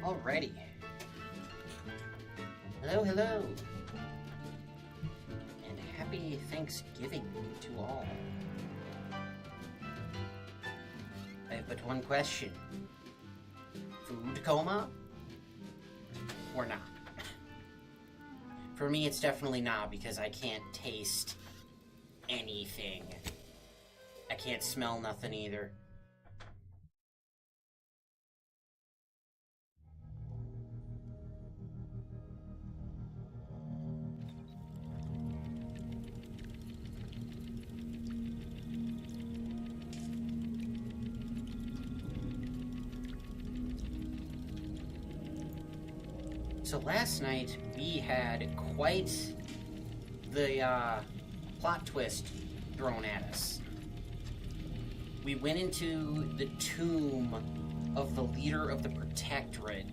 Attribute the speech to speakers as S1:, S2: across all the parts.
S1: Alrighty. Hello, hello. And happy Thanksgiving to all. I have but one question. Food coma? Or not? For me, it's definitely not, because I can't taste anything. I can't smell nothing either. So last night, we had quite the plot twist thrown at us. We went into the tomb of the leader of the Protectorate,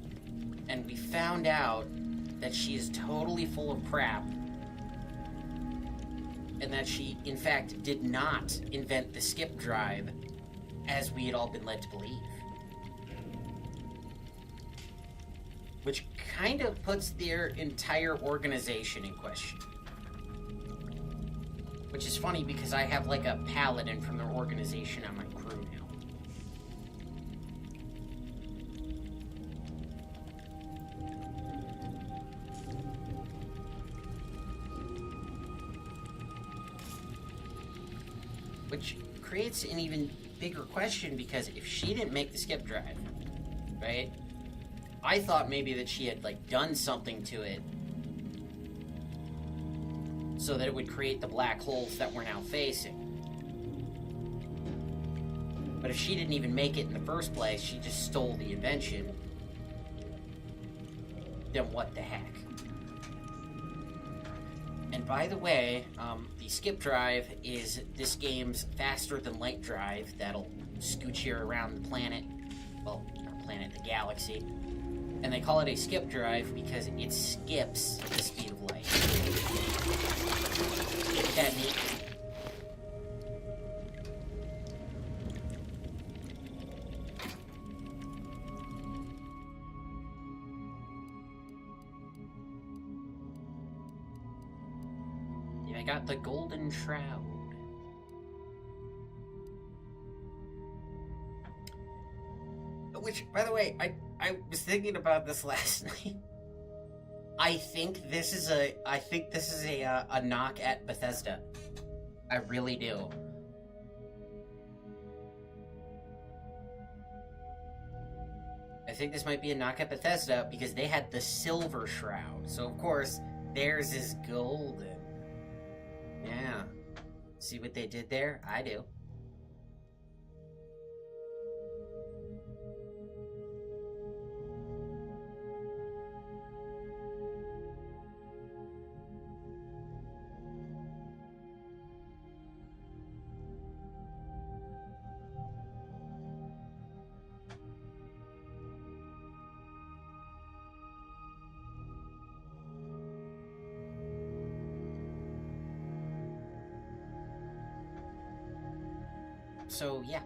S1: and we found out that she is totally full of crap, and that she, in fact, did not invent the skip drive, as we had all been led to believe. Which kind of puts their entire organization in question. Which is funny, because I have like a paladin from their organization on my crew now. Which creates an even bigger question, because if she didn't make the skip drive, right? I thought maybe that she had, like, done something to it so that it would create the black holes that we're now facing. But if she didn't even make it in the first place, she just stole the invention, then what the heck? And by the way, the skip drive is this game's faster-than-light drive that'll scoot you around the planet. Well, not planet, the galaxy. And they call it a skip drive because it skips the speed of light. Isn't that neat? Yeah, I got the golden shroud. Which, by the way, I was thinking about this last night. I think this is a knock at Bethesda. I really do. I think this might be a knock at Bethesda because they had the silver shroud. So of course, theirs is golden. Yeah. See what they did there? I do. So, yeah.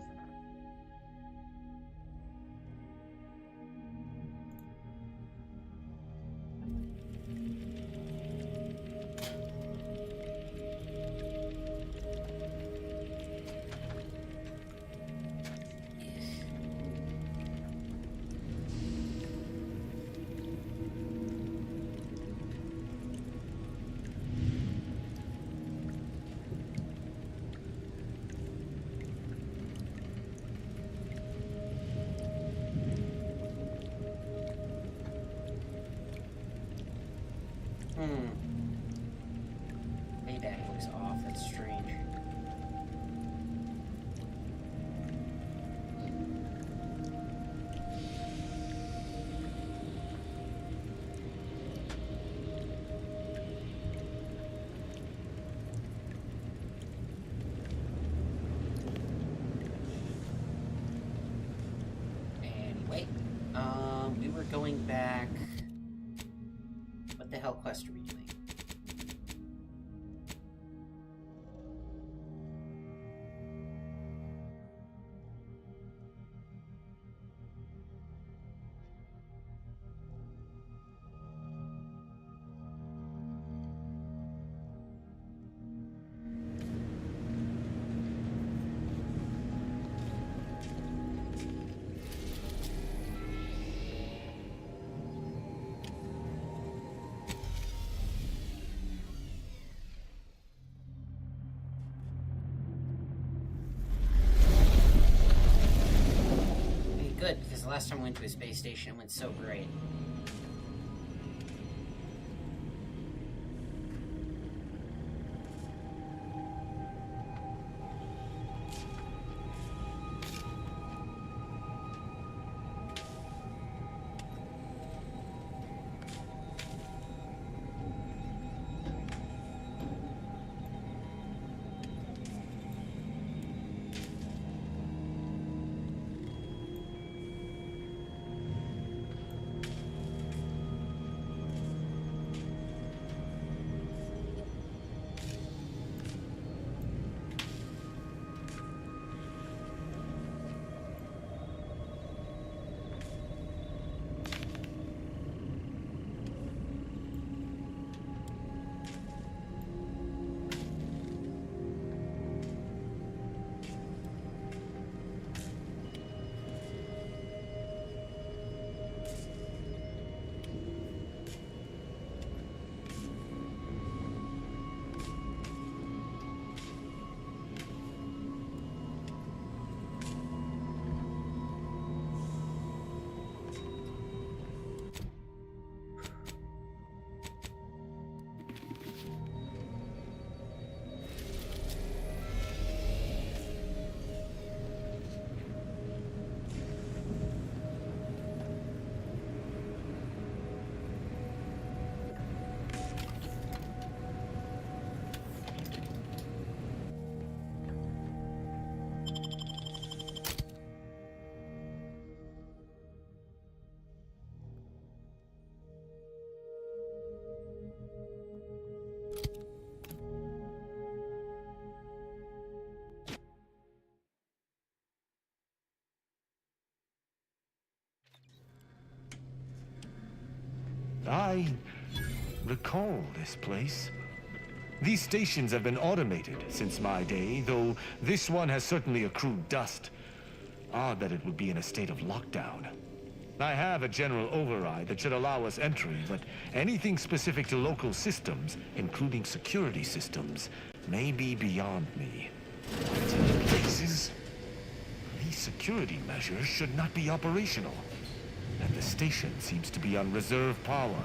S1: Payback looks off. That's strange. Anyway, we were going back. What the hell quest are we doing? last time I went to a space station, it went so great.
S2: I recall this place. These stations have been automated since my day, though this one has certainly accrued dust. Odd that it would be in a state of lockdown. I have a general override that should allow us entry, but anything specific to local systems, including security systems, may be beyond me. Places? These security measures should not be operational. And the station seems to be on reserve power.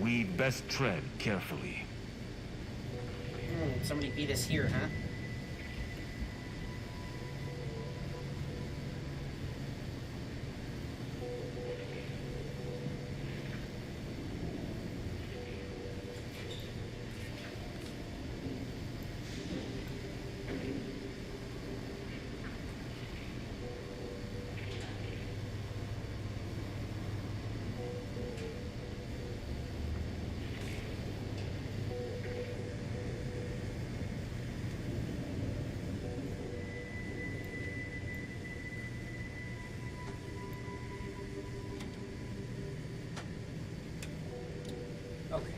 S2: We'd best tread carefully.
S1: Somebody beat us here, huh? Okay.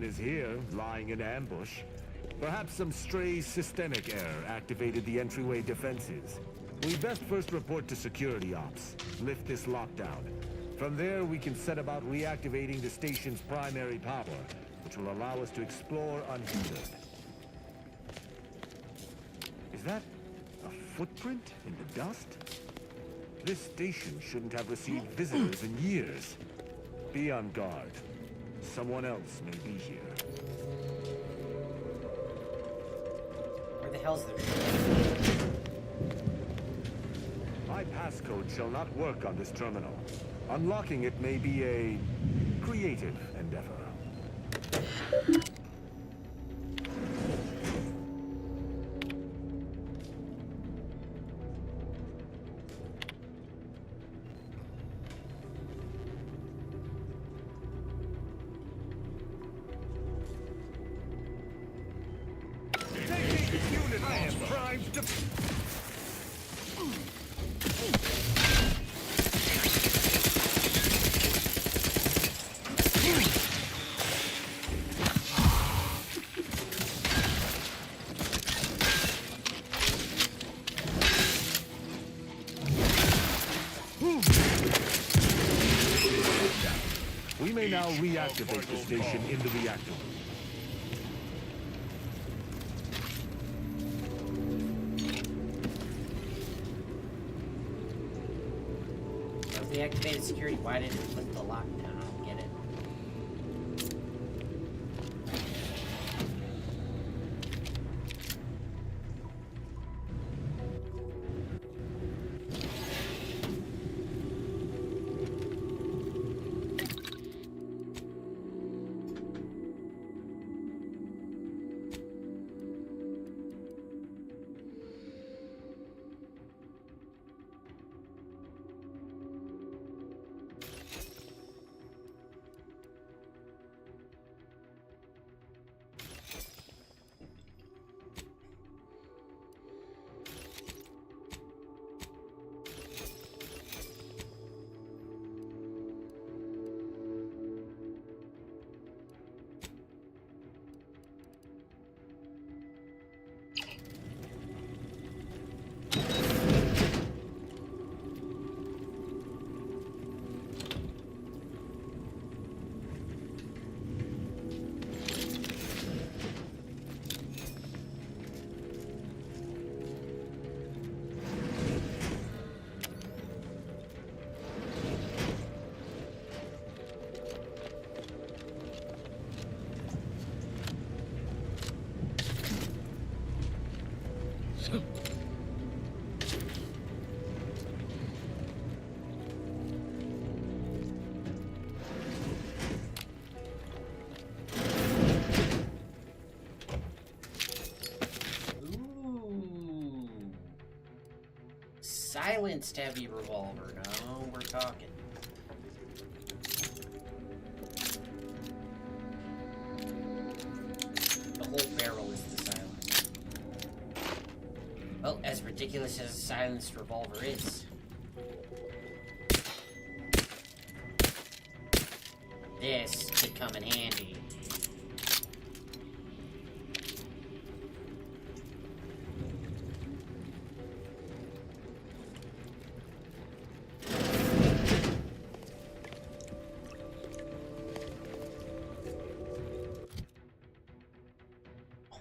S2: Is here, lying in ambush. Perhaps some stray systemic error activated the entryway defenses. We best first report to security ops. Lift this lockdown. From there, we can set about reactivating the station's primary power, which will allow us to explore unhindered. Is that a footprint in the dust? This station shouldn't have received visitors in years. Be on guard. Someone else may be here.
S1: Where the hell's the...
S2: My passcode shall not work on this terminal. Unlocking it may be a creative endeavor. Unit, I am primed to... We may now reactivate the station in the reactor.
S1: If we activated security, why didn't it lift the lockdown? I don't get it. Silenced heavy revolver. No, we're talking. The whole barrel is the silence. Well, as ridiculous as a silenced revolver is, this could come in handy.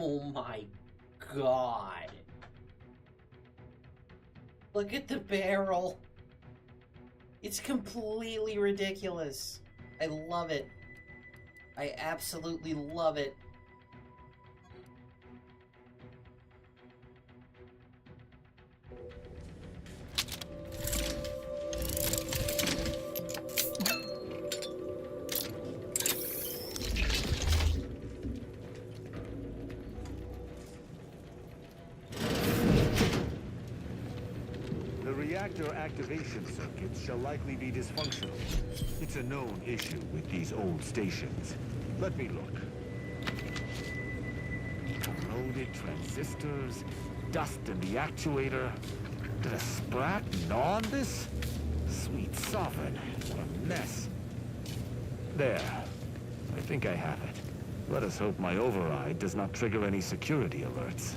S1: Oh my god. Look at the barrel. It's completely ridiculous. I love it. I absolutely love it.
S2: Reactor activation circuits shall likely be dysfunctional. It's a known issue with these old stations. Let me look. Corroded transistors, dust in the actuator. Did a sprat gnaw on this? Sweet sovereign, what a mess. There. I think I have it. Let us hope my override does not trigger any security alerts.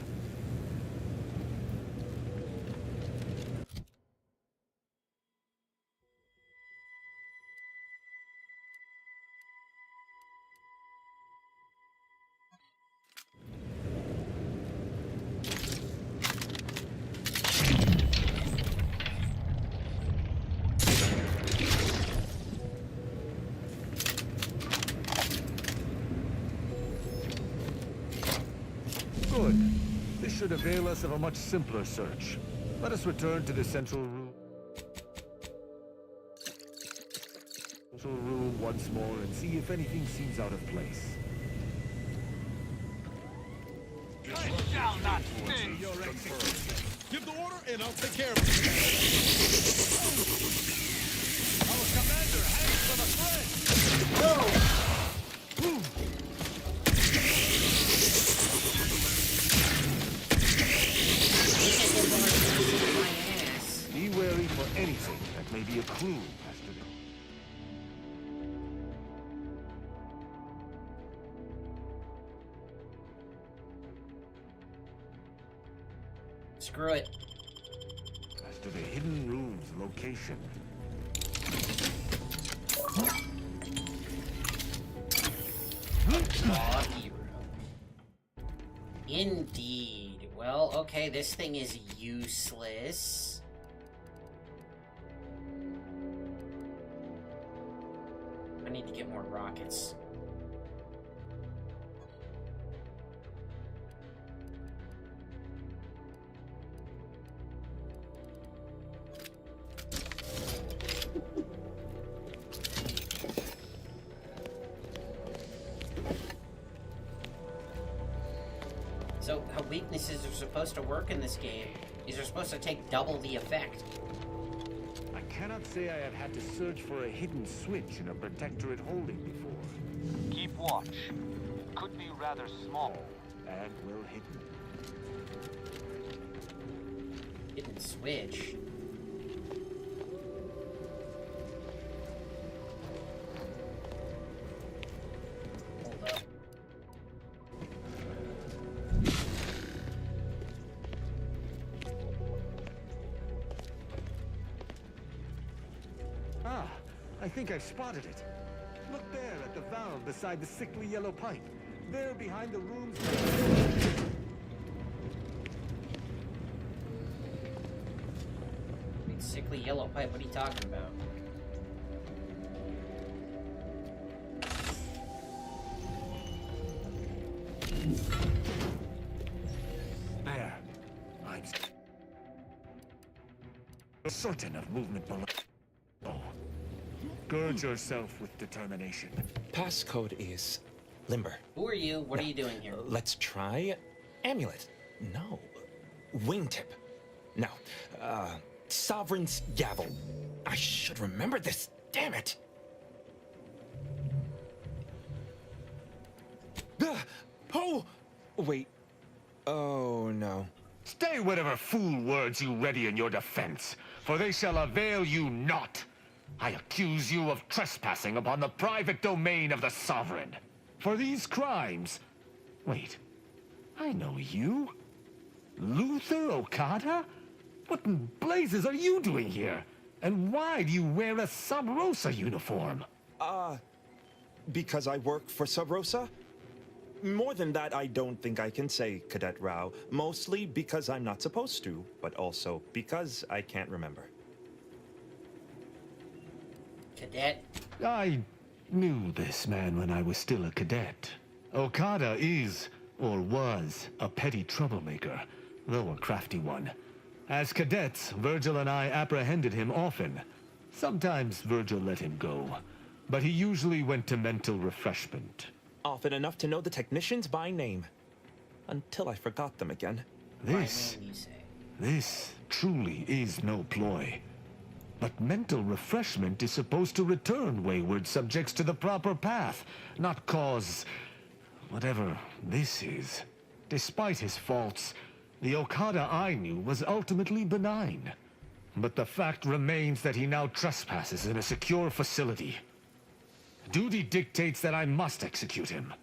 S2: should avail us of a much simpler search. Let us return to the central room. Once more and see if anything seems out of place.
S3: I shall not spin!
S4: Give the order and I'll take care of it. Our commander hangs from a thread!
S2: Be wary for anything that may be a clue.
S1: Screw it.
S2: As to the hidden room's location.
S1: Aw, hero. Indeed. Well, okay, this thing is useless. I need to get more rockets. So, how weaknesses are supposed to work in this game is they're supposed to take double the effect.
S2: I cannot say I have had to search for a hidden switch in a protectorate holding before.
S3: Keep watch. Could be rather small.
S2: And well hidden.
S1: Hidden switch. Hold up.
S2: Ah, I think I've spotted it. Look there at the valve beside the sickly yellow pipe. There behind the room's...
S1: Wait, sickly yellow pipe, what are you talking about?
S2: There. I'm certain of movement below. Gird yourself with determination.
S5: Passcode is Limber.
S1: Who are you? What are you doing here?
S5: Let's try Amulet. No. Wingtip. No. Sovereign's Gavel. I should remember this. Damn it. Oh! Wait. Oh, no.
S2: Stay whatever fool words you ready in your defense, for they shall avail you not. I accuse you of trespassing upon the private domain of the Sovereign. For these crimes... Wait, I know you. Luther Okada? What in blazes are you doing here? And why do you wear a Sub Rosa uniform?
S5: Because I work for Sub Rosa? More than that, I don't think I can say, Cadet Rao. Mostly because I'm not supposed to, but also because I can't remember.
S1: Cadet?
S2: I knew this man when I was still a cadet. Okada is, or was, a petty troublemaker, though a crafty one. As cadets, Virgil and I apprehended him often. Sometimes Virgil let him go, but he usually went to mental refreshment.
S5: Often enough to know the technicians by name. Until I forgot them again.
S2: This
S1: By name, you say.
S2: This truly is no ploy. But mental refreshment is supposed to return wayward subjects to the proper path, not cause... whatever this is. Despite his faults, the Okada I knew was ultimately benign. But the fact remains that he now trespasses in a secure facility. Duty dictates that I must execute him.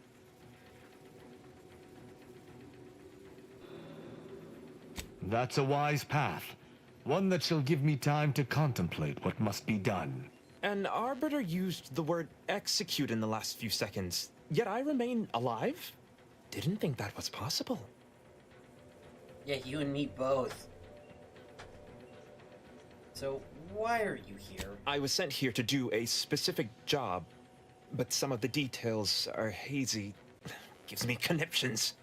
S2: That's a wise path. One that shall give me time to contemplate what must be done.
S5: An Arbiter used the word execute in the last few seconds, yet I remain alive? Didn't think that was possible.
S1: Yeah, you and me both. So, why are you here?
S5: I was sent here to do a specific job, but some of the details are hazy. Gives me conniptions.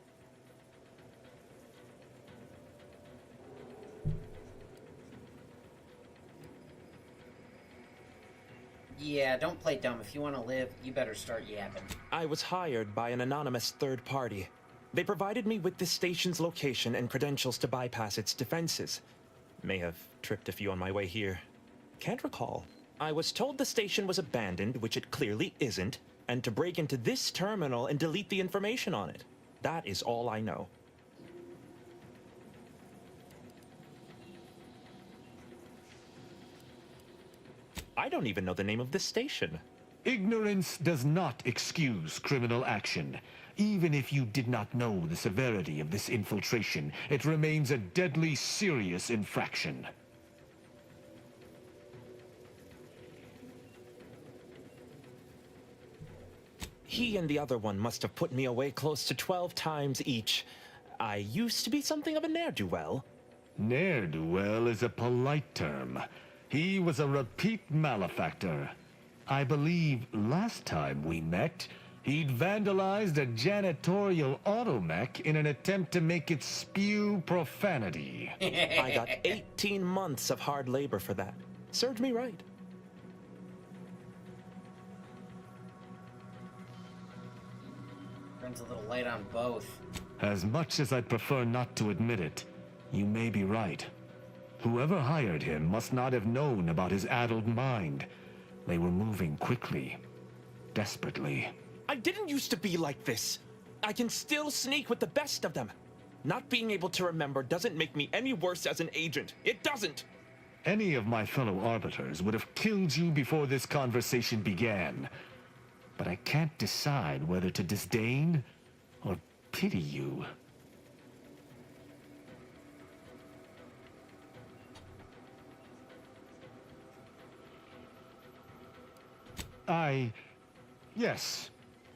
S1: Yeah, don't play dumb. If you want to live, you better start yapping.
S5: I was hired by an anonymous third party. They provided me with this station's location and credentials to bypass its defenses. May have tripped a few on my way here. Can't recall. I was told the station was abandoned, which it clearly isn't, and to break into this terminal and delete the information on it. That is all I know. I don't even know the name of this station.
S2: Ignorance does not excuse criminal action. Even if you did not know the severity of this infiltration, it remains a deadly serious infraction.
S5: He and the other one must have put me away close to 12 times each. I used to be something of a ne'er-do-well.
S2: Ne'er-do-well is a polite term. He was a repeat malefactor. I believe last time we met, he'd vandalized a janitorial automech in an attempt to make it spew profanity.
S5: I got 18 months of hard labor for that. Served me right.
S1: Runs a little light on both.
S2: As much as I'd prefer not to admit it, you may be right. Whoever hired him must not have known about his addled mind. They were moving quickly, desperately.
S5: I didn't used to be like this. I can still sneak with the best of them. Not being able to remember doesn't make me any worse as an agent. It doesn't.
S2: Any of my fellow arbiters would have killed you before this conversation began. But I can't decide whether to disdain or pity you.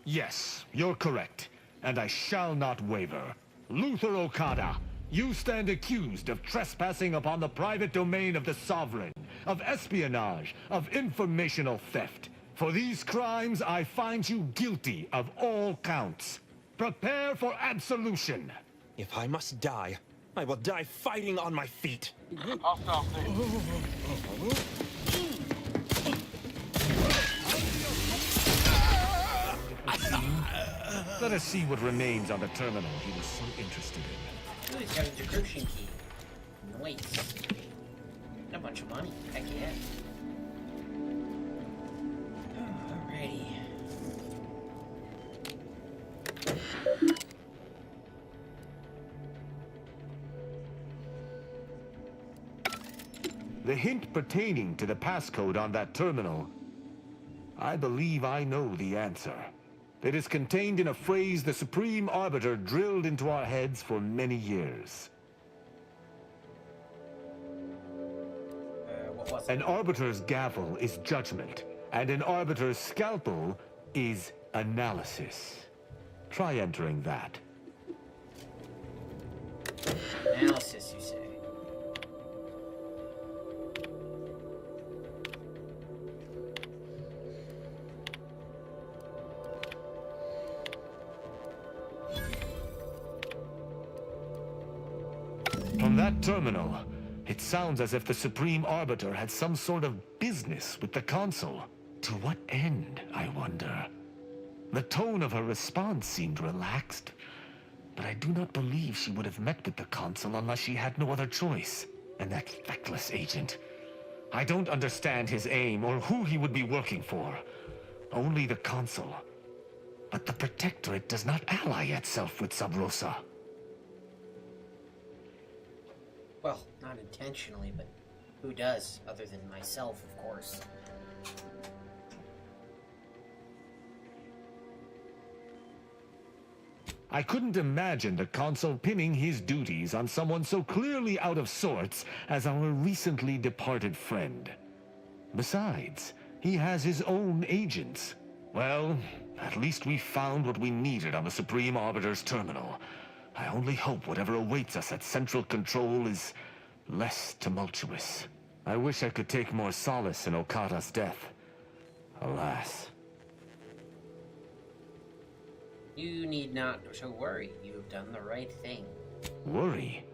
S2: Yes, you're correct. And I shall not waver. Luther Okada, you stand accused of trespassing upon the private domain of the Sovereign, of espionage, of informational theft. For these crimes, I find you guilty of all counts. Prepare for absolution.
S5: If I must die, I will die fighting on my feet.
S3: Hostile thing.
S2: Let us see what remains on the terminal he was so interested in.
S1: Ooh, he's got a decryption key. Nice. And a bunch of money. Heck yeah. Alrighty.
S2: The hint pertaining to the passcode on that terminal, I believe I know the answer. It is contained in a phrase the Supreme Arbiter drilled into our heads for many years.
S1: What was it?
S2: An Arbiter's gavel is judgment, and an Arbiter's scalpel is analysis. Try entering that.
S1: Analysis, you say?
S2: From that terminal, it sounds as if the Supreme Arbiter had some sort of business with the Consul. To what end, I wonder? The tone of her response seemed relaxed, but I do not believe she would have met with the Consul unless she had no other choice. And that feckless agent. I don't understand his aim or who he would be working for. Only the Consul. But the Protectorate does not ally itself with Sub Rosa.
S1: Well, not intentionally, but who does, other than myself, of course.
S2: I couldn't imagine the Consul pinning his duties on someone so clearly out of sorts as our recently departed friend. Besides, he has his own agents. Well, at least we found what we needed on the Supreme Arbiter's terminal. I only hope whatever awaits us at Central Control is less tumultuous. I wish I could take more solace in Okada's death. Alas.
S1: You need not to worry. You have done the right thing.
S2: Worry?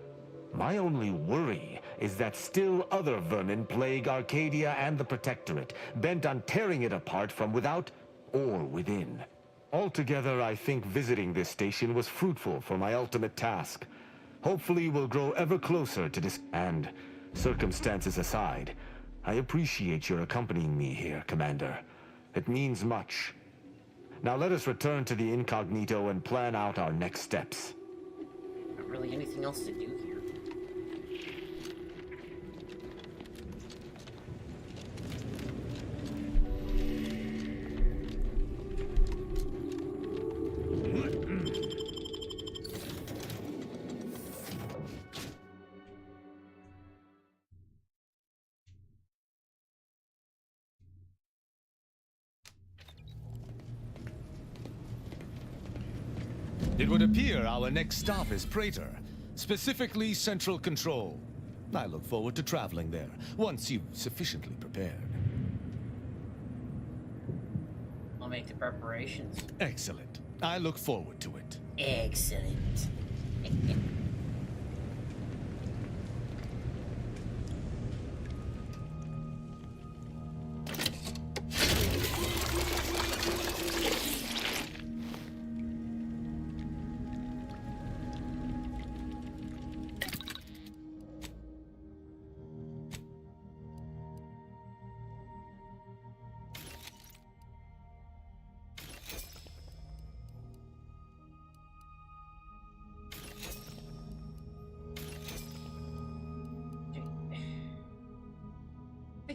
S2: My only worry is that still other vermin plague Arcadia and the Protectorate, bent on tearing it apart from without or within. Altogether, I think visiting this station was fruitful for my ultimate task. Hopefully we'll grow ever closer to this, and circumstances aside, I appreciate your accompanying me here, Commander. It means much. Now let us return to the incognito and plan out our next steps.
S1: Not really anything else to do here.
S4: It would appear our next stop is Praetor, specifically Central Control. I look forward to traveling there, once you've sufficiently prepared.
S1: I'll make the preparations.
S4: Excellent. I look forward to it.
S1: Excellent.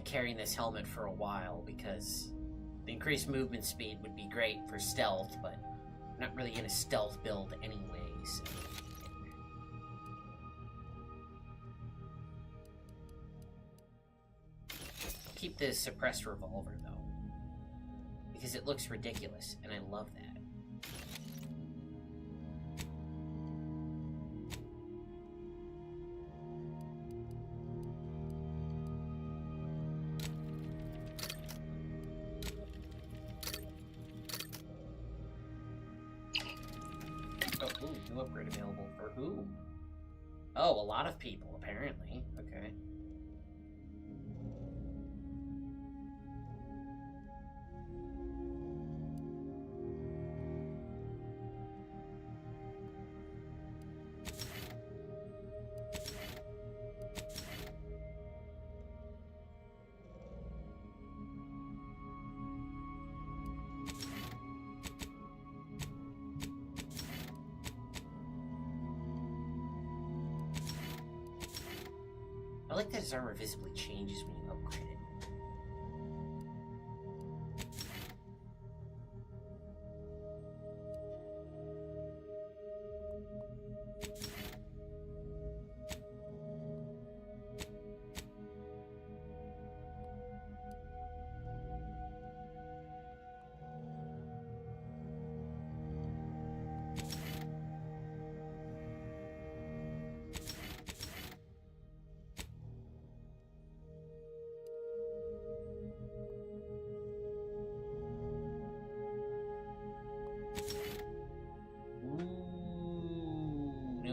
S1: Carrying this helmet for a while because the increased movement speed would be great for stealth, but I'm not really in a stealth build anyways. Keep this suppressed revolver though, because it looks ridiculous and I love that. New upgrade available for who? Oh, a lot of people, apparently. Okay. I like that his armor visibly changes when you upgrade it.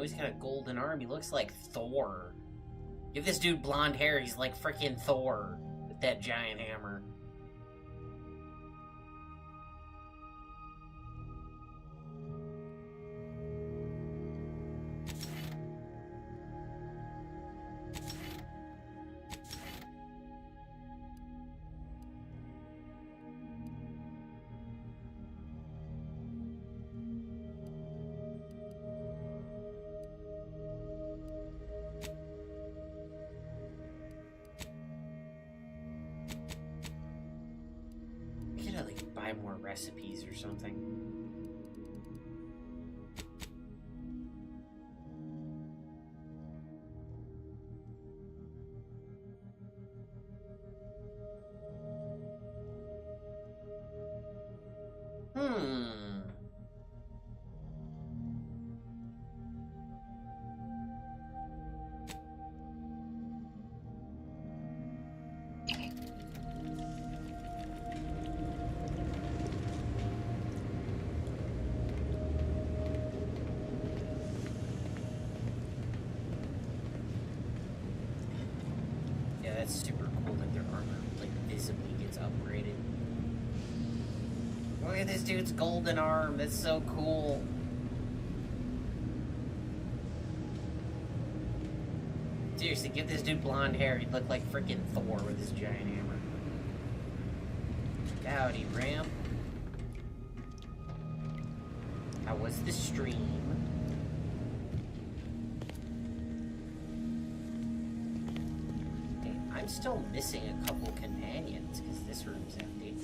S1: He's got a golden arm. He looks like Thor. Give this dude blonde hair. He's like freaking Thor with that giant hammer. Buy more recipes or something. that's super cool that their armor, like, visibly gets upgraded. Look at this dude's golden arm. That's so cool. Seriously, give this dude blonde hair. He'd look like freaking Thor with his giant hammer. Howdy, Ram. How was the stream? Okay, I'm still missing a couple companions because this room's empty.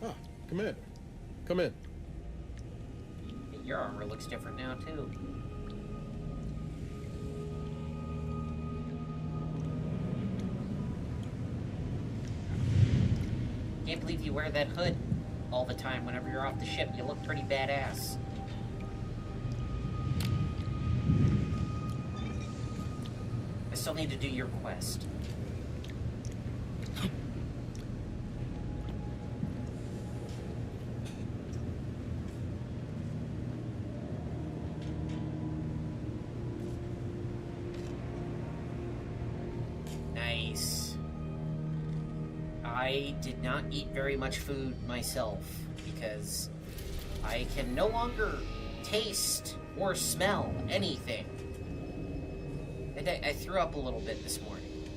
S6: Ah, Commander. Come in.
S1: Your armor looks different now, too. Can't believe you wear that hood all the time whenever you're off the ship. You look pretty badass. I still need to do your quest. Nice. I did not eat very much food myself because I can no longer taste or smell anything. And I threw up a little bit this morning.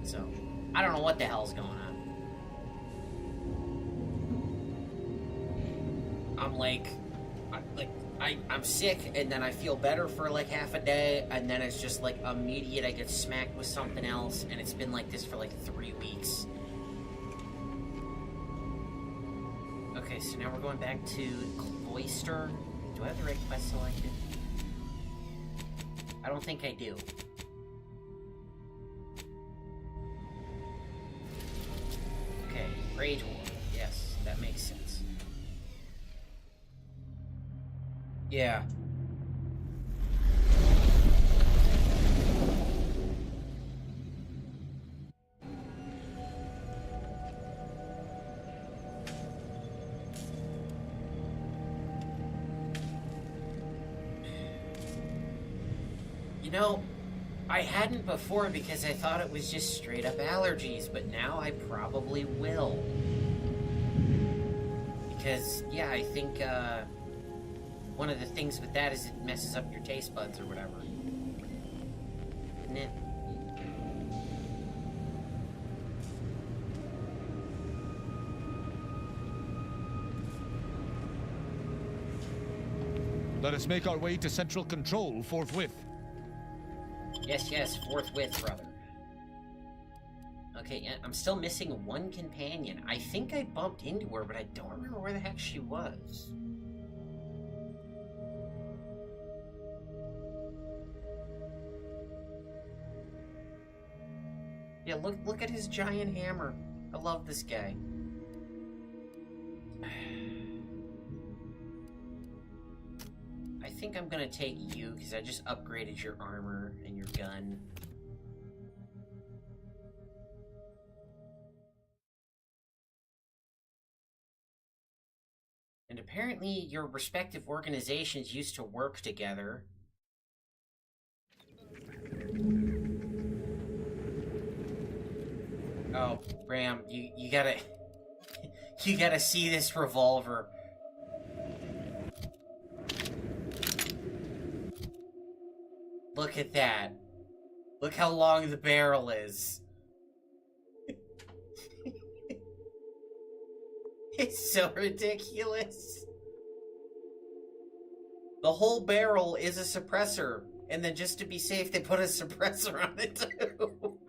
S1: So, I don't know what the hell's going on. I'm sick, and then I feel better for like half a day, and then it's just like immediate. I get smacked with something else, and it's been like this for like 3 weeks. Okay, so now we're going back to Cloister. Do I have the right quest selected? I don't think I do. Okay, Rage War. Yes, that makes sense. Yeah. You know, I hadn't before because I thought it was just straight up allergies, but now I probably will. Because, yeah, I think, one of the things with that is it messes up your taste buds or whatever. Isn't it?
S4: Let us make our way to Central Control forthwith.
S1: Yes, yes, forthwith, brother. Okay, I'm still missing one companion. I think I bumped into her, but I don't remember where the heck she was. Yeah, look at his giant hammer. I love this guy. I think I'm gonna take you, because I just upgraded your armor and your gun. And apparently your respective organizations used to work together. Oh, Ram, you gotta... you gotta see this revolver. Look at that. Look how long the barrel is. It's so ridiculous. The whole barrel is a suppressor. And then just to be safe, they put a suppressor on it too.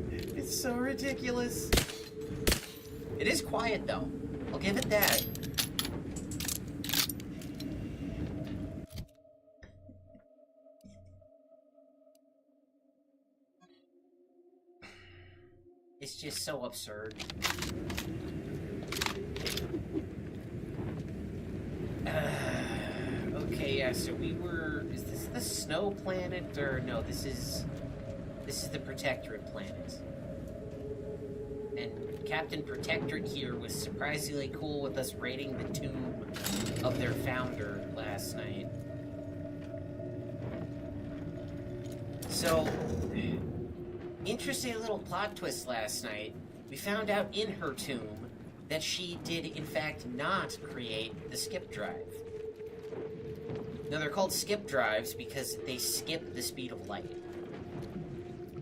S1: It's so ridiculous. It is quiet though. I'll give it that. It's just so absurd. Okay, yeah, so we were... Is this the snow planet? Or no, this is the protectorate planet. And Captain Protectorate here was surprisingly cool with us raiding the tomb of their founder last night. So, interesting little plot twist last night. We found out in her tomb that she did, in fact, not create the skip drive. Now, they're called skip drives because they skip the speed of light.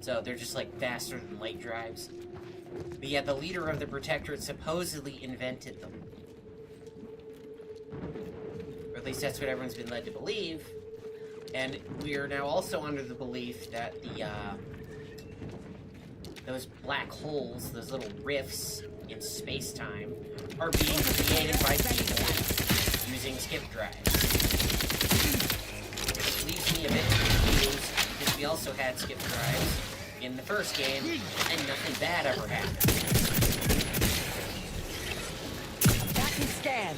S1: So, they're just, like, faster than light drives. But yeah, the leader of the Protectorate supposedly invented them. Or at least that's what everyone's been led to believe. And we are now also under the belief that those black holes, those little rifts in space-time, are being created by people using skip drives. Which leaves me a bit confused, because we also had skip drives in the first game, and nothing bad ever happened.
S7: Attacking scan.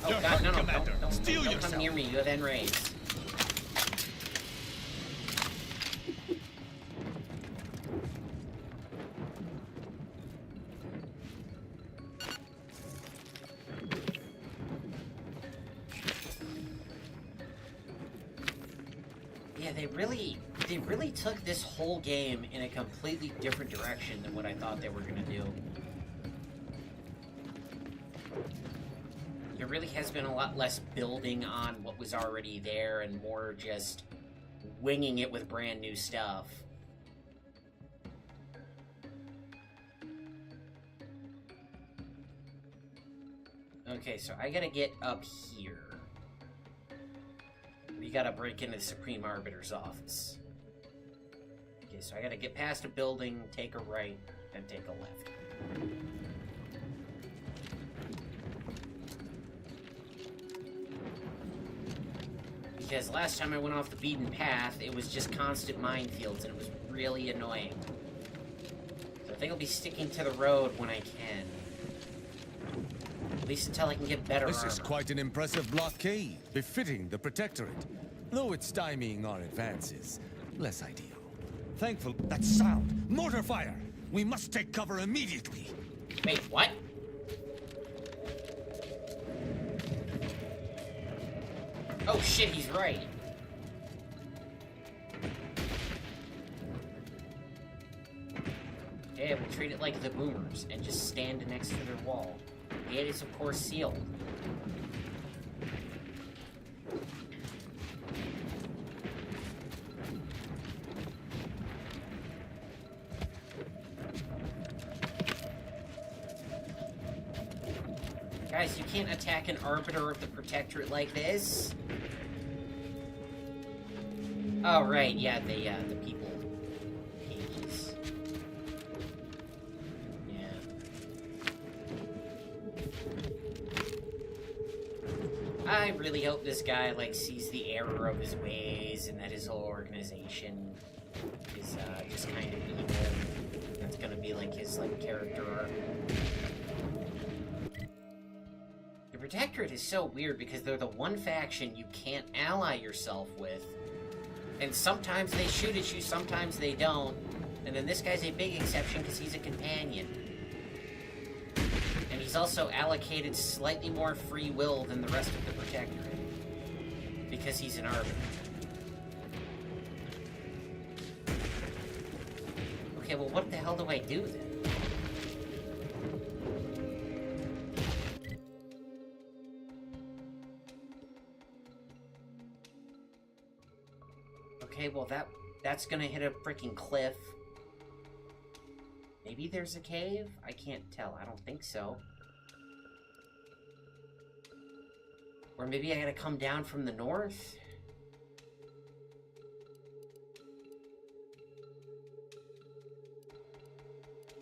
S1: Oh god, no, don't come near me, you have N-rays. Yeah, they really took this whole game in a completely different direction than what I thought they were gonna do. There really has been a lot less building on what was already there and more just winging it with brand new stuff. Okay, so I gotta get up here. We gotta break into the Supreme Arbiter's office. Okay, so I gotta get past a building, take a right, then take a left. Because last time I went off the beaten path, it was just constant minefields, and it was really annoying. So I think I'll be sticking to the road when I can. At least until I can get better armor.
S4: This is quite an impressive blockade, befitting the Protectorate. Though it's stymieing our advances, less ideal. Thankful. That sound! Mortar fire! We must take cover immediately!
S1: Wait, what? Oh shit, he's right. Yeah, we'll treat it like the boomers and just stand next to their wall. The gate is, of course, sealed. Guys, you can't attack an Arbiter of the Protectorate like this. Oh, right, yeah, the people pages. Yeah. I really hope this guy, like, sees the error of his ways and that his whole organization is, just kind of evil. That's gonna be, like, his, like, character arc. The Protectorate is so weird because they're the one faction you can't ally yourself with. And sometimes they shoot at you, sometimes they don't. And then this guy's a big exception because he's a companion. And he's also allocated slightly more free will than the rest of the Protectorate. Because he's an Arbiter. Okay, well what the hell do I do then? Okay, well that's gonna hit a freaking cliff. Maybe there's a cave? I can't tell. I don't think so. Or maybe I gotta come down from the north?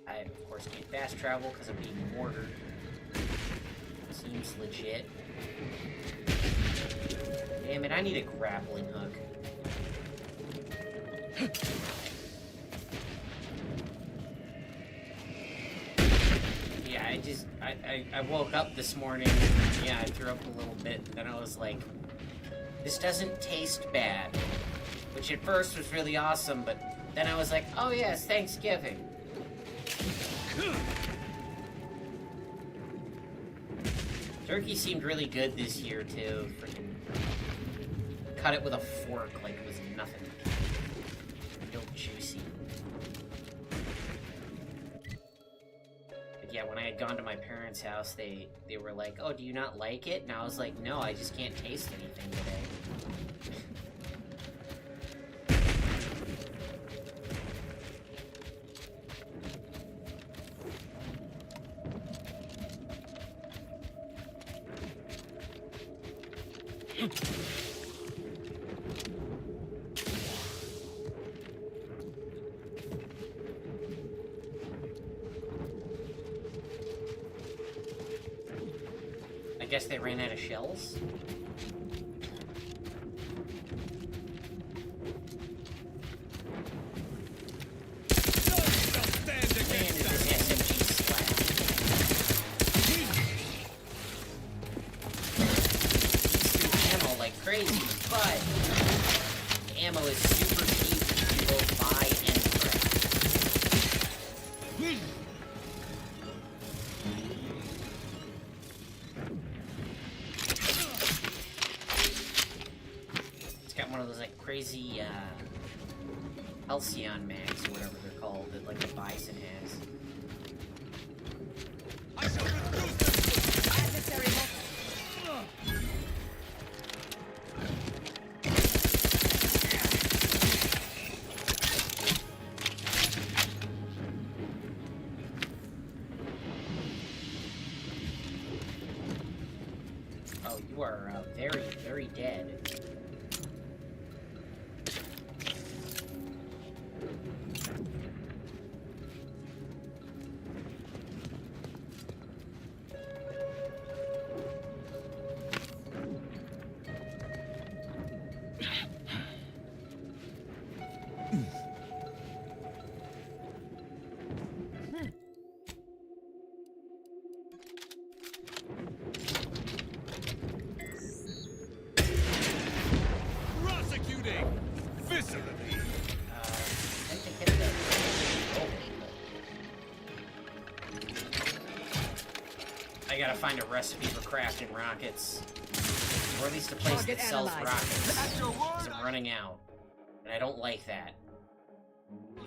S1: I, of course, can't fast travel because I'm being mortared. Seems legit. Damn it, I need a grappling hook. Yeah, I woke up this morning, and yeah, I threw up a little bit, and then I was like, this doesn't taste bad. Which at first was really awesome, but then I was like, oh yeah, it's Thanksgiving. Turkey seemed really good this year, too. Freaking cut it with a fork like it was nothing. Real juicy. But yeah, when I had gone to my parents' house, they were like, "Oh, do you not like it?" And I was like, "No, I just can't taste anything today." I guess they ran out of shells. Man, is this SMG slap. Through ammo like crazy, but the ammo is super cheap to both buy and craft. It's got one of those like crazy Halcyon mags or whatever they're called that like the Bison has.
S7: Adversary
S1: Oh, you are very, very dead.
S4: Prosecuting! Viscerally!
S1: I think hit that. I gotta find a recipe for crafting rockets. Or at least a place
S7: Target
S1: that sells
S7: analyzed.
S1: rockets.
S3: That's your word.
S1: 'Cause I'm running out. And I don't like that.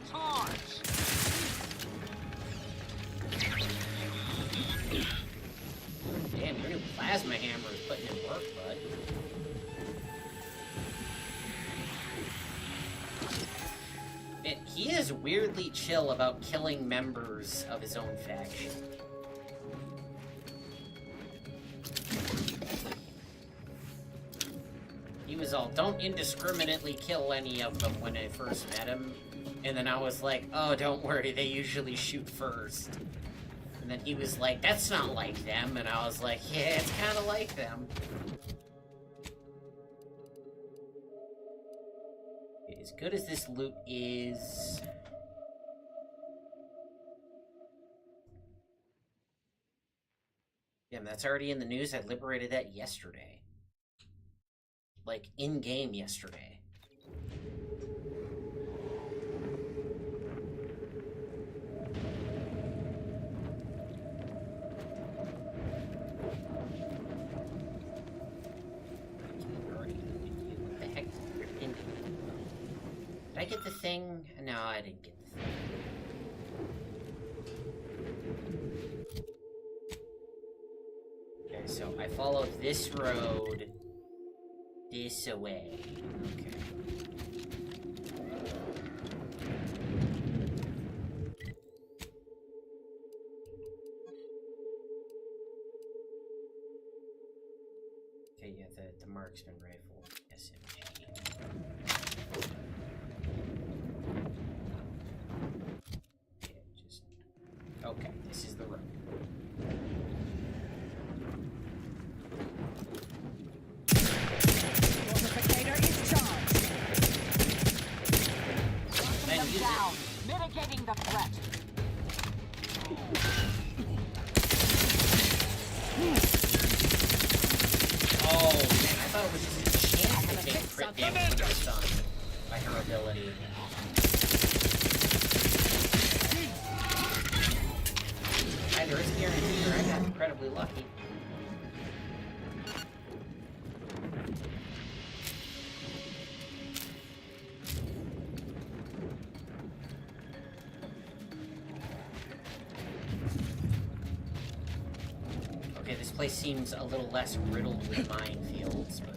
S3: Charge.
S1: Damn, your new plasma hammer is putting in work, bud. He is weirdly chill about killing members of his own faction. He was all, "Don't indiscriminately kill any of them," when I first met him. And then I was like, "Oh, don't worry, they usually shoot first." And then he was like, "That's not like them." And I was like, "Yeah, it's kind of like them." As good as this loot is... Damn, that's already in the news. I liberated that yesterday. Like, in-game yesterday. What the heck? Did I get the thing? No, I didn't get the thing. Okay, so I followed this road this way. Okay. Okay, yeah, the marksman rifle SMG. Yeah, just... Okay, this is the road.
S7: Fortificator is charged.
S1: Then
S7: Them
S1: use
S7: down.
S1: it.
S7: Mitigating the threat.
S1: Oh, man, I thought it was just a chance to take crit damage from my son by her ability. incredibly lucky. Okay, this place seems a little less riddled with minefields, but...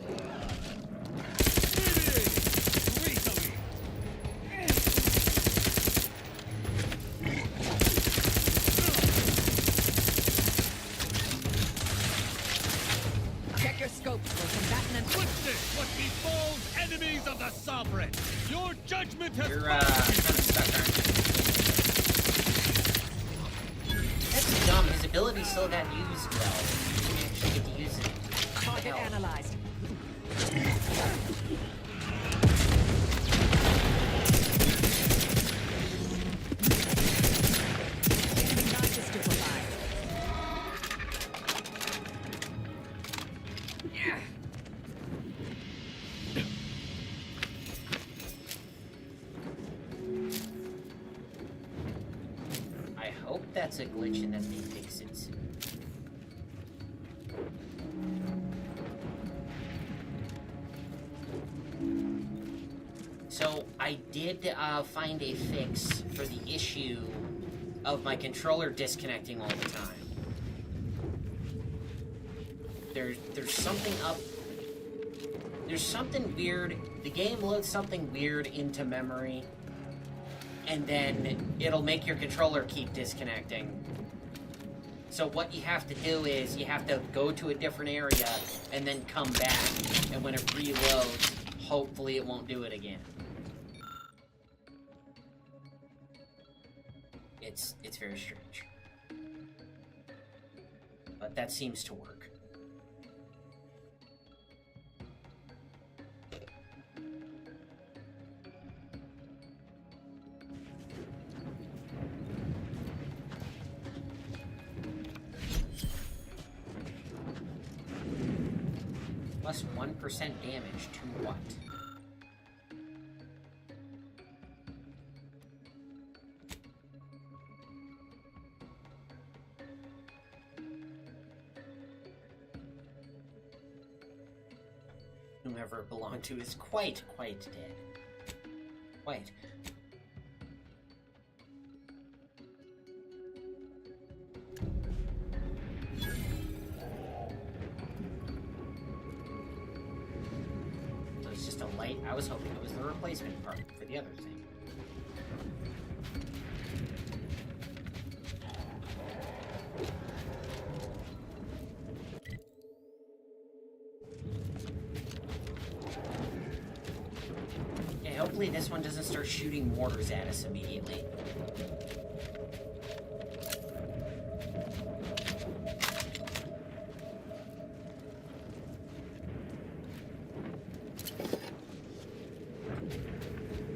S7: Check your scopes for combatant and...
S4: Witness what befalls enemies of the Sovereign! Your judgment has
S1: You're, kind of stuck, aren't you? That's dumb. His ability still got used well. You didn't actually get to use it.
S7: Target
S1: Hell.
S7: analyzed. Enemy knife is stupefied.
S1: I hope that's a glitch and that they fix it soon. So I did find a fix for the issue of my controller disconnecting all the time. There's something up. There's something weird. The game loads something weird into memory, and then it'll make your controller keep disconnecting. So what you have to do is you have to go to a different area and then come back, and when it reloads, hopefully it won't do it again. It's very strange. But that seems to work. Plus 1% damage to what? Whomever it belonged to is quite dead. Quite. So it's just a light. I was hoping it was the replacement part for the other thing. Hopefully this one doesn't start shooting mortars at us immediately.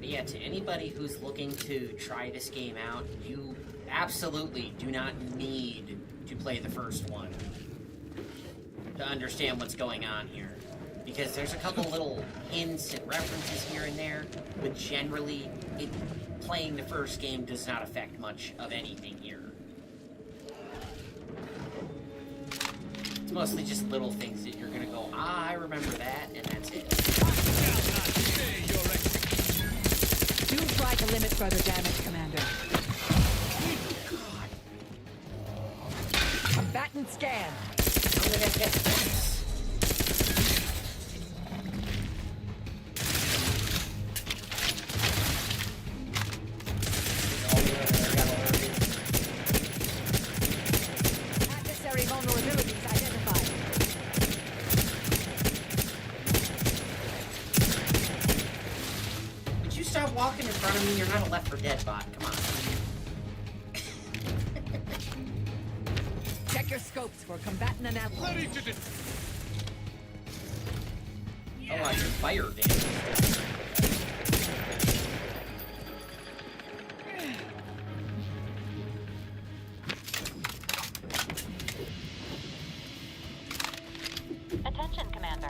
S1: But yeah, to anybody who's looking to try this game out, you absolutely do not need to play the first one to understand what's going on here. Because there's a couple little hints and references here and there, but generally, playing the first game does not affect much of anything here. It's mostly just little things that you're gonna go, ah, I remember that, and that's it.
S7: Do try to limit further damage, Commander.
S1: God.
S7: Combatant scan.
S1: I'm gonna get this.
S7: Adversary vulnerabilities identified.
S1: Would you stop walking in front of me? You're not a Left 4 Dead bot. Come on.
S7: Check your scopes for combatant analysis.
S4: Ready to
S1: Oh, I should fire damage.
S8: Attention, Commander.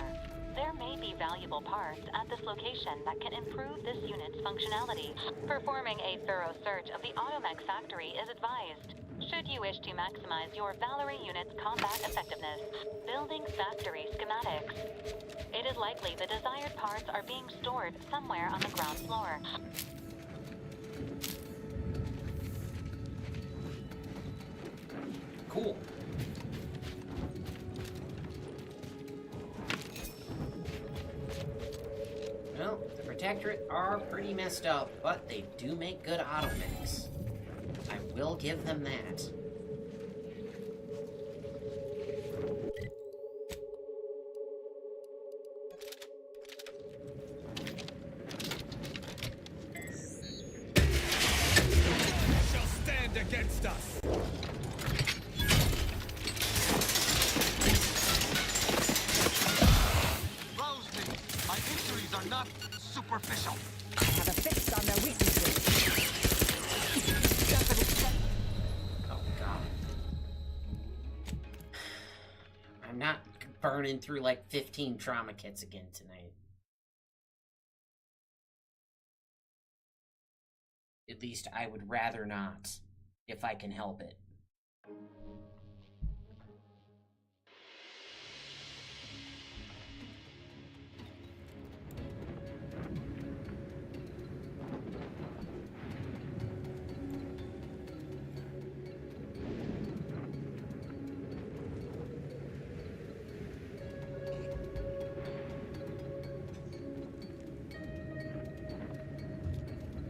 S8: There may be valuable parts at this location that can improve this unit's functionality. Performing a thorough search of the Automech factory is advised. Should you wish to maximize your Valerie unit's combat effectiveness, building factory schematics. It is likely the desired parts are being stored somewhere on the ground floor.
S1: Cool. Well, the Protectorate are pretty messed up, but they do make good automechs. I will give them that.
S4: Shall stand against us.
S3: Rosie, my injuries are not superficial.
S7: Have a fix on their weaknesses.
S1: Oh, God. I'm not burning through like 15 trauma kits again tonight. At least I would rather not, if I can help it.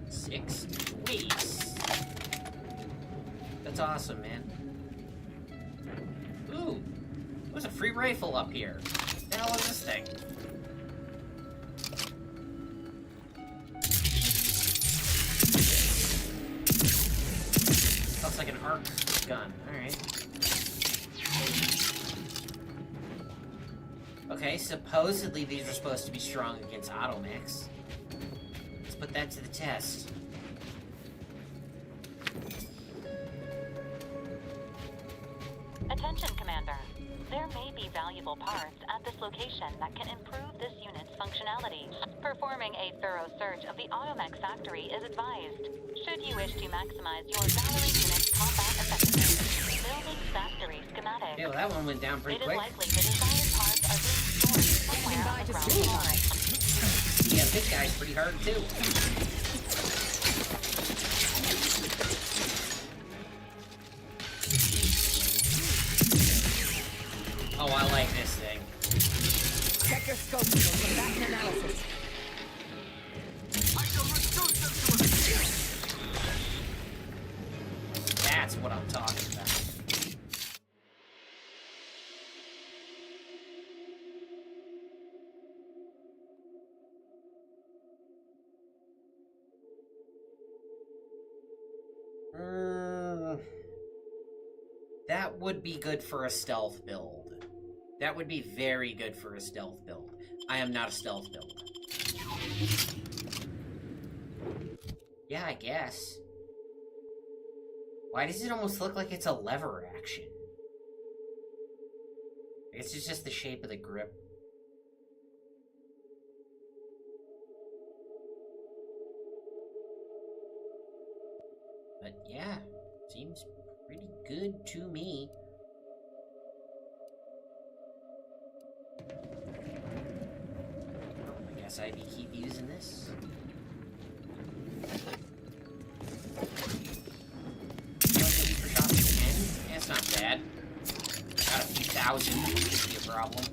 S1: Six weeks. That's awesome, man. Ooh, there's a free rifle up here. What the hell is this thing? Looks like an arc gun. Alright. Okay, supposedly these are supposed to be strong against automechs. Let's put that to the test.
S8: Attention, Commander. There may be valuable parts at this location that can improve this unit's functionality. Performing a thorough search of the automech factory is advised. Should you wish to maximize your Valerie unit's combat effectiveness, building factory schematics.
S1: Yeah, well, that one went down pretty
S8: It is
S1: quick.
S8: likely the desired parts are being stored somewhere on the ground floor.
S1: Yeah, this guy's pretty hard too. Oh, I like this thing.
S7: Check your scope for combat and analysis.
S3: I shall reduce them to a
S1: That's what I'm talking about. That would be good for a stealth build. That would be very good for a stealth build. I am not a stealth build. Yeah, I guess. Why does it almost look like it's a lever action? I guess it's just the shape of the grip. But yeah, seems pretty good to me. Oh, I guess I keep using this. For shots 10? That's not bad. Got a few thousand, should be a problem.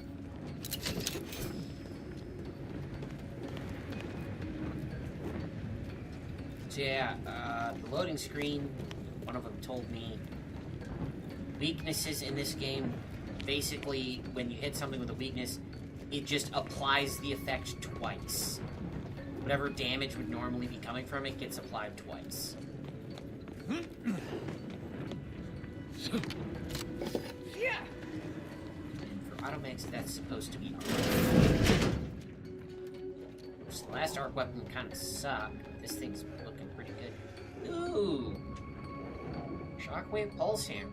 S1: So yeah, the loading screen, one of them told me weaknesses in this game, basically when you hit something with a weakness, it just applies the effect twice. Whatever damage would normally be coming from it gets applied twice.
S7: Yeah.
S1: And for automechs, that's supposed to be arc. Which the last arc weapon kind of sucked, but this thing's looking pretty good. Ooh! Shockwave pulse hammer.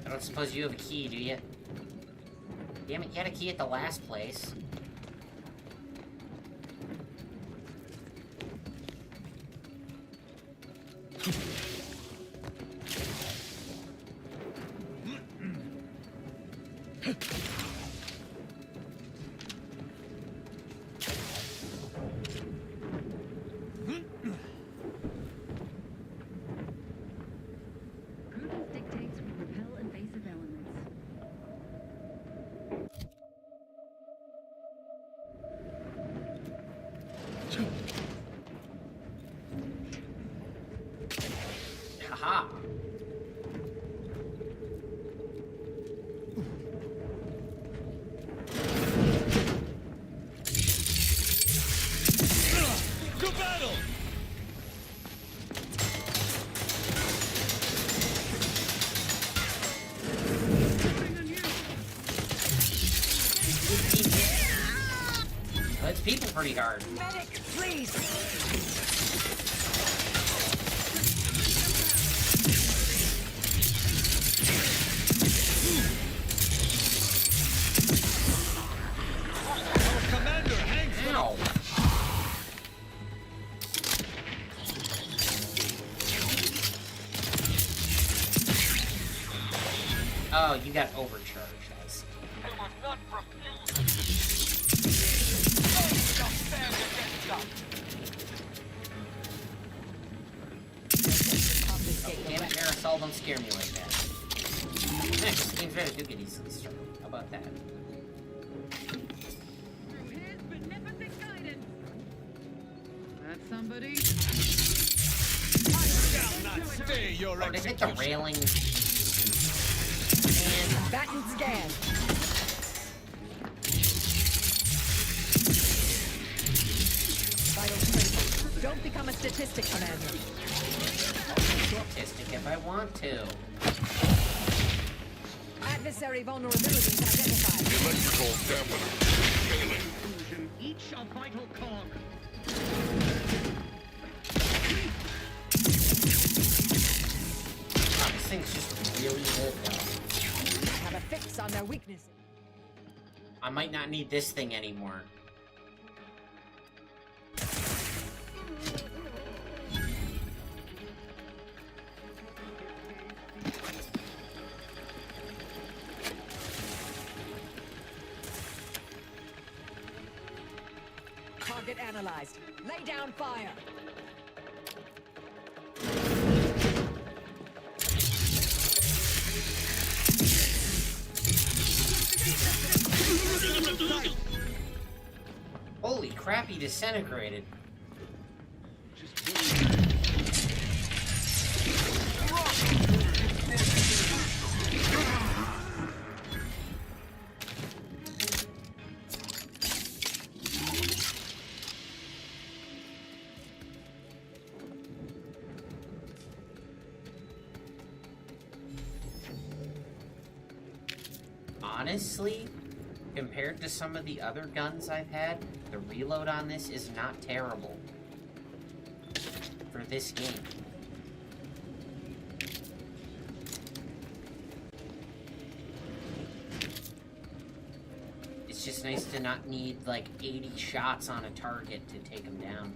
S1: I don't suppose you have a key, do you? Damn it, you had a key at the last place.
S9: Prudence dictates we repel invasive elements.
S1: Haha.
S4: To battle!
S1: Hits people pretty hard.
S7: Medic, please!
S4: Our commander hangs with
S1: Ow. Oh, you got overcharged, I see.
S3: They were not refused. Don't stand against us.
S1: Damn it, Marisol, don't scare me like that. This game's ready to get easily started. How about that?
S9: Through his beneficent guidance. That somebody?
S4: shall not stay your
S1: Oh, they hit the
S4: execution.
S1: railing.
S7: Batten scan. Vital critical. Don't become a statistic, Commander.
S1: Statistic if I want to.
S7: Adversary vulnerabilities identified.
S10: Electrical dampener failing.
S9: Each a vital cog.
S1: Wow, this thing's just really good though.
S7: Have a fix on their weaknesses.
S1: I might not need this thing anymore.
S7: Target analyzed. Lay down fire.
S1: Holy crap, he disintegrated. Honestly, compared to some of the other guns I've had, the reload on this is not terrible for this game. It's just nice to not need like 80 shots on a target to take them down.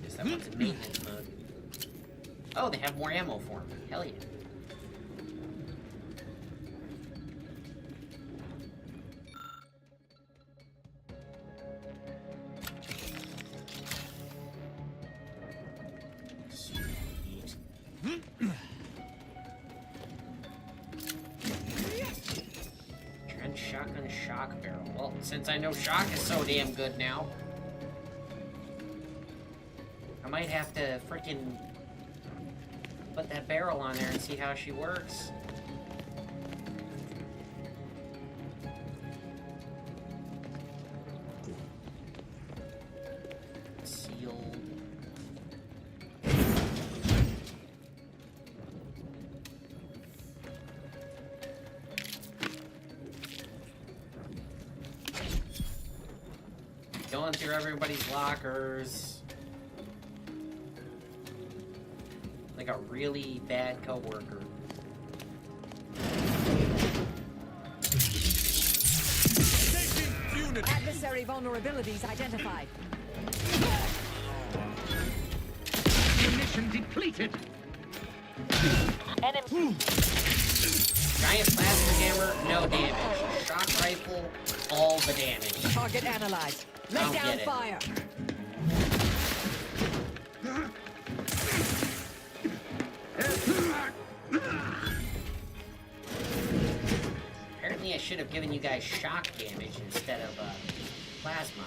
S1: Guess that one's in maintenance mode. Oh, they have more ammo for me. Hell yeah. Sweet. Trench shotgun shock barrel. Well, since I know shock is so damn good now, I might have to freaking put that barrel on there and see how she works. Sealed. going through everybody's lockers. Like a really bad coworker.
S7: Adversary vulnerabilities identified.
S9: Mission depleted.
S8: Enemy.
S1: Giant blaster hammer, no damage. Shock rifle, all the damage.
S7: Target analyzed. Lay
S1: I'll
S7: down
S1: get it.
S7: fire.
S1: Apparently I should have given you guys shock damage instead of plasma.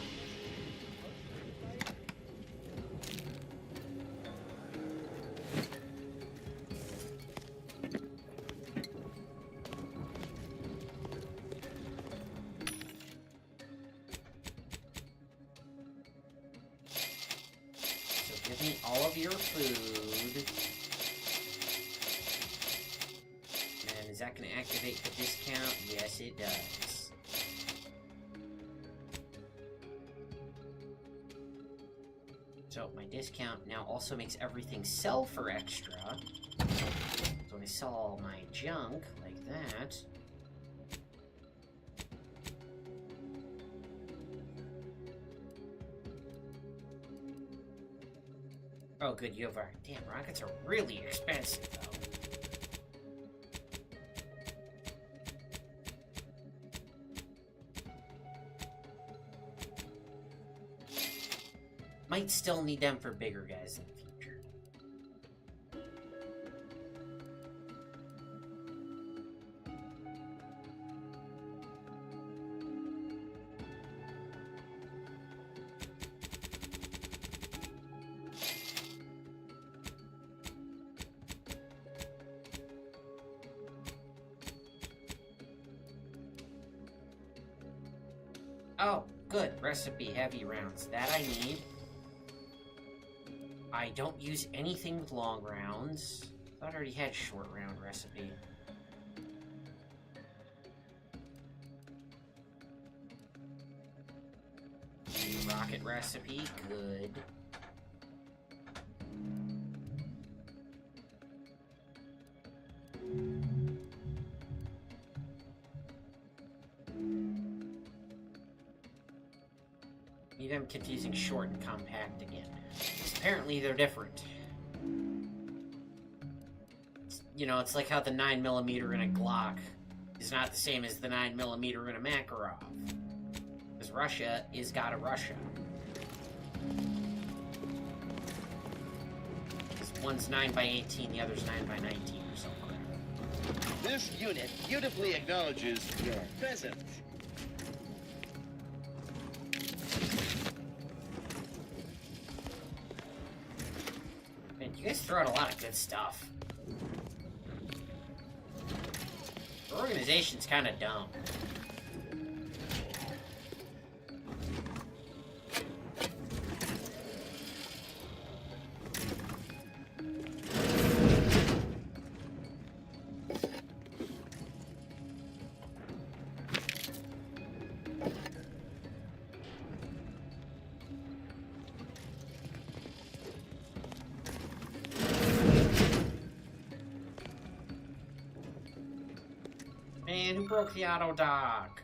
S1: So give me all of your food. And is that going to activate the discount? Yes, it does. So my discount now also makes everything sell for extra. So I sell all my junk like that. Oh, good, you have our... Damn, rockets are really expensive, though. Might still need them for bigger guys in the future. Oh, good. Recipe, heavy rounds. That I need. I don't use anything with long rounds. Thought I already had short round recipe. Rocket recipe, good. Maybe I'm confusing short and compact again. Apparently they're different. You know, it's like how the 9mm in a Glock is not the same as the 9mm in a Makarov. Because Russia is gotta Russia. Because one's 9x18, the other's 9x19 or something.
S11: This unit beautifully acknowledges your presence.
S1: Man, you guys throw out a lot of good stuff. The organization's kind of dumb. Man, who broke the auto dock?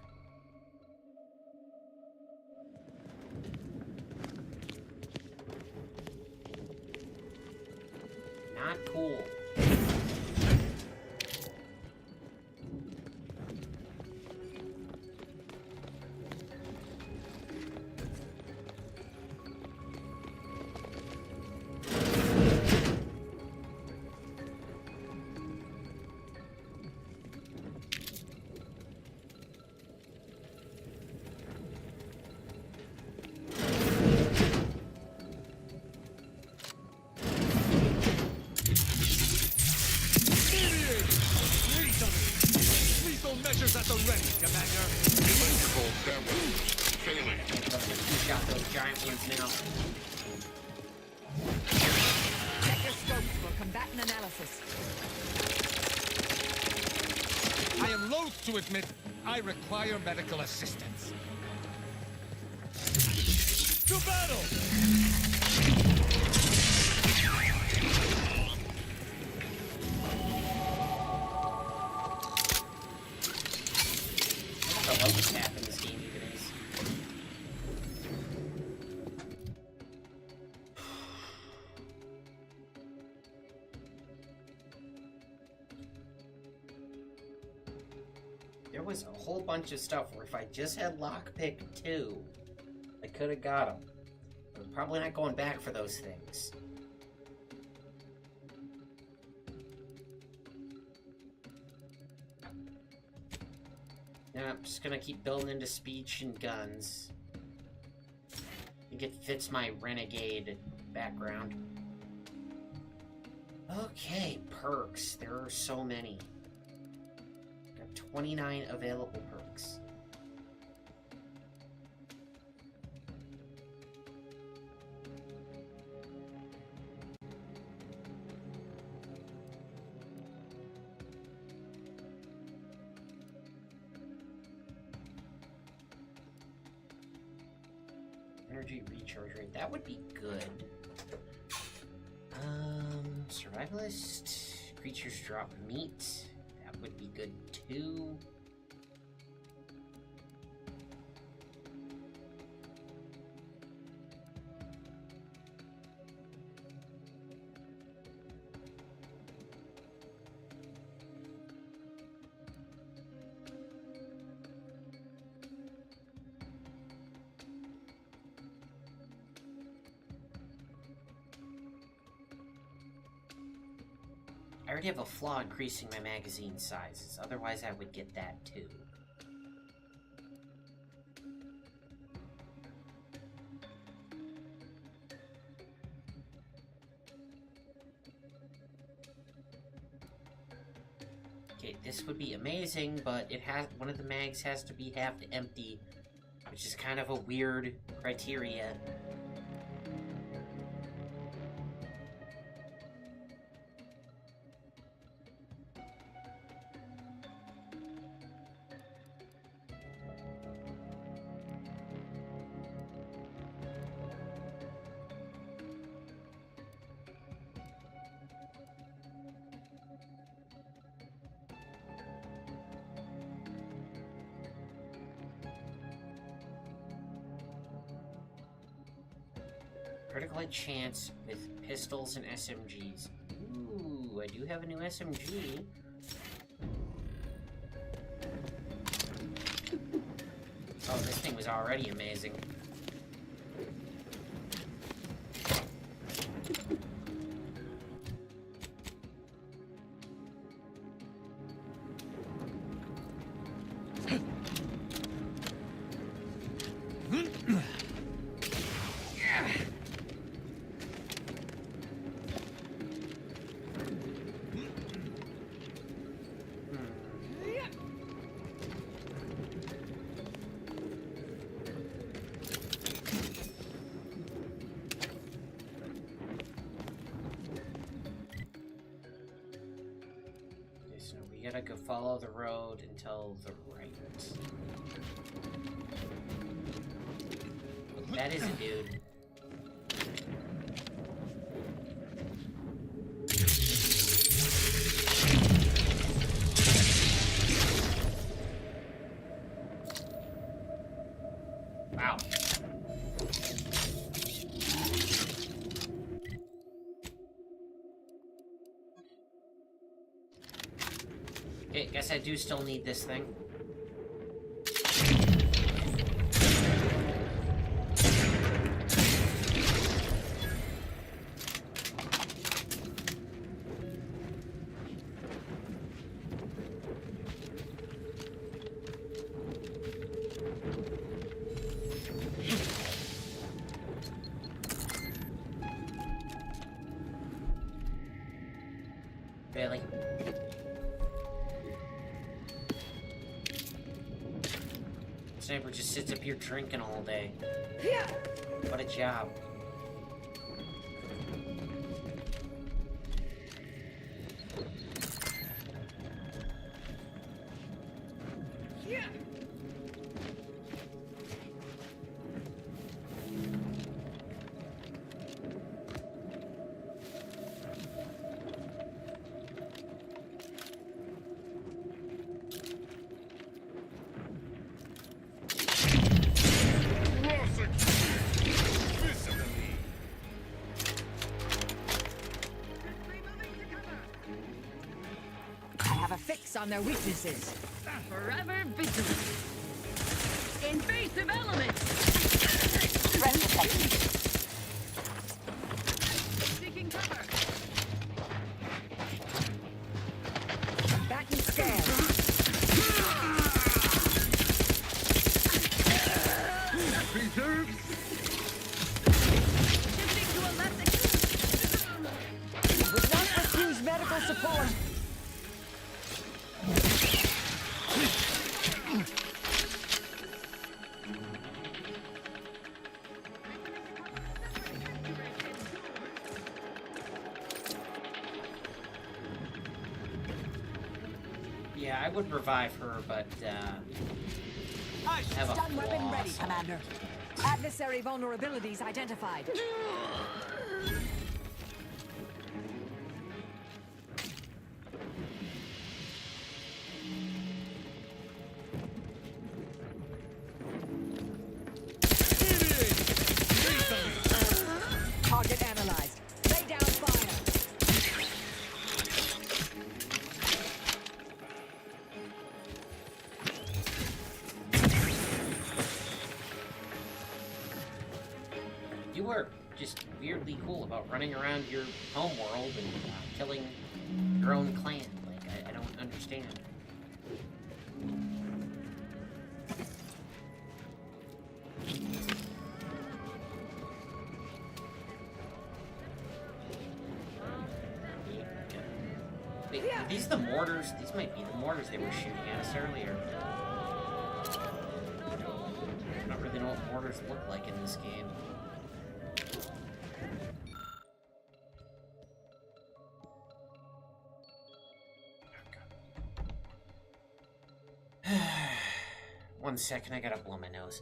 S1: Not cool.
S4: Measures at the ready, Commander.
S10: Electrical damage. Failing.
S1: Who's got those giant ones now?
S7: Check your scopes for combatant analysis.
S4: I am loath to admit I require medical assistance. To battle!
S1: What the lowest cap in this game even is. There was a whole bunch of stuff where if I just had lockpick 2, I could have got them. I'm probably not going back for those things. Yeah, I'm just gonna keep building into speech and guns. I think it fits my renegade background. Okay, perks. There are so many. Got 29 available perks. Energy recharge rate. That would be good. Survivalist. Creatures drop meat. That would be good too. I already have a flaw increasing my magazine sizes, otherwise I would get that too. Okay, this would be amazing, but it has one of the mags has to be half empty, which is kind of a weird criteria. Critical hit chance with pistols and SMGs. Ooh, I do have a new SMG. Oh, this thing was already amazing. We gotta go follow the road until the right. That is a dude. Wow. Okay, guess I do still need this thing. Really? Sniper just sits up here drinking all day. What a job.
S7: have a fix on their weaknesses.
S9: Forever vigilant. Invasive elements.
S8: Threat detected.
S9: Seeking cover.
S7: Backing scan.
S9: Preserves. Shifting to a less
S7: Would not refuse medical support.
S1: Yeah, I would revive her, but have a
S7: Stun weapon
S1: flaw,
S7: ready,
S1: so-
S7: Commander. Adversary vulnerabilities identified. Target analyzed. Lay down fire.
S1: You were just weirdly cool about running around your home world and killing your own clan. Like, I don't understand. Wait, are these the mortars? These might be the mortars they were shooting at us earlier. I don't really know what mortars look like in this game. One second, I gotta blow my nose.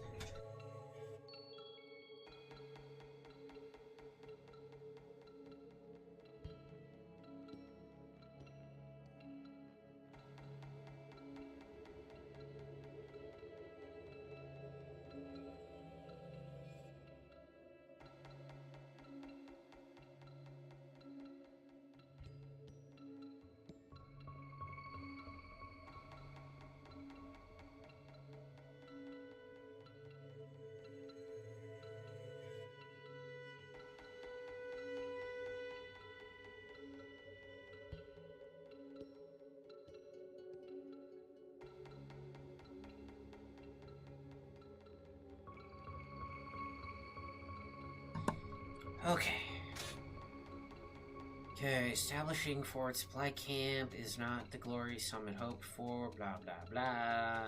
S1: Okay, establishing Fort Supply Camp is not the glory some had hoped for, blah blah blah.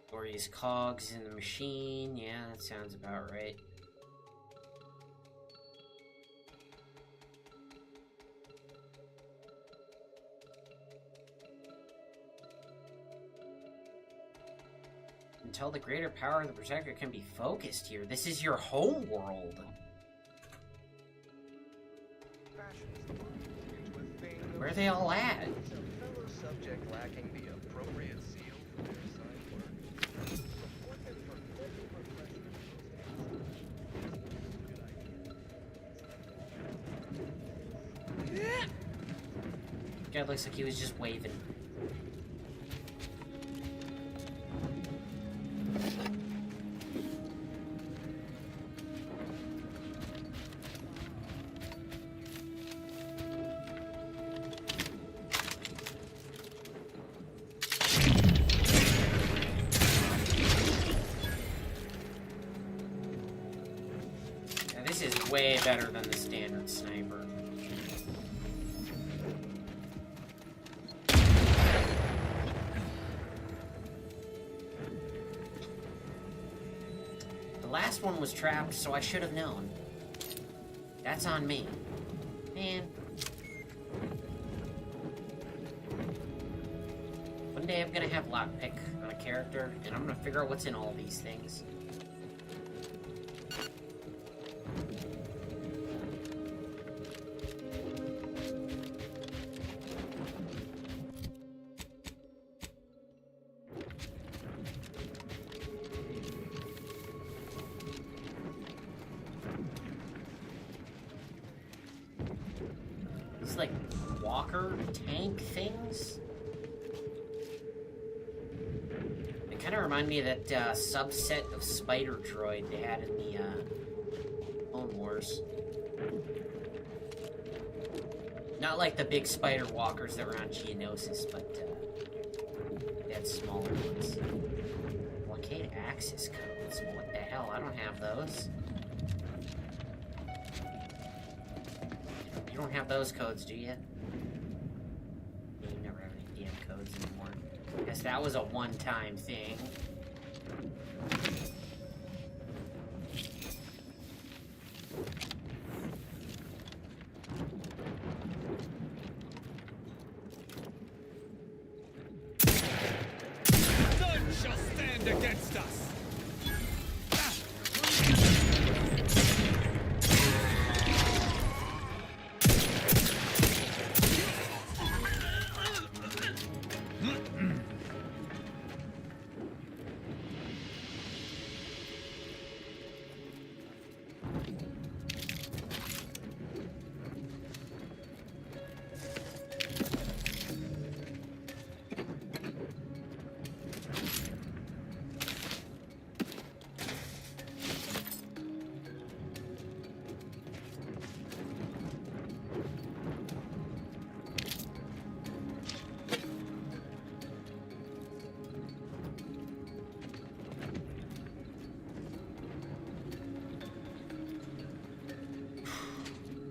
S1: Glorious cogs in the machine, yeah, that sounds about right. Until the greater power of the Protector can be focused here. This is your home world. Where are they all at?
S11: Subject lacking the appropriate seal for their assigned work.
S1: Guy looks like he was just waving. Way better than the standard sniper. The last one was trapped, so I should have known. That's on me. Man. One day I'm gonna have lockpick on a character, and I'm gonna figure out what's in all these things. these, like, walker tank things? They kind of remind me of that subset of spider droid they had in the Clone Wars. Not like the big spider walkers that were on Geonosis, but they had smaller ones. Blockade access codes? What the hell? I don't have those. You don't have those codes, do you? You never have any damn codes anymore. Guess that was a one-time thing.
S4: None shall stand against us!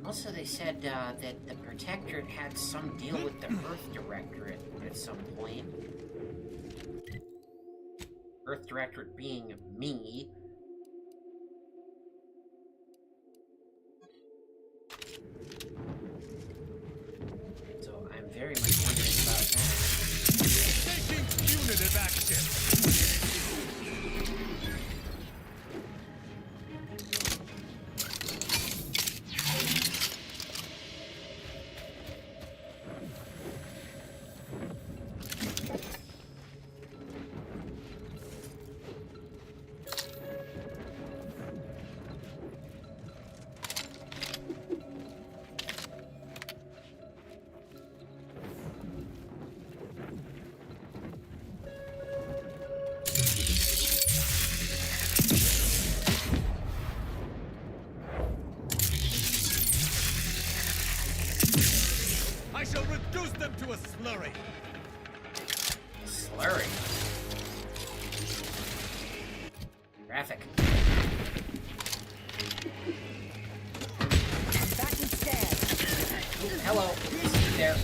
S1: Also, they said that the Protectorate had some deal with the Earth Directorate at some point. Earth Directorate being me. So I'm very much wondering about that.
S4: Taking punitive action! I shall reduce them to a slurry!
S1: Slurry. Graphic.
S7: Back instead.
S1: Ooh, hello. See you there.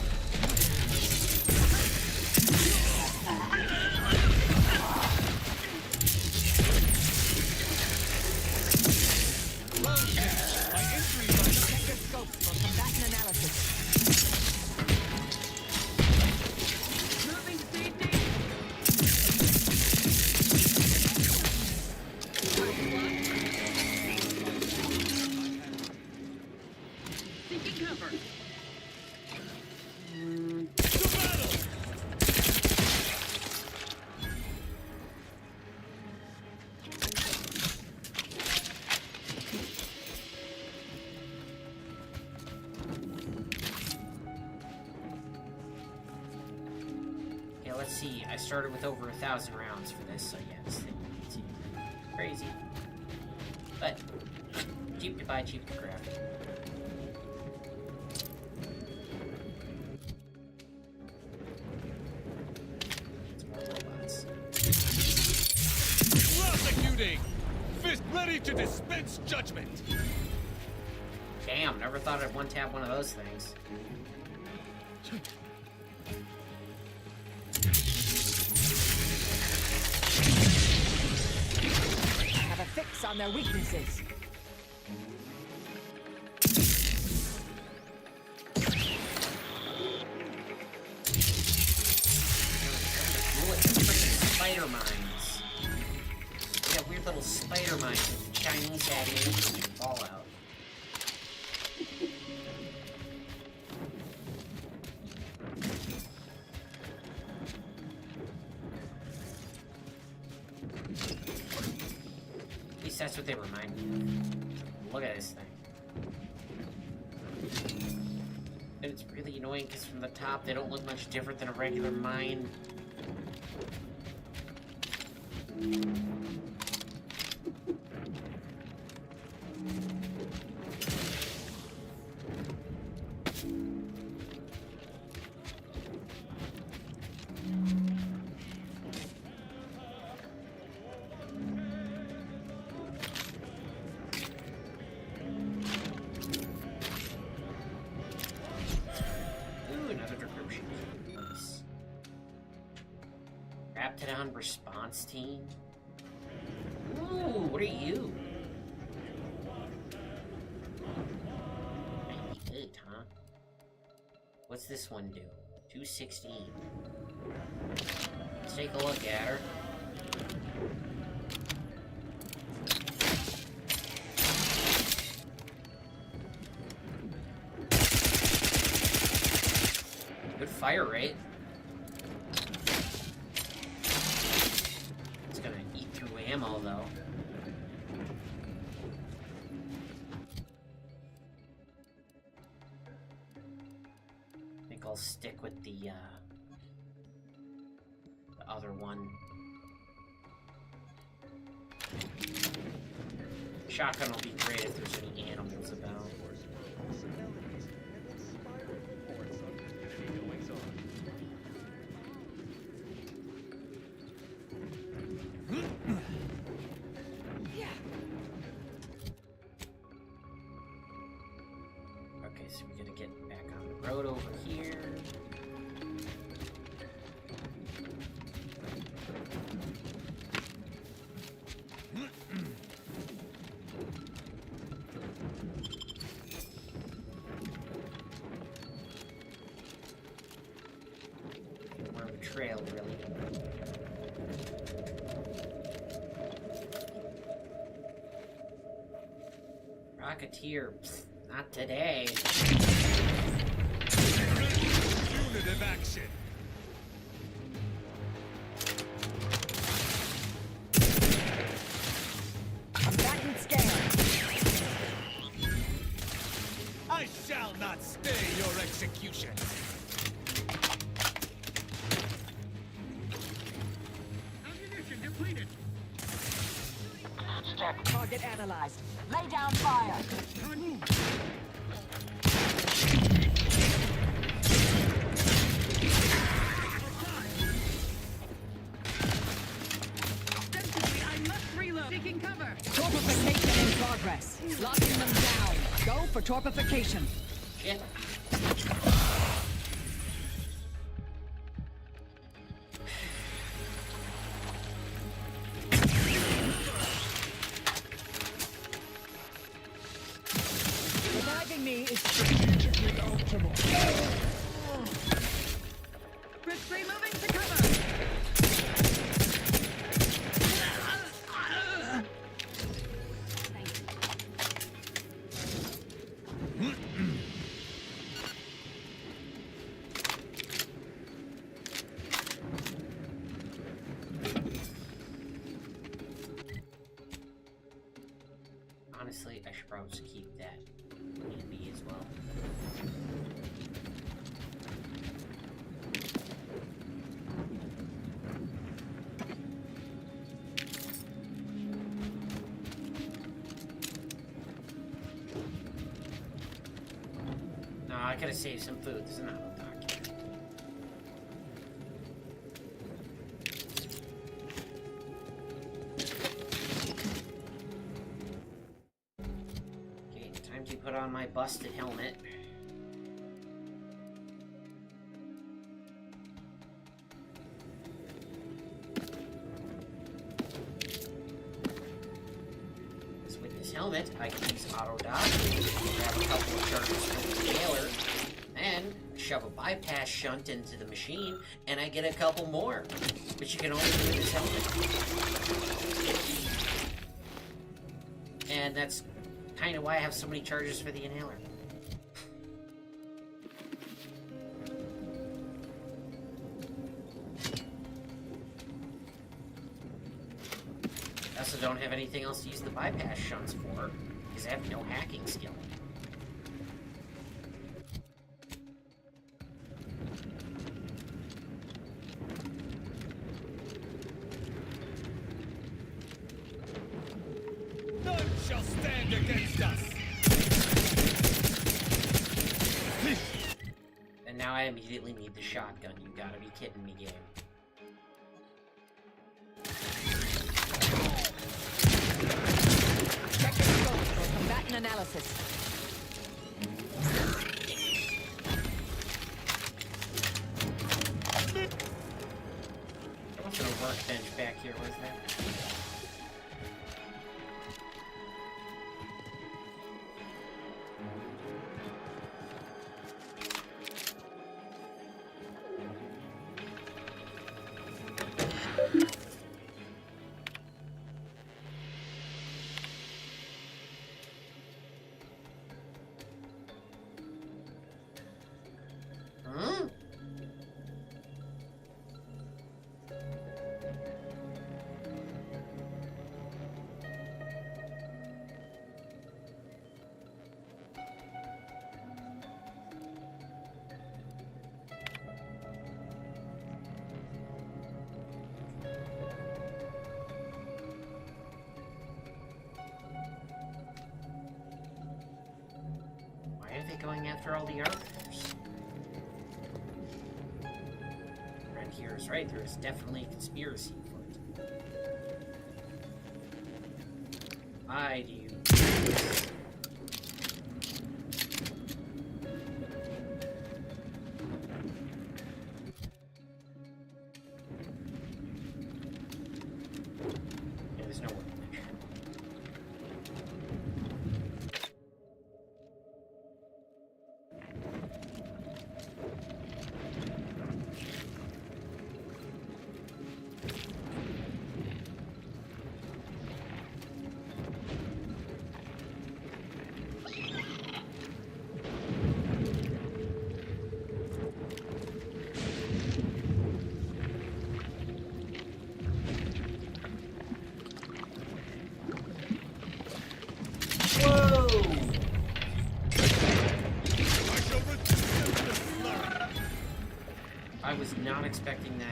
S4: My entries are
S7: Check your scopes for combatant analysis.
S9: Moving to safety. Seeking cover.
S4: to battle!
S1: Yeah, let's see. I started with over 1,000 rounds for this, so yeah, this thing seems crazy. But cheap to buy, cheap to craft. It's more robots.
S4: Prosecuting! Fist ready to dispense judgment!
S1: Damn, never thought I'd one-tap one of those things.
S7: Have a fix on their weaknesses.
S1: Ooh, it's the freaking spider mines. They got weird little spider mines with Chinese animations and Fallout. At least that's what they remind me of. Look at this thing. And it's really annoying because from the top they don't look much different than a regular mine. Raptidon response team. Ooh, what are you? 98, huh? What's this one do? 216. Let's take a look at her. Good fire rate. Ammo though. I think I'll stick with the other one. Shotgun will be great if there's any animals about. So we gotta get back on the road over here. More of a trail, really. Rocketeer. Pfft. Not today.
S4: Unit of action.
S7: Combatant scared.
S4: I shall not stay your execution.
S9: Ammunition depleted.
S7: Target analyzed. Lay down fire.
S9: Sensibly, I must reload. Taking cover.
S7: Torpification in progress. Locking them down. Go for torpification.
S1: Shit.
S7: Reviving me is strategically optimal.
S9: Crisply moving to cover.
S1: Honestly, I should probably just keep that handy as well. No, I gotta save some food. There's not a document. Okay, time to put on my busted helmet. With this helmet, I can use auto dodge, grab a couple of charges from the jailer, and shove a bypass shunt into the machine, and I get a couple more, which you can only do with this helmet. And that's kind of why I have so many charges for the inhaler. I also don't have anything else to use the bypass shunts for, because I have no hacking skill.
S4: shall stand against us.
S1: And now I immediately need the shotgun. You gotta be kidding me, game.
S7: Check the scope for combatant analysis.
S1: There wasn't a workbench back here, was there? Huh? Why are they going after all the Arbiters? Red here is right, there is definitely a conspiracy afoot. Why do you do this? Yeah, there's no workbench. I was not expecting that.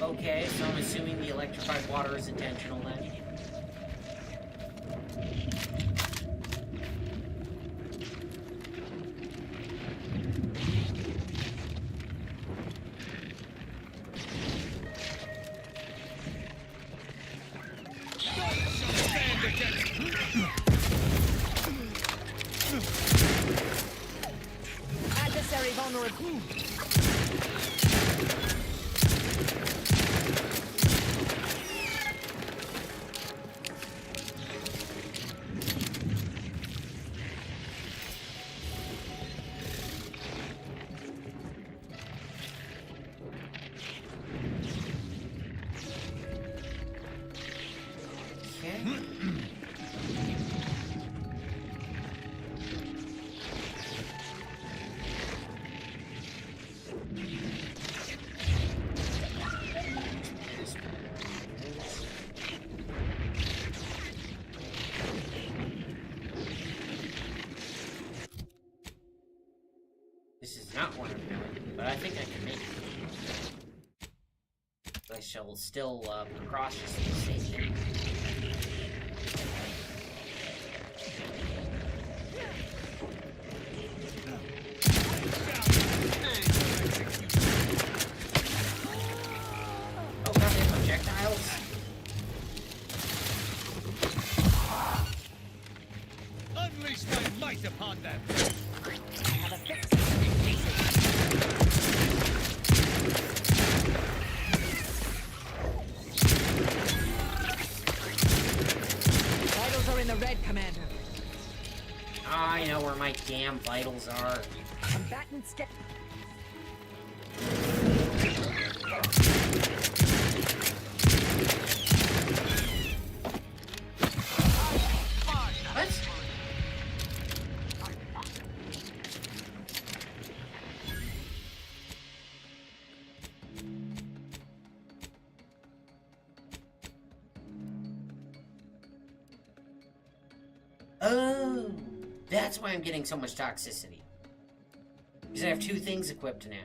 S1: Okay, so I'm assuming the electrified water is intentional then.
S7: Adversary vulnerable. This is not one I'm doing, but I think I can make it. I shall still be cautiously safe. Oh god, they have projectiles?
S4: Unleash my might upon them.
S7: I have a fix. Vitals are in the red, Commander.
S1: I know where my damn vitals are.
S7: Combatants get...
S1: What? That's why I'm getting so much toxicity. Because I have 2 things equipped now.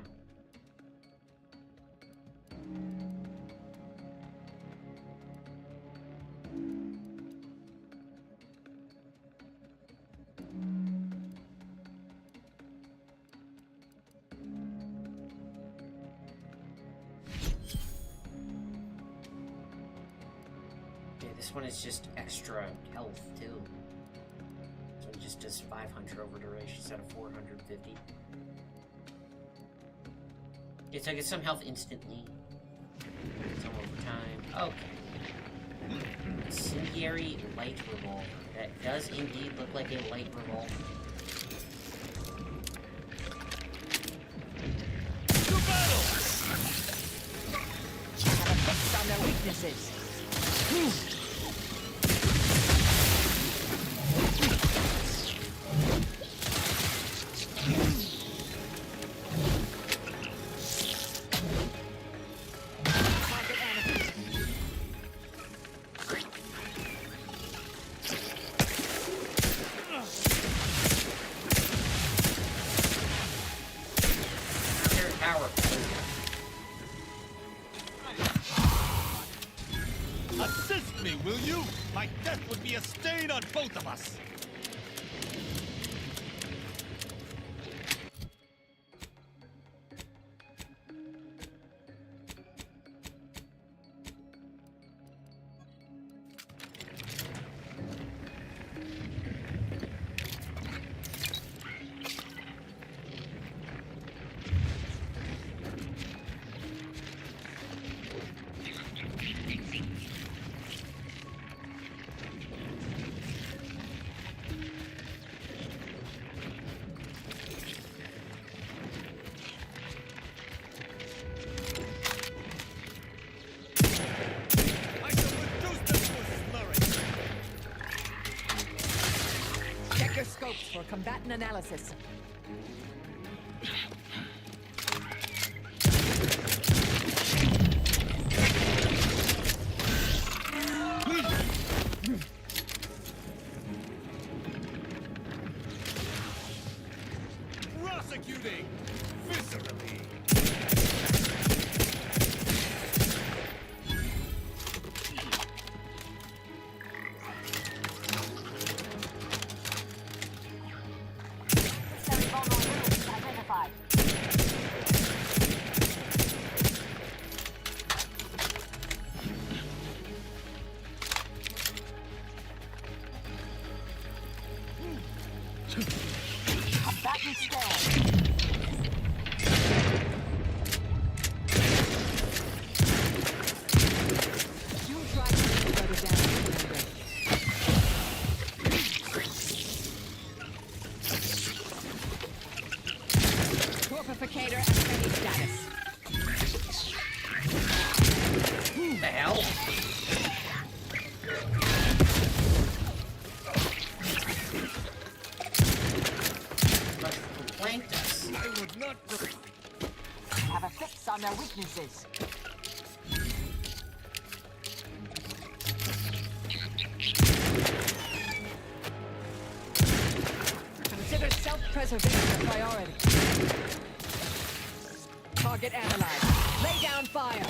S1: This one is just extra health, too. So it just does 500 over duration instead of 450. Okay, so I get some health instantly. Some over time. Okay. Incendiary light revolver. That does indeed look like a light revolver.
S12: To battle! Have a fix on their weaknesses.
S4: Assist me, will you? My death would be a stain on both of us.
S12: Scopes for combatant analysis.
S4: Prosecuting viscerally.
S12: Combatant stand. You'll try to go to damage. Corpificator at ready status.
S1: The hell?
S4: I would not
S12: have a fix on their weaknesses. Consider self-preservation a priority. Target analyzed. Lay down fire.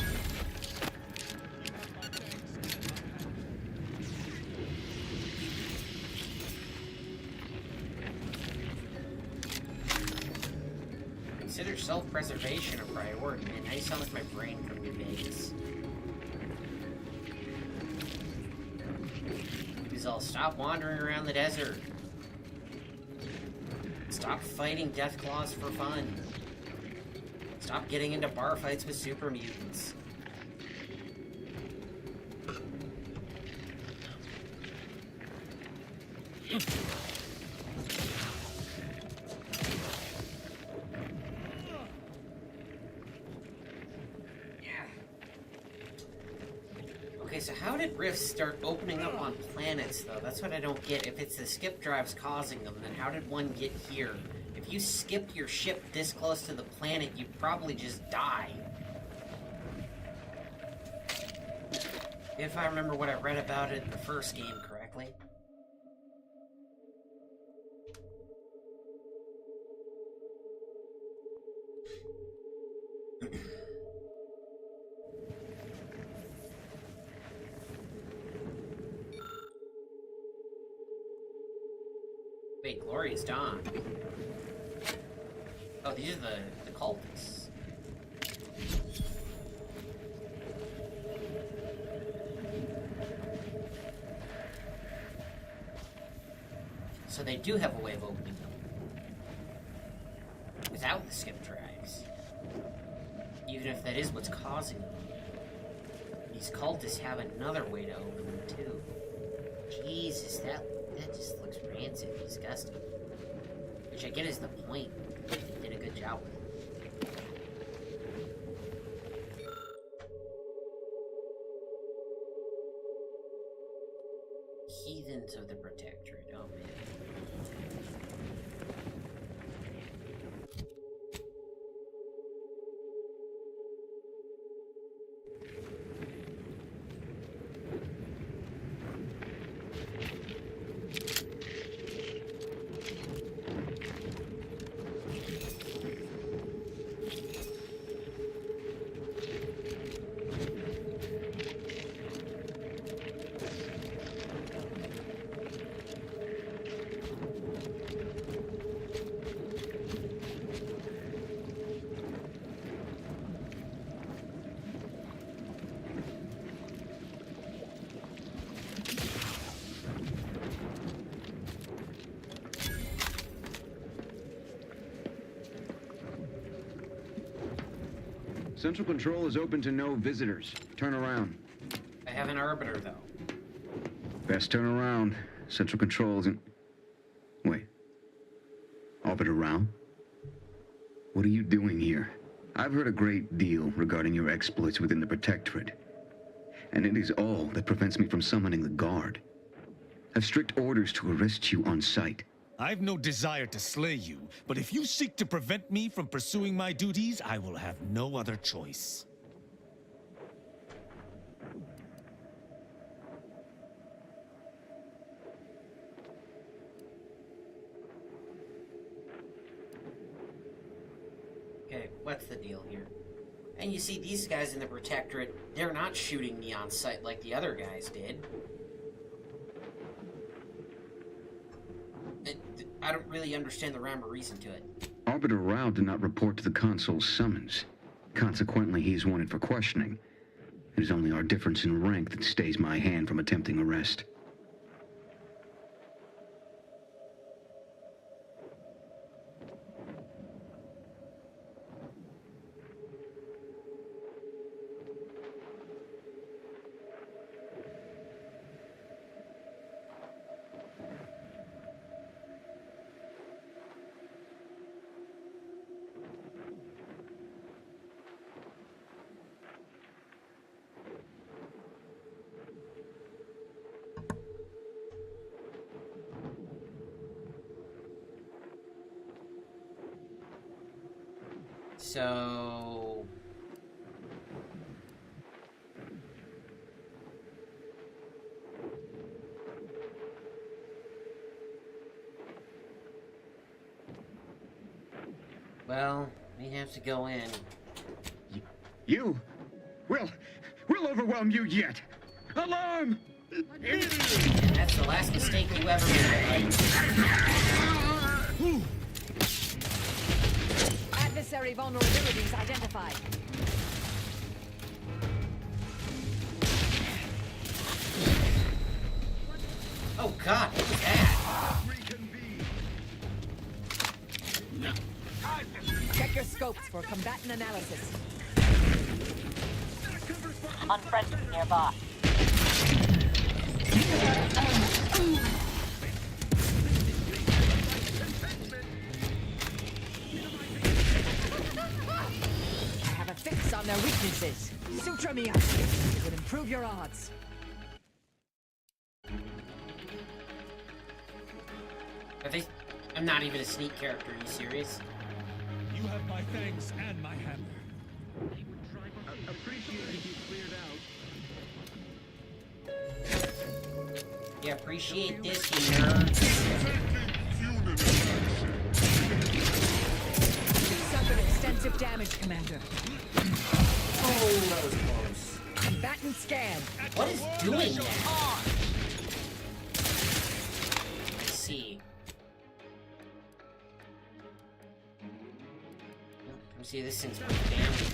S1: Consider self-preservation a priority. Man, now you sound like my brain from New Vegas. Please all stop wandering around the desert. Stop fighting death claws for fun. Stop getting into bar fights with super mutants. Okay, so how did rifts start opening up on planets, though? That's what I don't get. If it's the skip drives causing them, then how did one get here? If you skipped your ship this close to the planet, you'd probably just die. If I remember what I read about it in the first game correctly. Wait, Glorious Dawn. Oh, these are the cultists. So they do have a way of opening them. Without the skip drives. Even if that is what's causing them. These cultists have another way to open them too. Jesus, that just looks rancid and disgusting. Which I get is the point. They did a good job with it. Heathens of the Protectorate, oh man.
S13: Central Control is open to no visitors. Turn around.
S1: I have an arbiter, though.
S13: Best turn around. Central Control isn't... Wait. Orbit around? What are you doing here? I've heard a great deal regarding your exploits within the Protectorate. And it is all that prevents me from summoning the Guard. I've strict orders to arrest you on sight.
S4: I've no desire to slay you, but if you seek to prevent me from pursuing my duties, I will have no other choice.
S1: Okay, what's the deal here? And you see, these guys in the Protectorate, they're not shooting me on sight like the other guys did. I don't really understand the rhyme or reason to it.
S13: Arbiter Rao did not report to the Consul's summons. Consequently, he is wanted for questioning. It is only our difference in rank that stays my hand from attempting arrest.
S1: So... Well, we have to go in.
S13: You? We'll overwhelm you yet! Alarm!
S1: And that's the last mistake you ever made.
S12: Adversary vulnerabilities identified.
S1: Oh god, what was that?
S12: Check your scopes for combatant analysis.
S8: Unfriendly nearby.
S12: I have a fix on their weaknesses. Suture me up. It would improve your odds.
S1: Are they... I'm not even a sneak character, are you serious?
S4: You have my thanks and my hammer.
S9: Appreciate if you cleared out.
S1: Yeah, appreciate this, you nerds.
S12: Suffered extensive damage, Commander.
S1: Oh, that was close.
S12: Combatant scanned.
S1: What is doing that? I see. See, this thing's pretty damaged.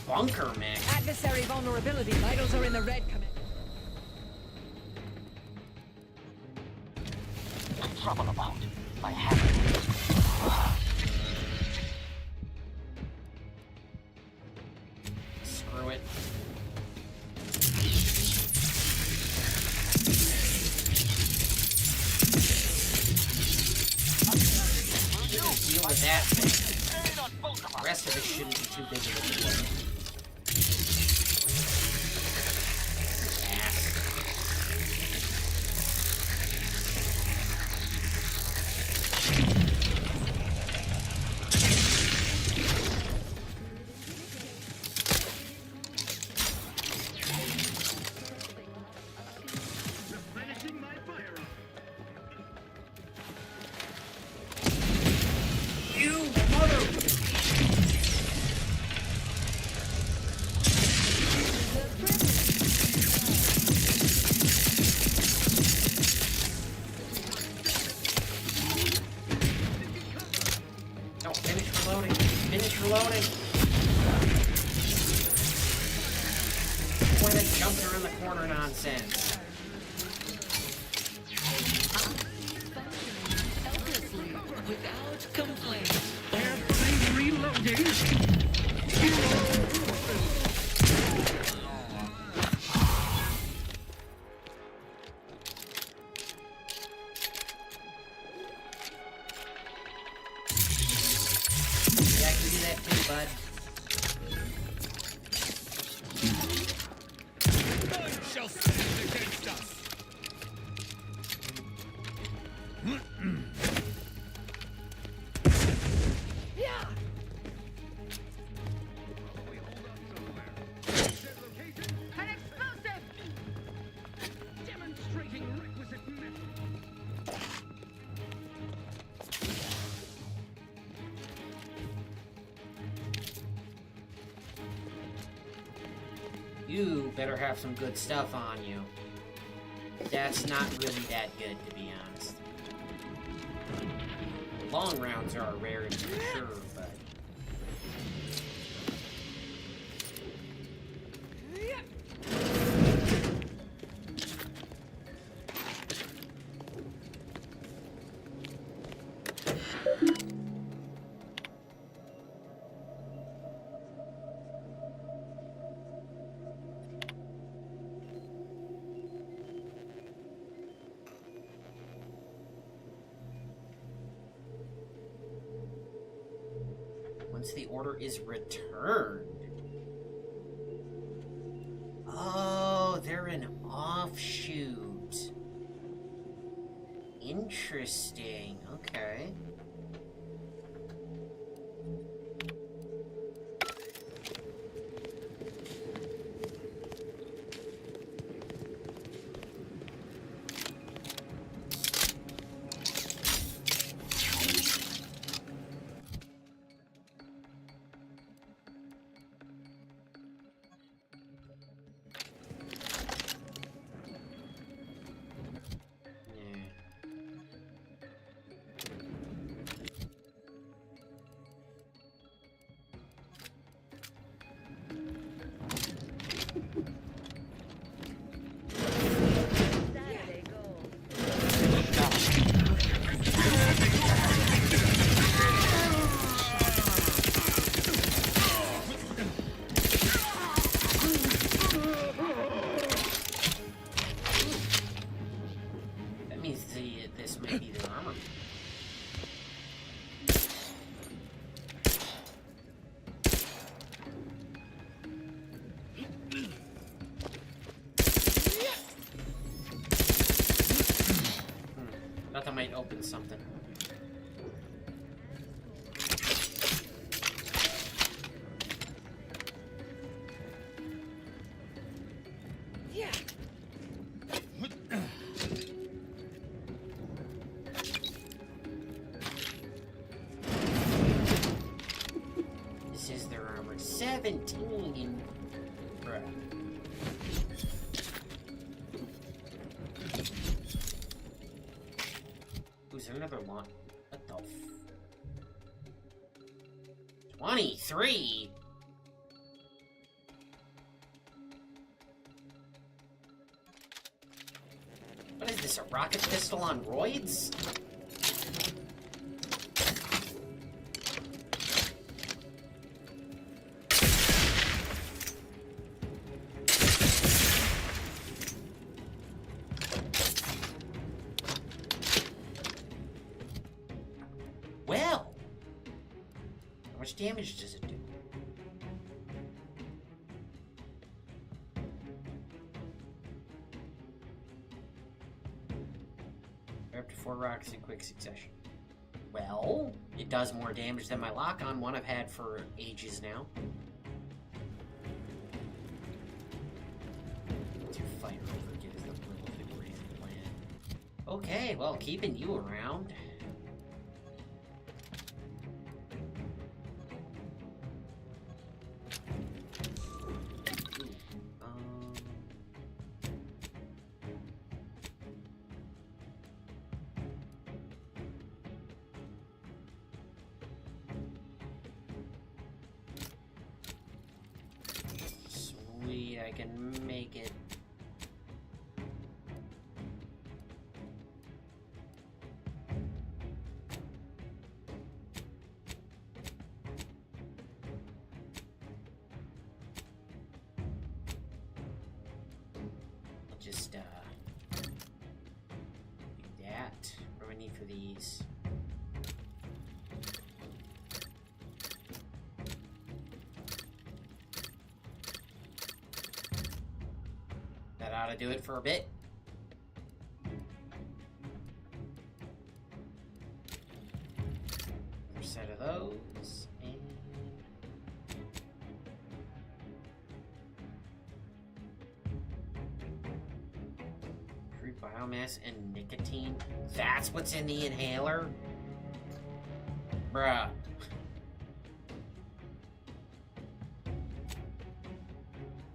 S1: Bunker mech.
S12: Adversary vulnerability. Vitals are in the red, Commander.
S3: Trouble about. I have it.
S1: Screw it. Deal with that thing. The rest of it shouldn't be too big of a deal. You better have some good stuff on you. That's not really that good, to be honest. Long rounds are a rarity for sure, but... Once the order is returned. Oh, they're an offshoot. Interesting. Okay. This may be their armor. Thought that might open something. This is their armor. 17. Bruh. another launch? What the 23? What is this, a rocket pistol on roids? Well, how much damage does it do? Up to 4 rockets in quick succession. Well, it does more damage than my lock-on one I've had for ages now. To fight over get is the will of the grand plan. Okay, well, keeping you around. I can make it. I'll just do that. What do I need for these? That ought to do it for a bit. Another set of those, and crude biomass and nicotine. That's what's in the inhaler? Bruh.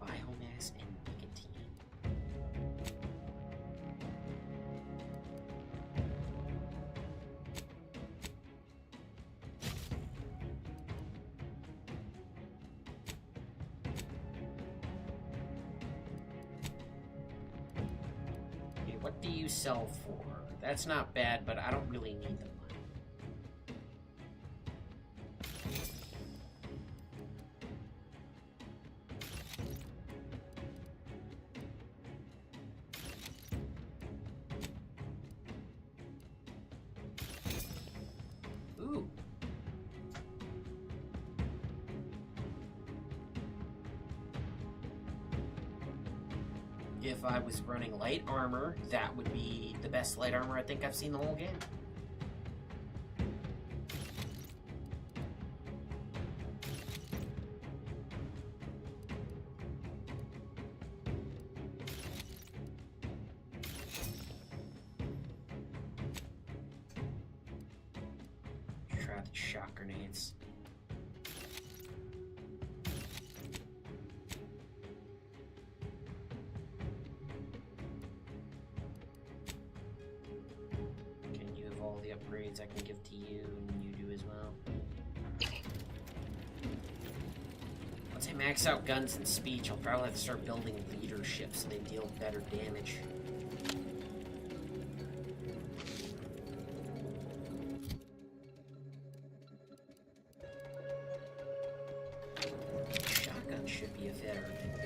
S1: Biomass and nicotine. Okay, what do you sell for? That's not bad, but I don't really need the money. Ooh. If I was running light armor, that would be the best light armor I think I've seen the whole game. Try the shot grenades. All the upgrades I can give to you, and you do as well. Once I max out guns and speech, I'll probably have to start building leadership so they deal better damage. Shotgun should be a better too.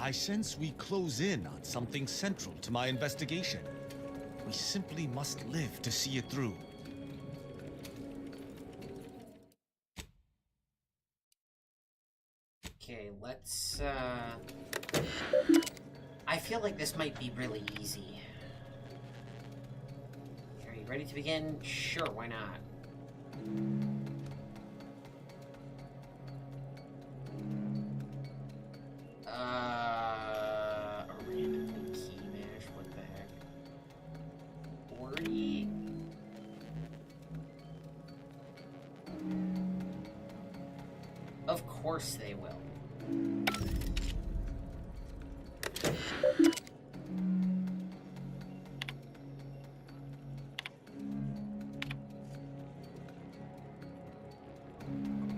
S4: I sense we close in on something central to my investigation. We simply must live to see it through.
S1: Okay, let's, I feel like this might be really easy. you ready to begin? Sure, why not? A random key mash, what the heck? 40? Of course they will.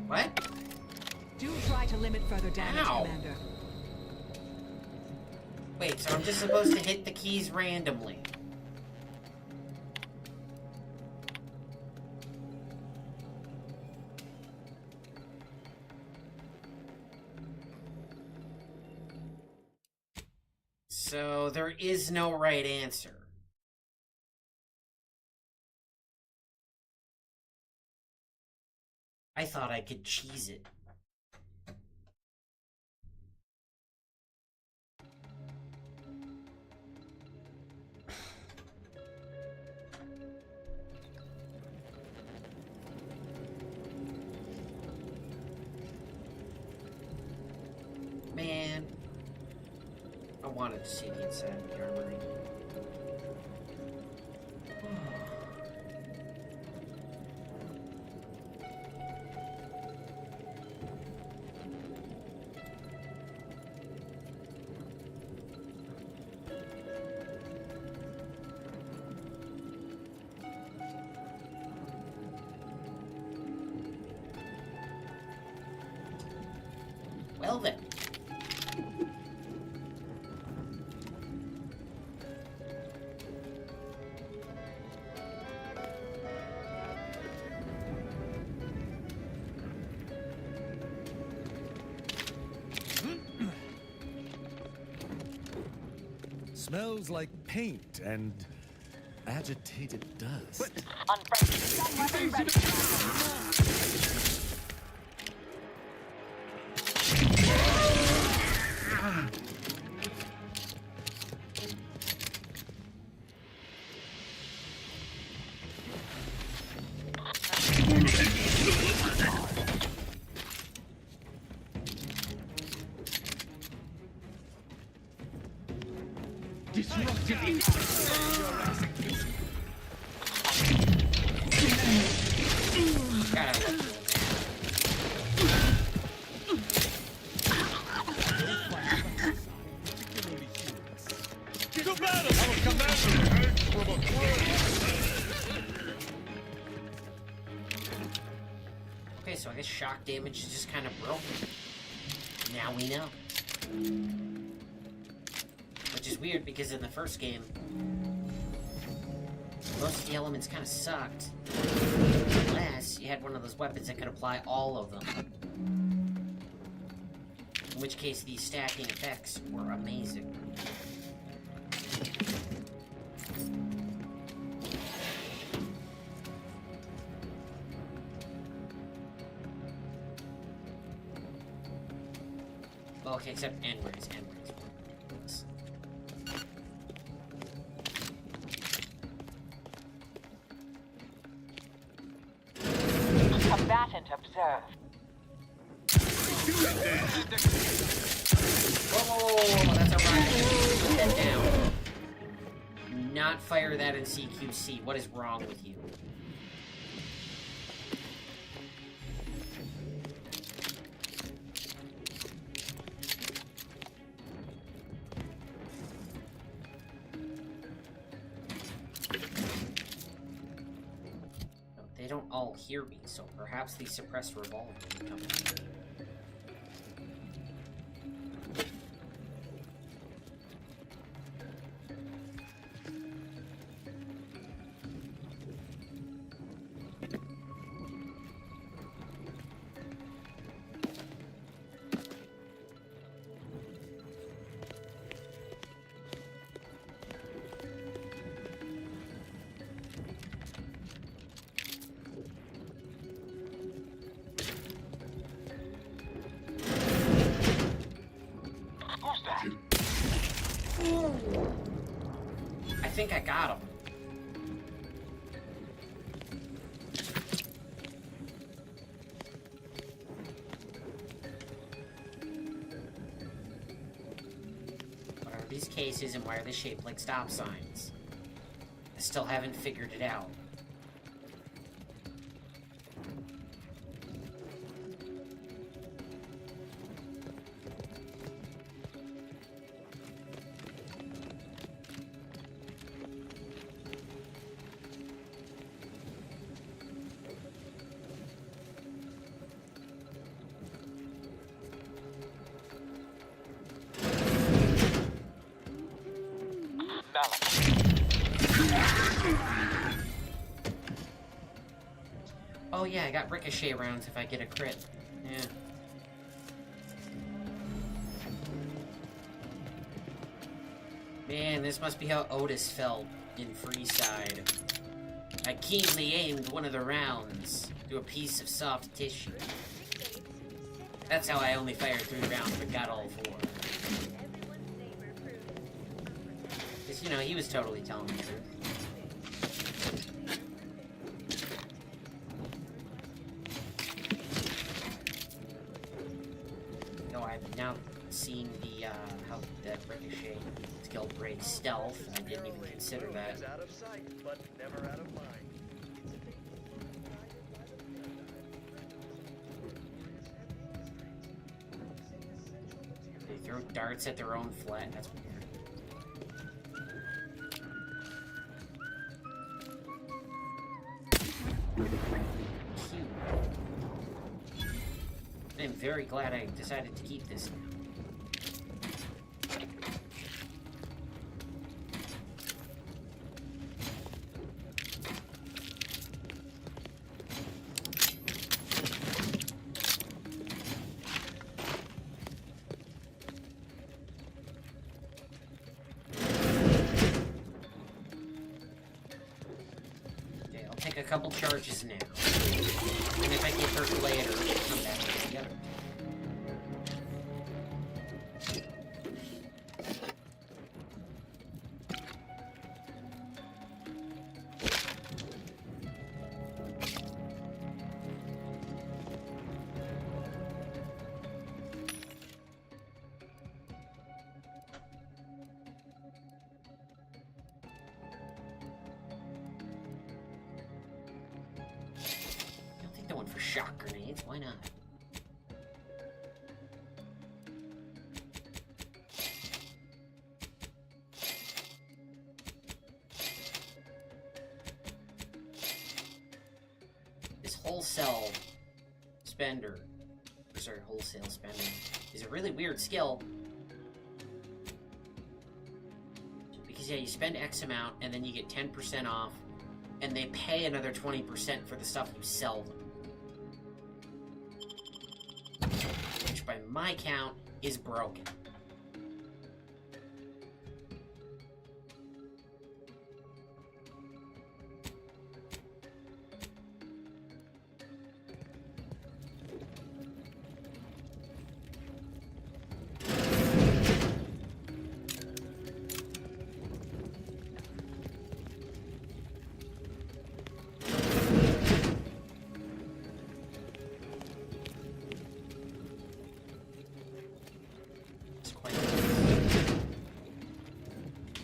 S1: What?
S12: Do try to limit further damage,
S1: Ow.
S12: Commander.
S1: Wait, so I'm just supposed to hit the keys randomly? So there is no right answer. I thought I could cheese it. Man, I wanted to see the inside of the armory. Well then.
S4: Smells like paint and agitated dust.
S9: Disrupted in
S1: Okay, so I guess shock damage is just kind of broken. Now we know. Which is weird because in the first game, most of the elements kind of sucked. Unless you had one of those weapons that could apply all of them. In which case, these stacking effects were amazing. Well, okay, except end rays.
S8: Combatant observed.
S1: Whoa, that's a riot. Put that down. Do not fire that in CQC. What is wrong with you? They don't all hear me, so perhaps the suppressed revolver will come in. I think I got him. these cases and why are they shaped like stop signs? I still haven't figured it out. Oh yeah, I got ricochet rounds if I get a crit. Yeah. Man, this must be how Otis felt in Freeside. I keenly aimed one of the rounds to a piece of soft tissue. That's how I only fired 3 rounds, but got all 4. Because, you know, he was totally telling the truth. I've now seen the, how that ricochet skill breaks stealth. I didn't even consider that.
S11: Out of sight, but never out of mind.
S1: They throw darts at their own flag. That's weird. I'm very glad I decided to keep this now. Okay, I'll take a couple charges now. And if I get hurt later, I'll come back together. For shock grenades, why not? This wholesale spender, or sorry, wholesale spender, is a really weird skill. Because yeah, you spend X amount and then you get 10% off, and they pay another 20% for the stuff you sell them. By my count, is broken.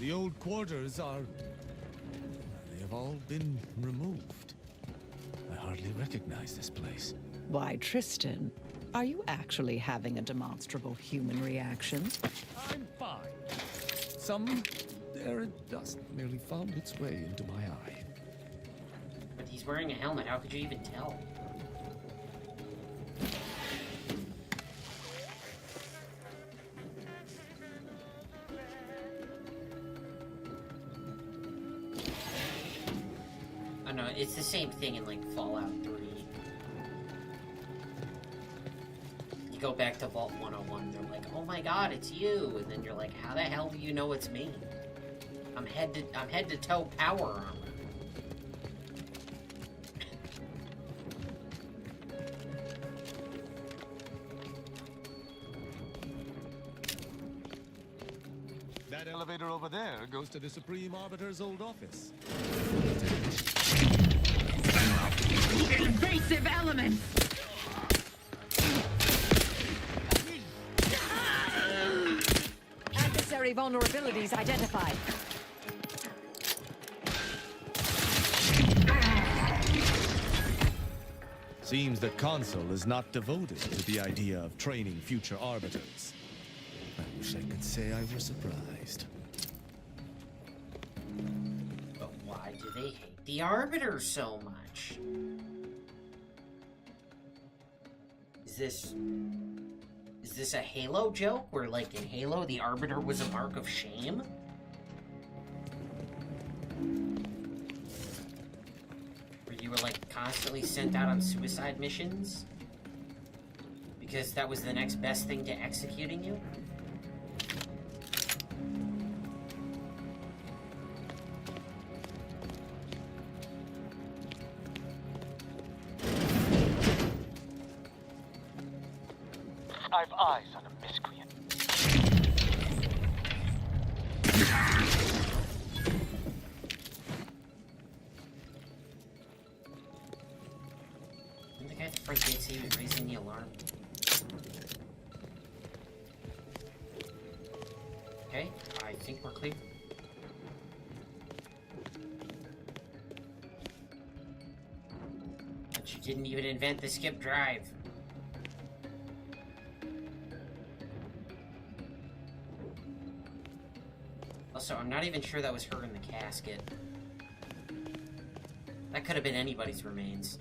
S4: The old quarters are... they have all been removed. I hardly recognize this place.
S12: Why, Tristan, are you actually having a demonstrable human reaction?
S4: I'm fine. Some errant dust merely found its way into my eye.
S1: But he's wearing a helmet, how could you even tell? No, it's the same thing in, like, Fallout 3. You go back to Vault 101, they're like, oh my god, it's you! And then you're like, how the hell do you know it's me? I'm head to toe power armor.
S4: That elevator over there goes to the Supreme Arbiter's old office.
S12: Invasive elements! Adversary Unnecessary vulnerabilities identified.
S4: Seems the Consul is not devoted to the idea of training future arbiters. I wish I could say I were surprised.
S1: But why do they hate the Arbiter so much? Is this a Halo joke, where, like, in Halo, the Arbiter was a mark of shame? Where you were, like, constantly sent out on suicide missions? Because that was the next best thing to executing you?
S3: I've eyes on a miscreant.
S1: Didn't the guy at the front gate say he was raising the alarm? Okay, I think we're clear. But you didn't even invent the skip drive. Also, I'm not even sure that was her in the casket. That could have been anybody's remains.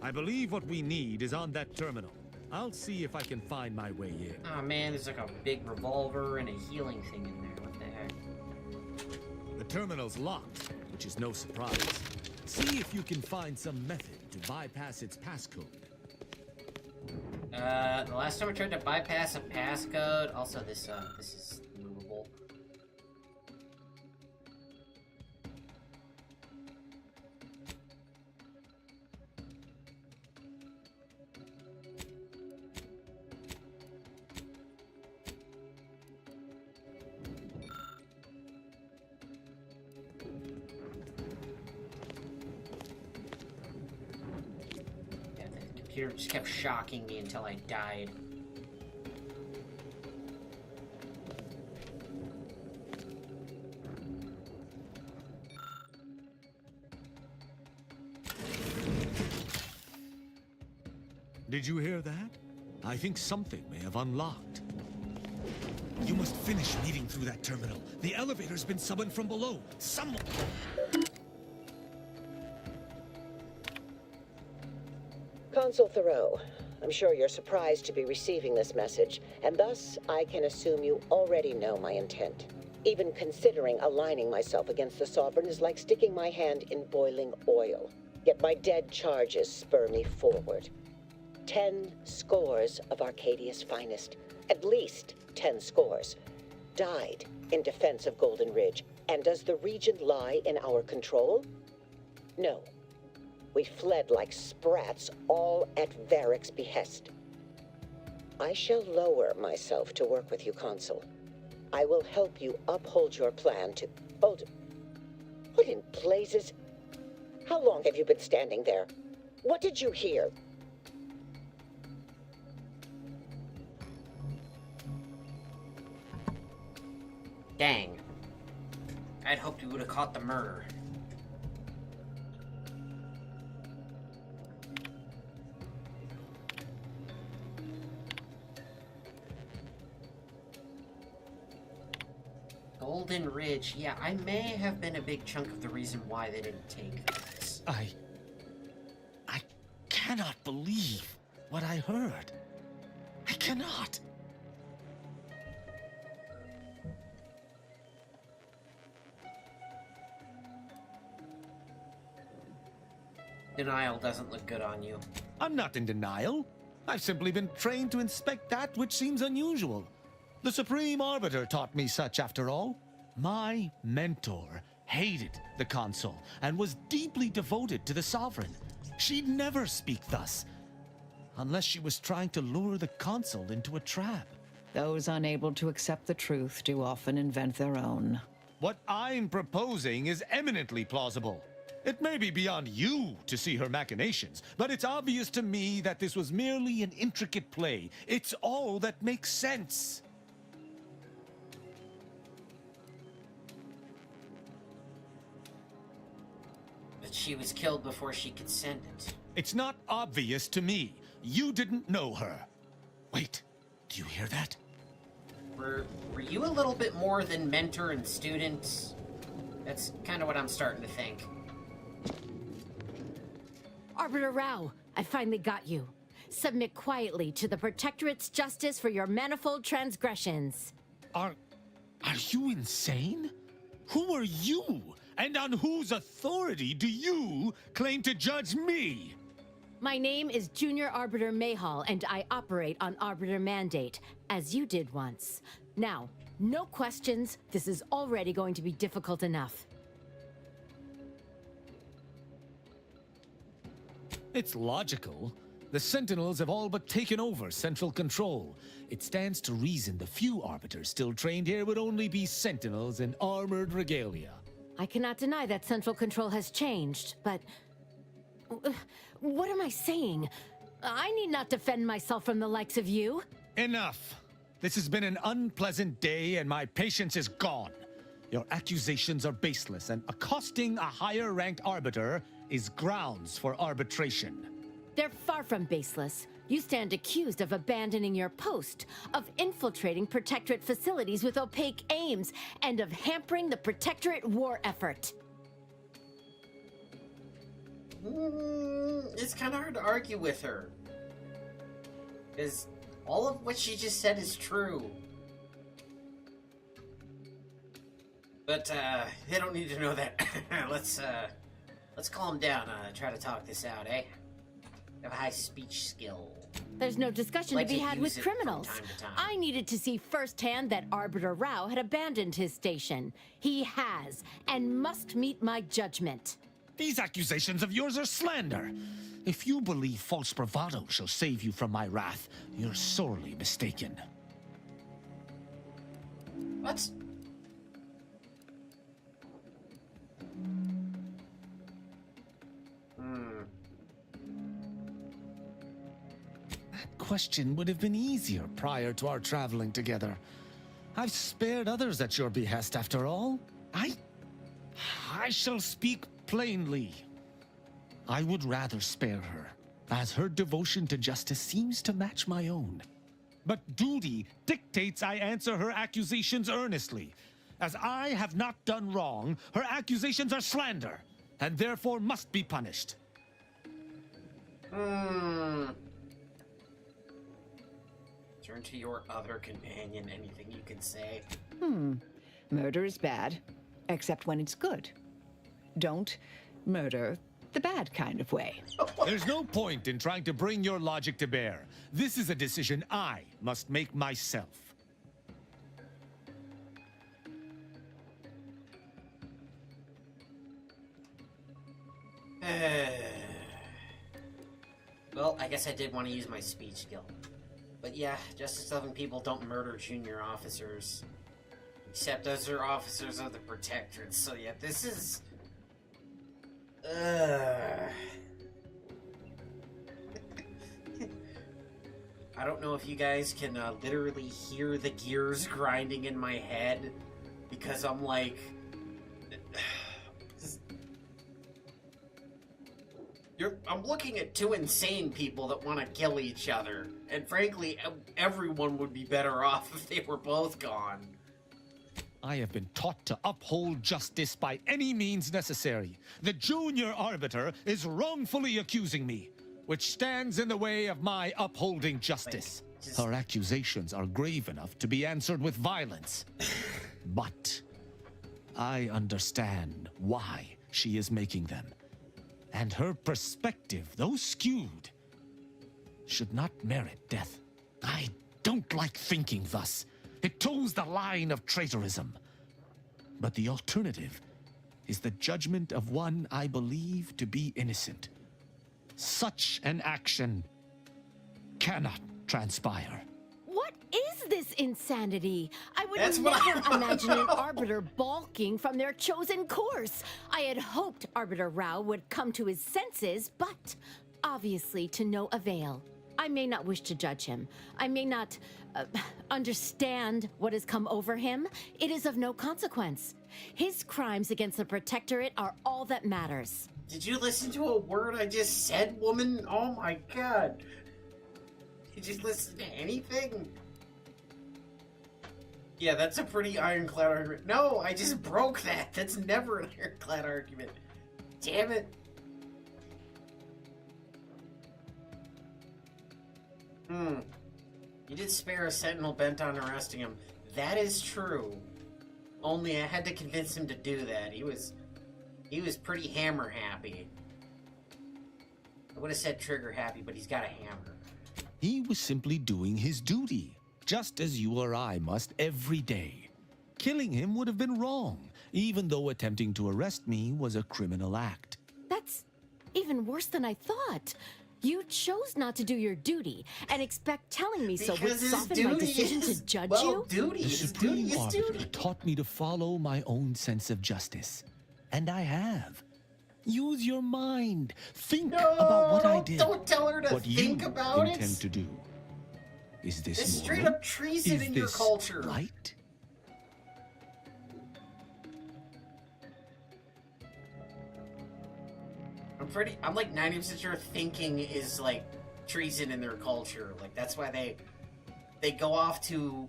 S4: I believe what we need is on that terminal. I'll see if I can find my way in.
S1: Oh man, there's like a big revolver and a healing thing in there. What the heck?
S4: The terminal's locked, which is no surprise. See if you can find some method to bypass its passcode.
S1: The last time I tried to bypass a passcode, also this is movable. The computer just kept shocking me until I died.
S4: Did you hear that? I think something may have unlocked. You must finish meeting through that terminal. The elevator's been summoned from below. Someone...
S14: Consul Thoreau, I'm sure you're surprised to be receiving this message, and thus I can assume you already know my intent. Even considering aligning myself against the Sovereign is like sticking my hand in boiling oil. Yet my dead charges spur me forward. 10 scores of Arcadia's finest, at least 10 scores, died in defense of Golden Ridge. And does the region lie in our control? No. We fled like sprats, all at Varric's behest. I shall lower myself to work with you, Consul. I will help you uphold your plan to... Hold... What in blazes? How long have you been standing there? What did you hear?
S1: Dang. I'd hoped we would have caught the murder. Golden Ridge. Yeah, I may have been a big chunk of the reason why they didn't take this.
S4: I cannot believe what I heard. I cannot.
S1: Denial doesn't look good on you.
S4: I'm not in denial. I've simply been trained to inspect that which seems unusual. The Supreme Arbiter taught me such, after all. My mentor hated the Consul and was deeply devoted to the Sovereign. She'd never speak thus, unless she was trying to lure the Consul into a trap.
S12: Those unable to accept the truth do often invent their own.
S4: What I'm proposing is eminently plausible. It may be beyond you to see her machinations, but it's obvious to me that this was merely an intricate play. It's all that makes sense.
S1: But she was killed before she could send it.
S4: It's not obvious to me. You didn't know her. Wait, do you hear that?
S1: Were you a little bit more than mentor and student? That's kind of what I'm starting to think.
S15: Arbiter Rao, I finally got you. Submit quietly to the Protectorate's justice for your manifold transgressions.
S4: Are you insane? Who are you? And on whose authority do you claim to judge me?
S15: My name is Junior Arbiter Mayhall, and I operate on Arbiter Mandate, as you did once. Now, no questions. This is already going to be difficult enough.
S4: It's logical. The Sentinels have all but taken over central control. It stands to reason the few Arbiters still trained here would only be Sentinels in armored regalia.
S15: I cannot deny that central control has changed, but... what am I saying? I need not defend myself from the likes of you.
S4: Enough! This has been an unpleasant day and my patience is gone. Your accusations are baseless, and accosting a higher-ranked Arbiter is grounds for arbitration.
S15: They're far from baseless. You stand accused of abandoning your post, of infiltrating Protectorate facilities with opaque aims, and of hampering the Protectorate war effort.
S1: It's kind of hard to argue with her. Because all of what she just said is true. But, they don't need to know that. Let's calm down, try to talk this out, eh? I have a high speech skill.
S15: There's no discussion to be had with criminals. I needed to see firsthand that Arbiter Rao had abandoned his station. He has, and must meet my judgment.
S4: These accusations of yours are slander. If you believe false bravado shall save you from my wrath, you're sorely mistaken.
S1: What?
S4: That question would have been easier prior to our traveling together. I've spared others at your behest, after all. I shall speak plainly. I would rather spare her, as her devotion to justice seems to match my own. But duty dictates I answer her accusations earnestly. As I have not done wrong, her accusations are slander, and therefore must be punished.
S1: Turn to your other companion, anything you can say.
S12: Murder is bad, except when it's good. Don't murder the bad kind of way.
S4: There's no point in trying to bring your logic to bear. This is a decision I must make myself.
S1: Well, I guess I did want to use my speech skill. But yeah, justice-loving people don't murder junior officers. Except those are officers of the Protectorate, so yeah, this is... I don't know if you guys can literally hear the gears grinding in my head, because I'm like... I'm looking at two insane people that want to kill each other, and frankly, everyone would be better off if they were both gone.
S4: I have been taught to uphold justice by any means necessary. The Junior Arbiter is wrongfully accusing me, which stands in the way of my upholding justice. Her accusations are grave enough to be answered with violence. But I understand why she is making them. And her perspective, though skewed, should not merit death. I don't like thinking thus. It toes the line of traitorism. But the alternative is the judgment of one I believe to be innocent. Such an action cannot transpire.
S15: What is this insanity? I would
S1: That's what
S15: never imagine an Arbiter balking from their chosen course. I had hoped Arbiter Rao would come to his senses, but obviously to no avail. I may not wish to judge him. I may not understand what has come over him. It is of no consequence. His crimes against the Protectorate are all that matters.
S1: Did you listen to a word I just said, woman? Oh my god. Did you listen to anything? Yeah, that's a pretty ironclad argument. No, I just broke that. That's never an ironclad argument. Damn it. You did spare a sentinel bent on arresting him. That is true. Only I had to convince him to do that. He was pretty hammer happy. I would have said trigger happy, but he's got a hammer.
S4: He was simply doing his duty, just as you or I must every day. Killing him would have been wrong, even though attempting to arrest me was a criminal act.
S15: That's even worse than I thought. You chose not to do your duty, and expect telling me so would soften my decision to judge you?
S4: The Supreme Arbiter taught me to follow my own sense of justice. And I have. Use your mind. Think about what I did.
S1: Don't tell her to
S4: what
S1: think
S4: you
S1: about
S4: intend
S1: it.
S4: to do. Is this
S1: It's
S4: moral?
S1: straight up treason
S4: Is
S1: in your
S4: this
S1: culture.
S4: right?
S1: I'm like 90% sure thinking is like treason in their culture. Like that's why they go off to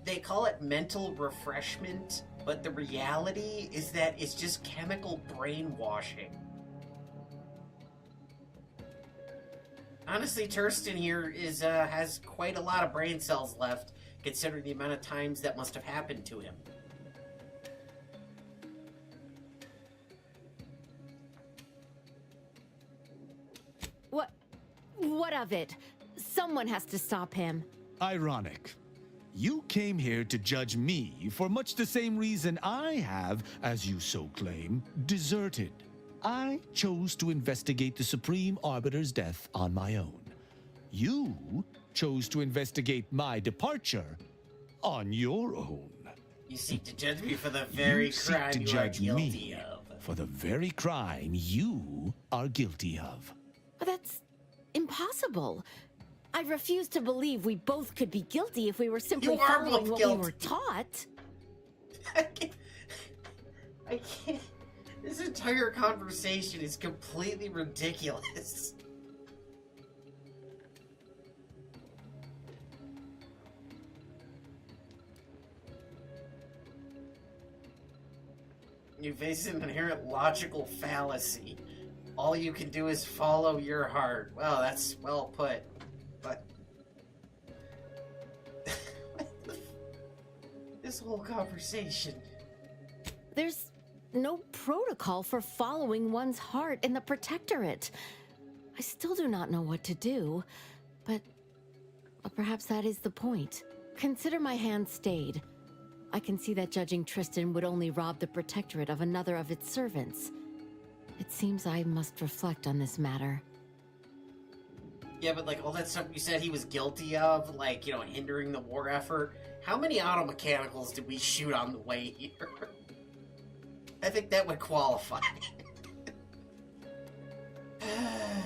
S1: they call it mental refreshment, but the reality is that it's just chemical brainwashing. Honestly, Turston here is has quite a lot of brain cells left, considering the amount of times that must have happened to him.
S15: What of it? Someone has to stop him.
S4: Ironic. You came here to judge me for much the same reason I have, as you so claim, deserted. I chose to investigate the Supreme Arbiter's death on my own. You chose to investigate my departure on your own.
S1: You seek to judge me for the very crime
S4: to
S1: you
S4: judge
S1: are guilty
S4: me
S1: of.
S4: for the very crime you are guilty of.
S15: That's impossible. I refuse to believe we both could be guilty if we were simply
S1: You are
S15: following
S1: both
S15: what
S1: guilty.
S15: we were taught.
S1: I can't. This entire conversation is completely ridiculous. You face an inherent logical fallacy. All you can do is follow your heart. Well, that's well put. But this whole conversation.
S15: There's no protocol for following one's heart in the Protectorate. I still do not know what to do, but perhaps that is the point. Consider my hand stayed. I can see that judging Tristan would only rob the Protectorate of another of its servants. It seems I must reflect on this matter.
S1: Yeah, but like all that stuff you said he was guilty of, like, you know, hindering the war effort. How many auto mechanicals did we shoot on the way here? I think that would qualify.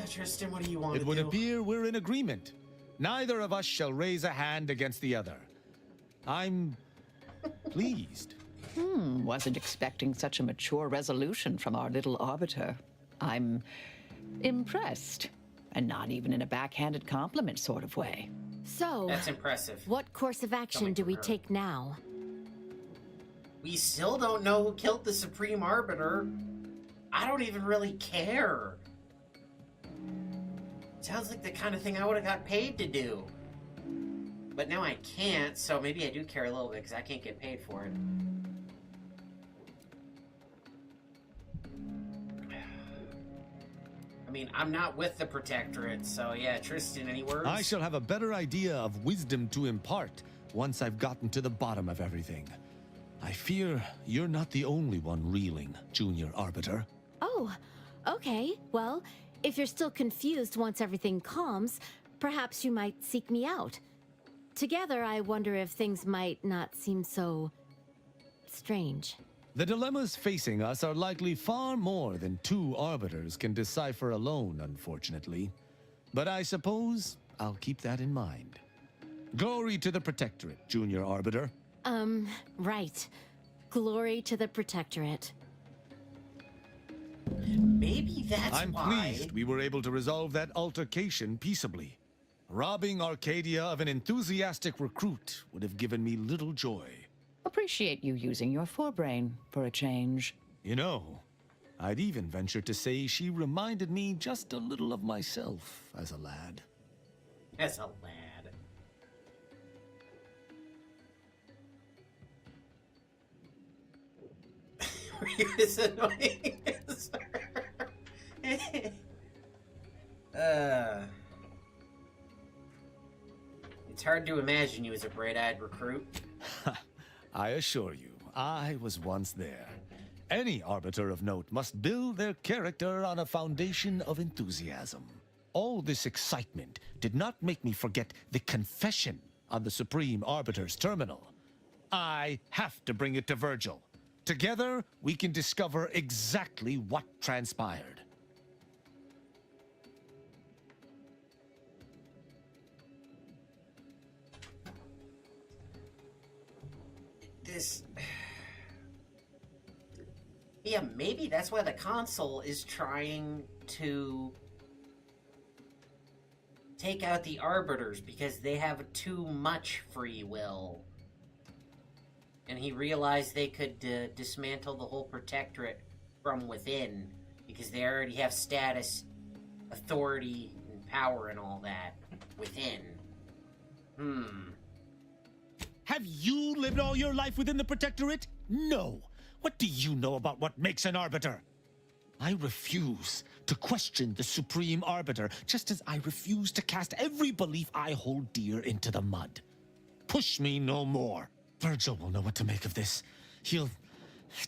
S1: Tristan, what do you want to do?
S4: It would appear we're in agreement. Neither of us shall raise a hand against the other. I'm pleased.
S12: Wasn't expecting such a mature resolution from our little arbiter. I'm impressed. And not even in a backhanded compliment sort of way.
S15: So,
S1: that's impressive.
S15: What course of action do we take now?
S1: We still don't know who killed the Supreme Arbiter. I don't even really care. Sounds like the kind of thing I would have got paid to do. But now I can't, so maybe I do care a little bit because I can't get paid for it. I mean, I'm not with the Protectorate, so yeah, Tristan, any words?
S4: I shall have a better idea of wisdom to impart once I've gotten to the bottom of everything. I fear you're not the only one reeling, Junior Arbiter.
S15: Oh, okay. Well, if you're still confused once everything calms, perhaps you might seek me out. together, I wonder if things might not seem so strange.
S4: The dilemmas facing us are likely far more than two arbiters can decipher alone, unfortunately. But I suppose I'll keep that in mind. Glory to the Protectorate, Junior Arbiter.
S15: Right. Glory to the Protectorate.
S1: Maybe that's
S4: I'm pleased we were able to resolve that altercation peaceably. Robbing Arcadia of an enthusiastic recruit would have given me little joy.
S12: Appreciate you using your forebrain for a change.
S4: You know, I'd even venture to say she reminded me just a little of myself as a lad.
S1: As a lad. It's annoying. It's hard to imagine you as a bright-eyed recruit.
S4: I assure you, I was once there. Any arbiter of note must build their character on a foundation of enthusiasm. All this excitement did not make me forget the confession on the Supreme Arbiter's terminal. I have to bring it to Virgil. Together, we can discover exactly what transpired.
S1: Yeah, maybe that's why the console is trying to take out the arbiters, because they have too much free will. And he realized they could dismantle the whole protectorate from within, because they already have status, authority, and power and all that within.
S4: Have you lived all your life within the Protectorate? No. What do you know about what makes an arbiter? I refuse to question the Supreme Arbiter, just as I refuse to cast every belief I hold dear into the mud. Push me no more. Virgil will know what to make of this.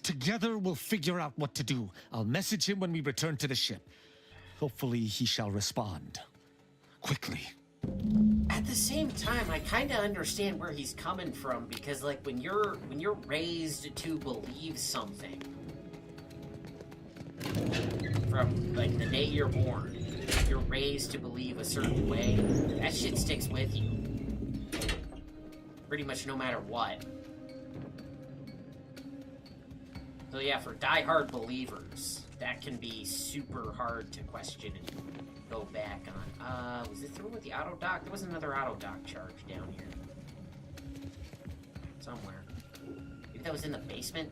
S4: Together we'll figure out what to do. I'll message him when we return to the ship. Hopefully he shall respond. Quickly.
S1: At the same time, I kind of understand where he's coming from, because like when you're raised to believe something from like the day you're born, you're raised to believe a certain way, that shit sticks with you pretty much no matter what. So yeah, for die-hard believers, that can be super hard to question and go back on. Was it through with the auto dock? There was another auto dock charge down here. Somewhere. Maybe that was in the basement?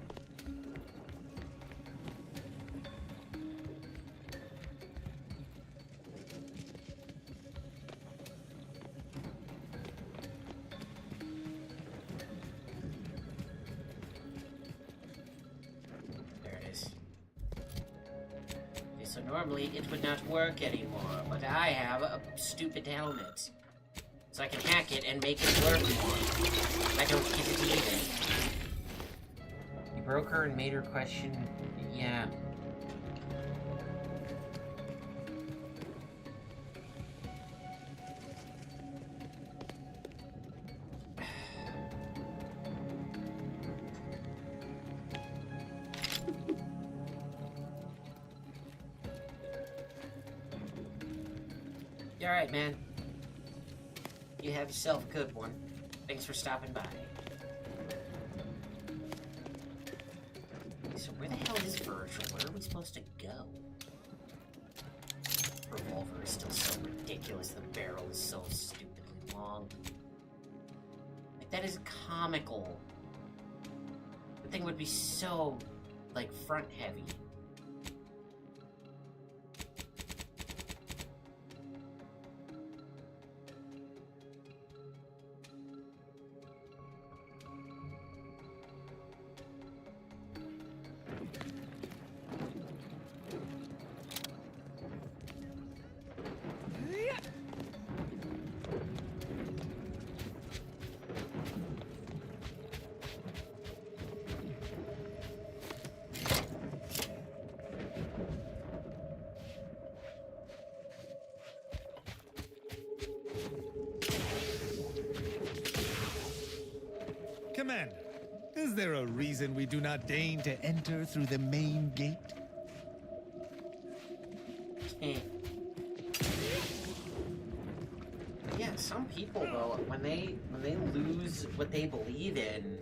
S1: So normally it would not work anymore, but I have a stupid helmet. So I can hack it and make it work more. I don't get it either. You broke her and made her question... Yeah. Alright, man. You have yourself a good one. Thanks for stopping by. So where the hell is Virgil? Where are we supposed to go? Revolver is still so ridiculous. The barrel is so stupidly long. Like, that is comical. The thing would be so, like, front-heavy.
S4: Gentlemen, is there a reason we do not deign to enter through the main gate?
S1: Yeah, some people though, when they lose what they believe in,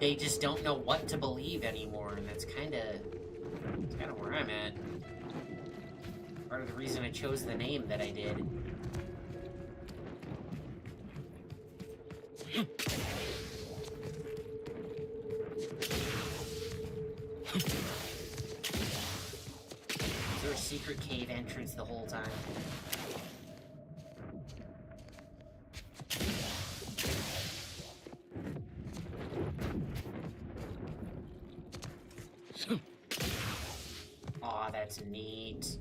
S1: they just don't know what to believe anymore, and that's kind of where I'm at. Part of the reason I chose the name that I did. Is there a secret cave entrance the whole time? Aw, that's neat.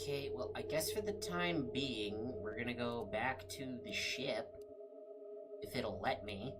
S1: Okay, well, I guess for the time being, we're gonna go back to the ship. If it'll let me.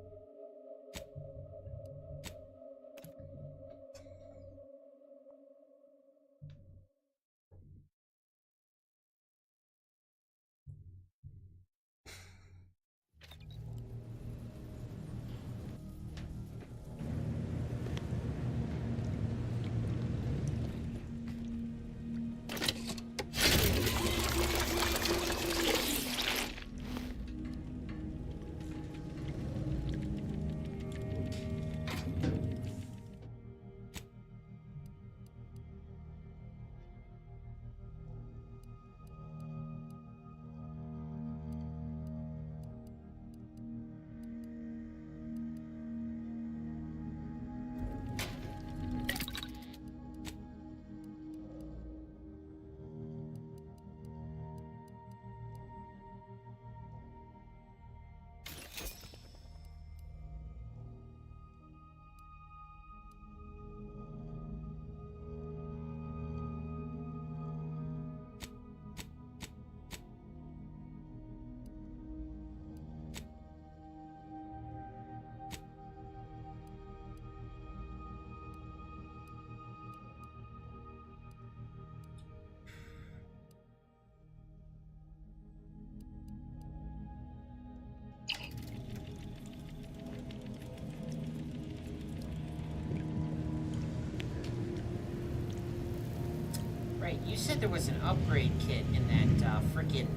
S1: Right, you said there was an upgrade kit in that frickin'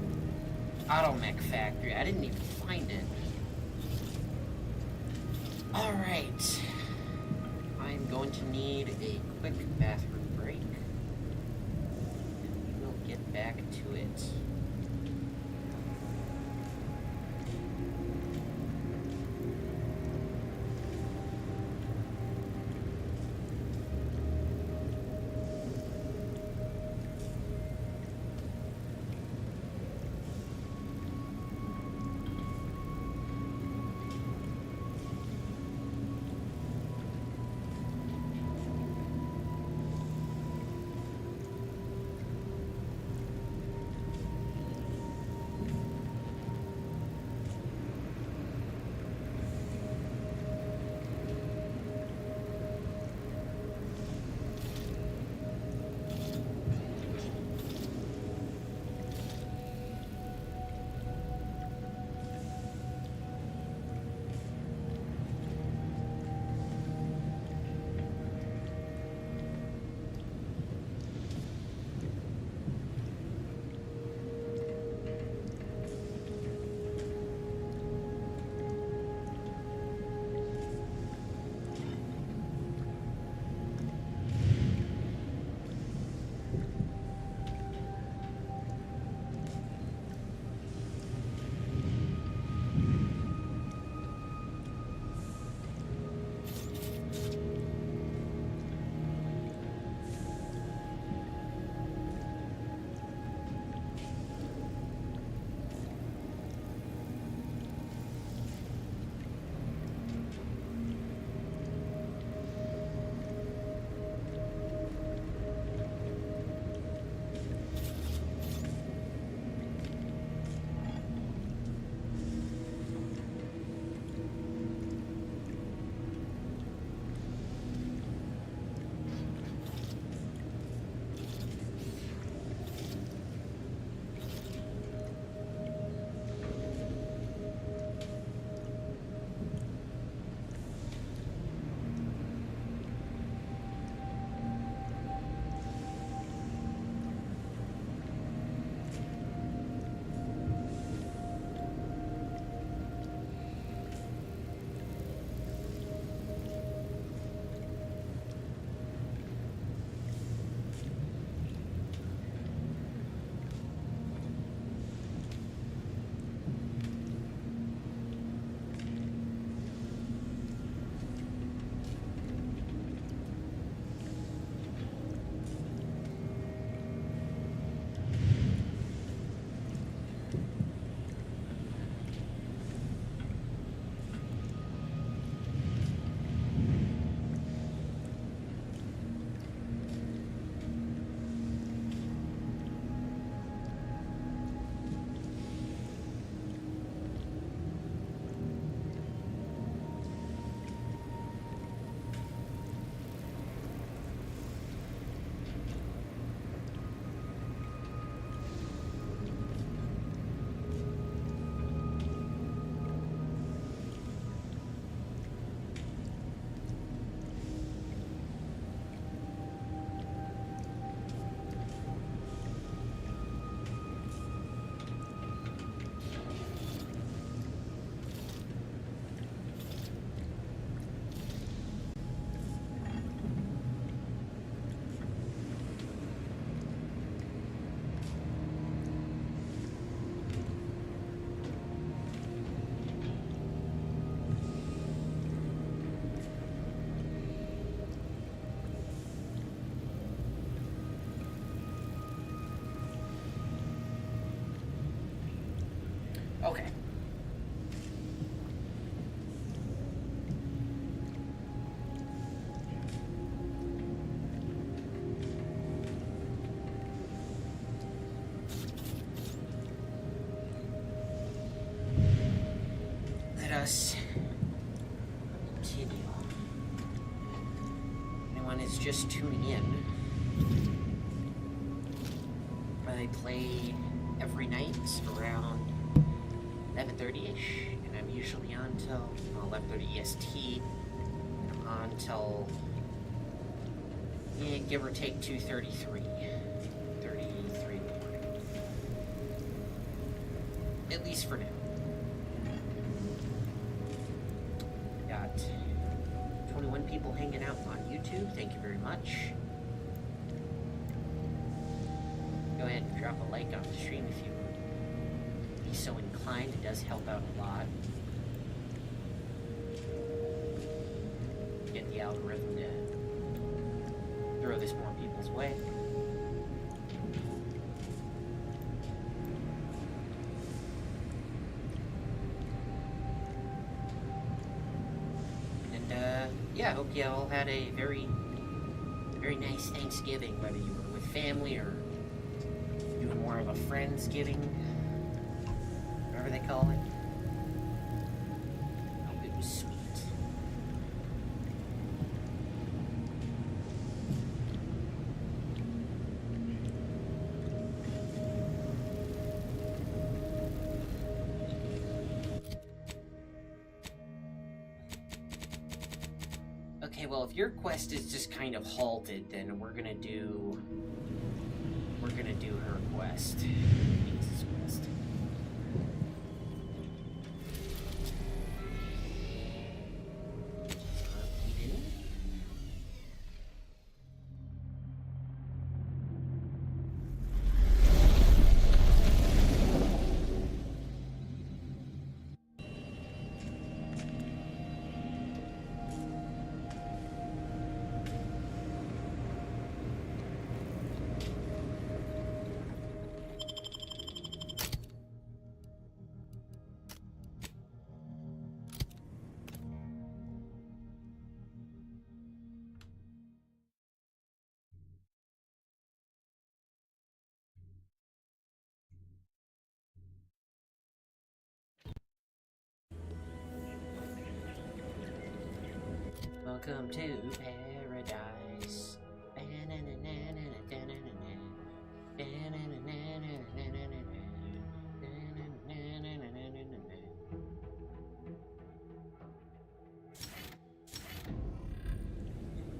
S1: automech factory. I didn't even find it. Alright. I'm going to need a quick bathroom break. And we will get back to it. us continue. Anyone is just tuning in, I play every night around 11:30ish, and I'm usually on till 11:30 EST. I'm on till give or take 2:33 in the morning. At least for now. Got 21 people hanging out on YouTube. Thank you very much. Go ahead and drop a like on the stream if you would be so inclined. It does help out a lot. Get the algorithm to throw this more people's way. And yeah, I hope you all had a very nice Thanksgiving, whether you were with family or doing more of a Friendsgiving, whatever they call it. I hope it was sweet. Okay, well, if your quest is just kind of halted, then we're gonna do her quest. Lisa's quest. Welcome to paradise.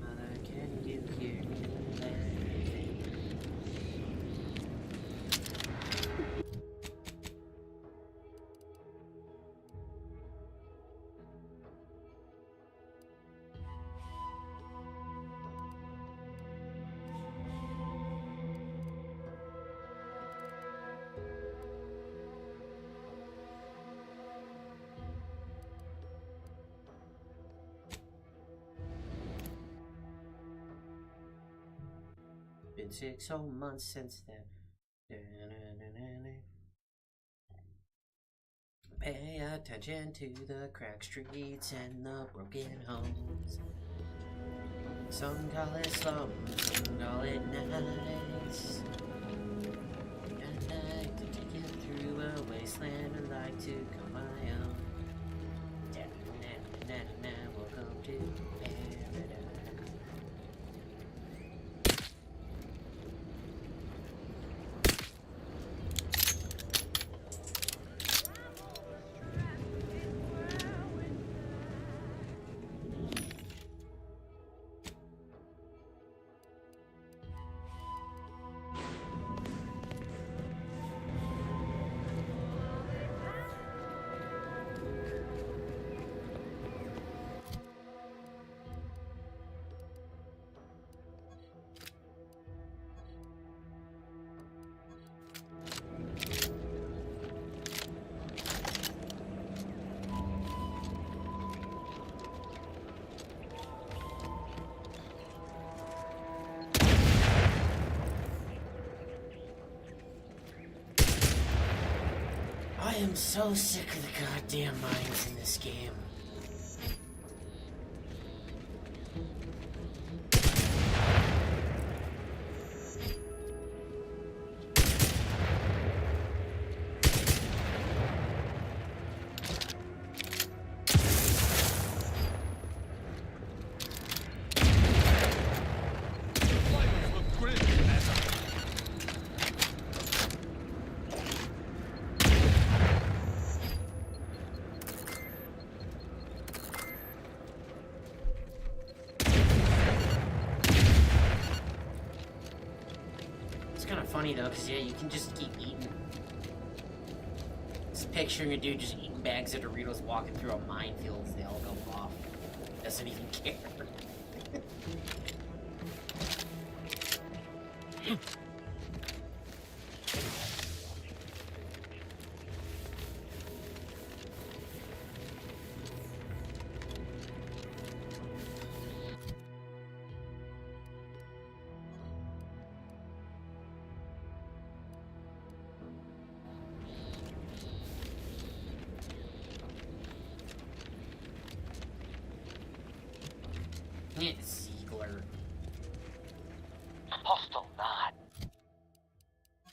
S1: Mother, can you hear me? Been 6 whole months since then. Pay attention to the cracked streets and the broken homes. Some call it slums, some call it nights. I'd like to take you through a wasteland, I'd like to come my own. Welcome to paradise. I am so sick of the goddamn mines in this game. kind of funny though, because yeah, you can just keep eating. Just picturing a dude just eating bags of Doritos walking through a minefield as they all go off. Doesn't even care. Ziegler.
S3: Hostile not.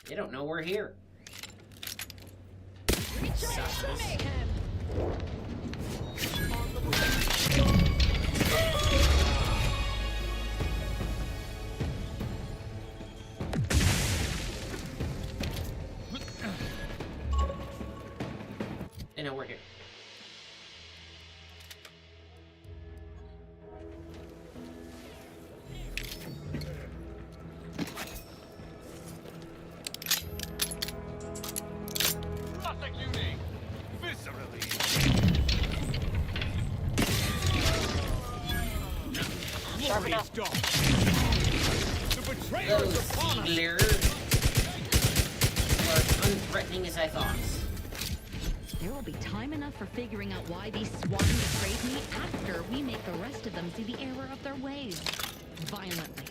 S1: They don't know we're here. They know we're here.
S3: Prosecuting! Viscerally!
S4: Glorious dog! The betrayer is upon us!
S1: Ziegler were as unthreatening as I thought.
S16: There will be time enough for figuring out why these swine betrayed me after we make the rest of them see the error of their ways. Violently.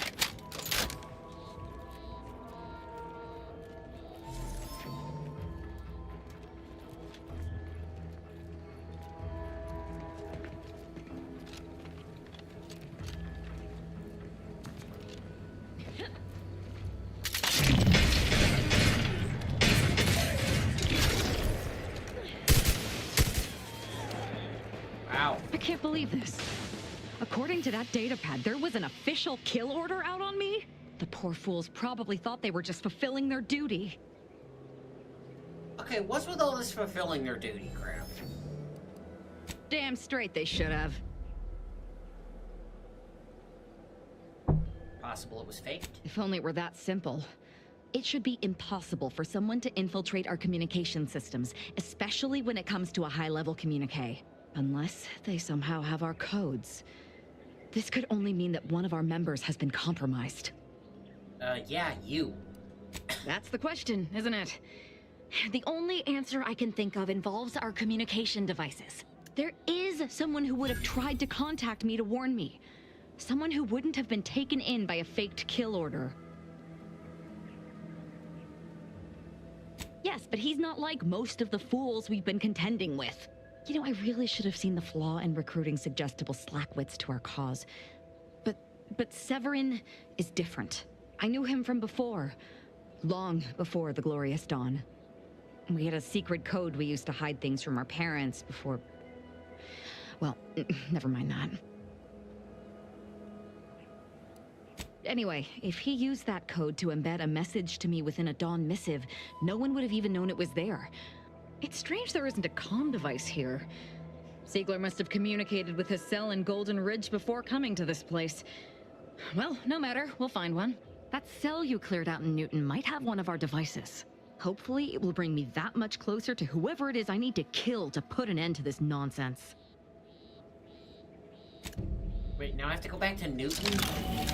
S1: Wow.
S16: I can't believe this. According to that datapad, there was an official kill order out on me? The poor fools probably thought they were just fulfilling their duty.
S1: Okay, what's with all this fulfilling their duty crap?
S16: Damn straight they should have.
S1: Possible it was faked?
S16: If only it were that simple. It should be impossible for someone to infiltrate our communication systems, especially when it comes to a high-level communique. Unless they somehow have our codes. This could only mean that one of our members has been compromised.
S1: Yeah, you.
S16: That's the question, isn't it? The only answer I can think of involves our communication devices. There is someone who would have tried to contact me to warn me. Someone who wouldn't have been taken in by a faked kill order. Yes, but he's not like most of the fools we've been contending with. You know, I really should have seen the flaw in recruiting suggestible slackwits to our cause. But Severin is different. I knew him from before. Long before the Glorious Dawn. We had a secret code we used to hide things from our parents before... Well, never mind that. Anyway, if he used that code to embed a message to me within a Dawn missive, no one would have even known it was there. It's strange there isn't a comm device here. Ziegler must have communicated with his cell in Golden Ridge before coming to this place. Well, no matter, we'll find one. That cell you cleared out in Newton might have one of our devices. Hopefully, it will bring me that much closer to whoever it is I need to kill to put an end to this nonsense.
S1: Wait, now I have to go back to Newton? Ugh.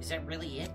S1: Is that really it?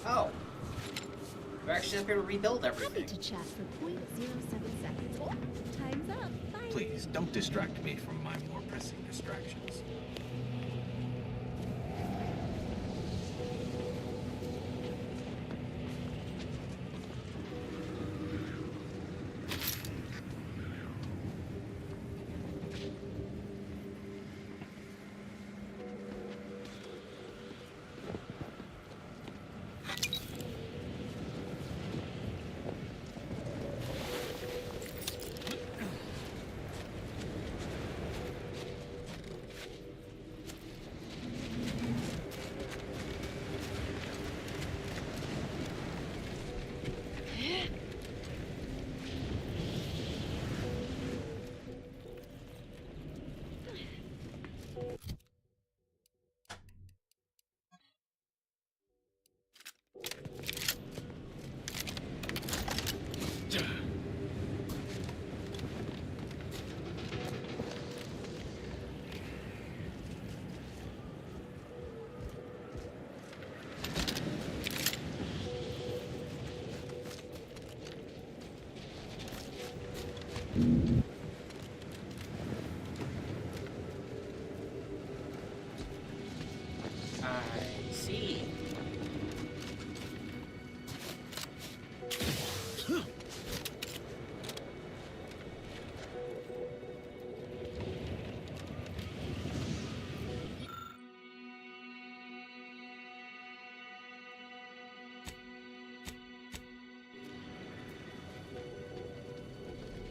S1: Oh. We're actually up here to rebuild everything.
S17: Happy to chat for 0.07 seconds. Oh, time's up. Bye.
S18: Please, don't distract me from my more pressing distractions.
S1: I see.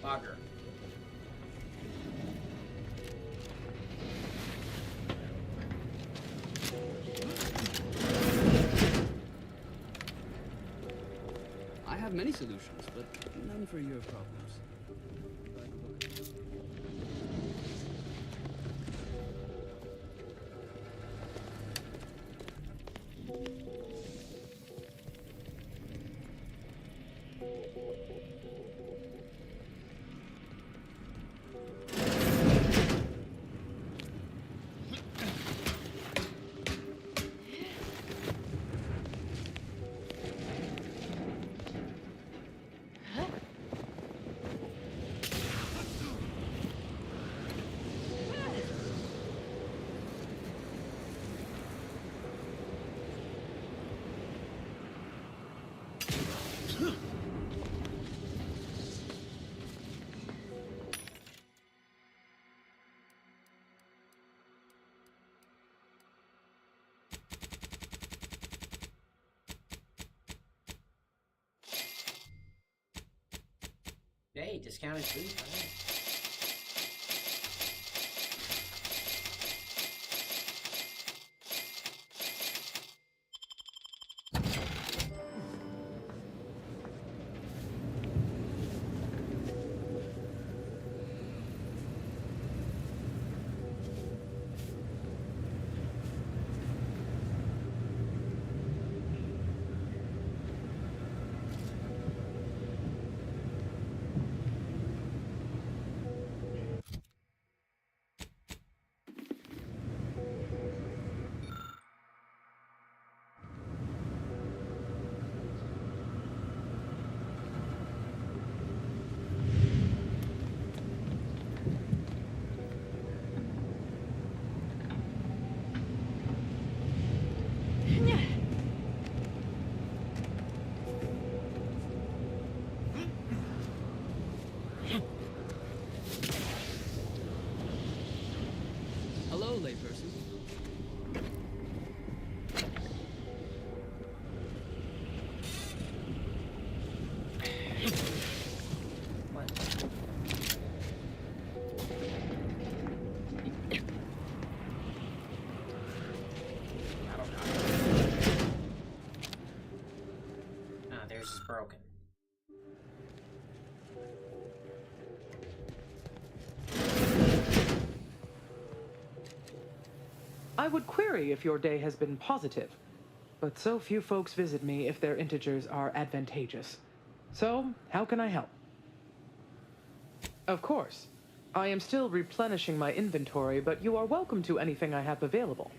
S1: Logger.
S9: I have many solutions, but none for your problems.
S1: Hey, discounted food. Fine.
S9: Hello, layperson.
S1: Ah, theirs is broken.
S19: I would query if your day has been positive, but so few folks visit me if their integers are advantageous. So, how can I help? Of course. I am still replenishing my inventory, but you are welcome to anything I have available.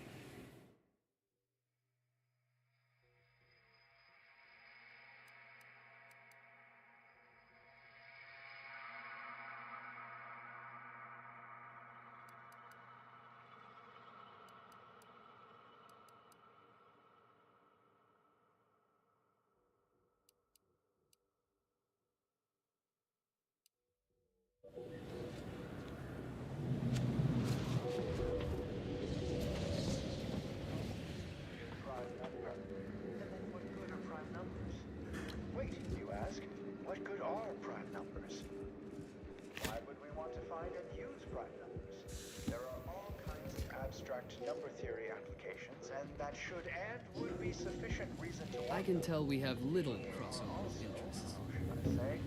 S20: number theory applications, and that should and would be sufficient reason to...
S9: I can tell we have little crossover of interests.
S20: Should I say?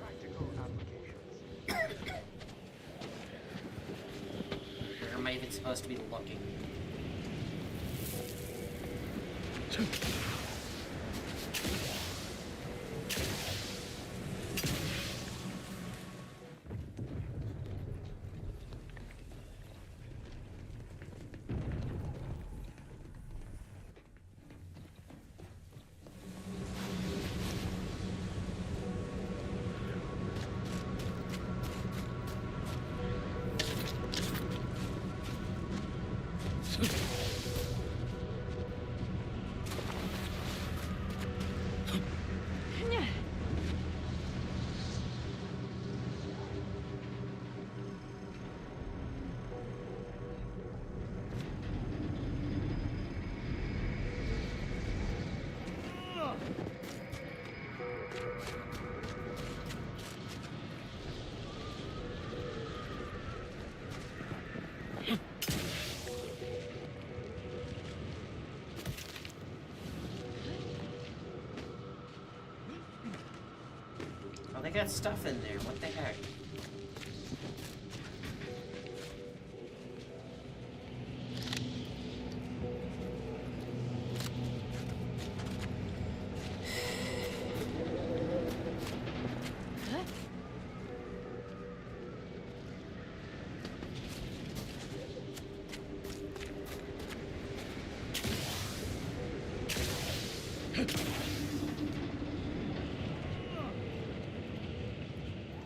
S20: Practical applications.
S1: Where am I even supposed to be looking? Oh, they got stuff in there. What the heck?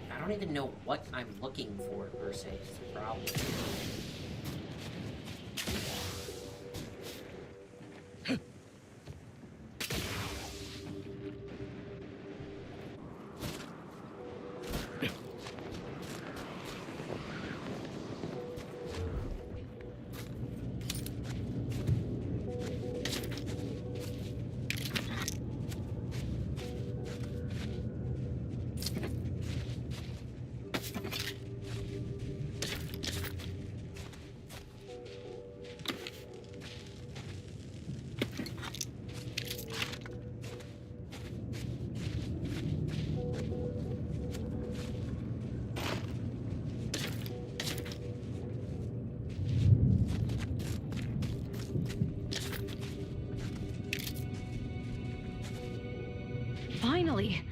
S1: I don't even know what I'm looking for, per se, is the problem.
S16: Finally!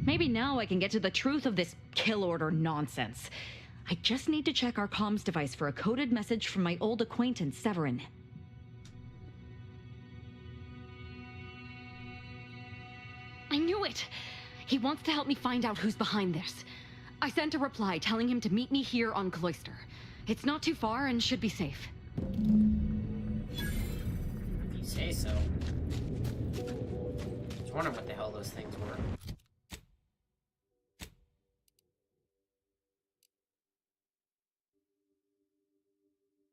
S16: Maybe now I can get to the truth of this kill order nonsense. I just need to check our comms device for a coded message from my old acquaintance, Severin. I knew it! He wants to help me find out who's behind this. I sent a reply telling him to meet me here on Cloister. It's not too far and should be safe.
S1: If you say so. I was wondering what the hell those things were.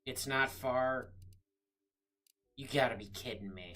S1: It's not far. You gotta be kidding me.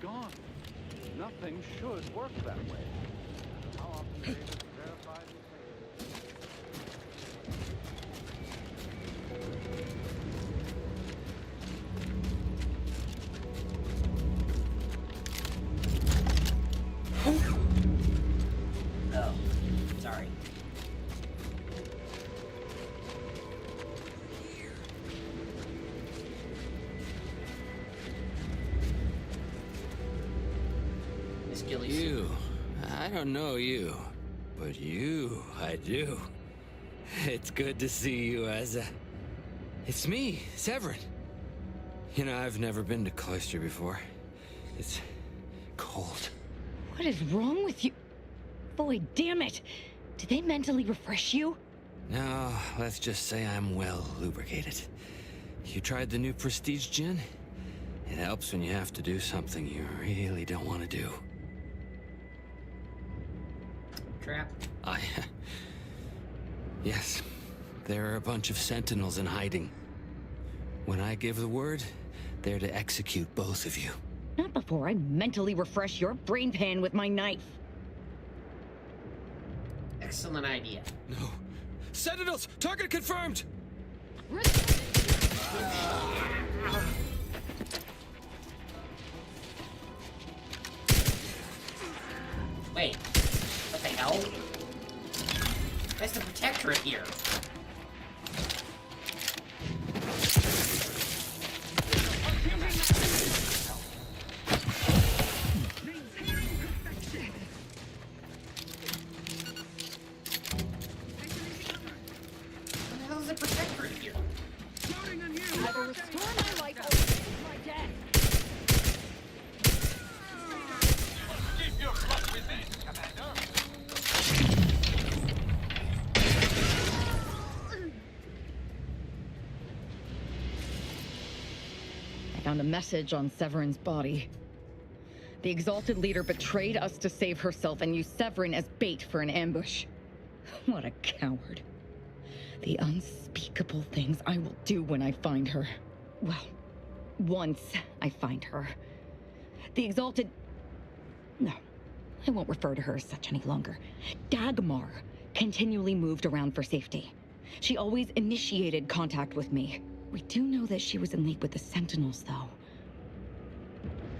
S9: gone. Nothing should work that way. How often are you able to verify these
S1: Oh, sorry.
S18: You, I don't know you, but you, I do. It's good to see you, Asa. It's me, Severin. You know, I've never been to Cloister before. It's cold.
S16: What is wrong with you? Boy, damn it! Did they mentally refresh you?
S18: No, let's just say I'm well lubricated. You tried the new Prestige gin? It helps when you have to do something you really don't want to do.
S1: Trap.
S18: Yes. There are a bunch of sentinels in hiding. When I give the word, they're to execute both of you.
S16: Not before I mentally refresh your brain pan with my knife.
S1: Excellent idea.
S18: No. Sentinels! Target confirmed!
S1: Wait. What the hell? That's the Protectorate here. What the hell is the Protectorate here?
S16: Either restore my life or save my death.
S3: Keep your blood within, Commander.
S16: I found a message on Severin's body. The Exalted Leader betrayed us to save herself and used Severin as bait for an ambush. What a coward. The unspeakable things I will do when I find her. Well, once I find her. The Exalted... No, I won't refer to her as such any longer. Dagmar continually moved around for safety. She always initiated contact with me. We do know that she was in league with the Sentinels, though.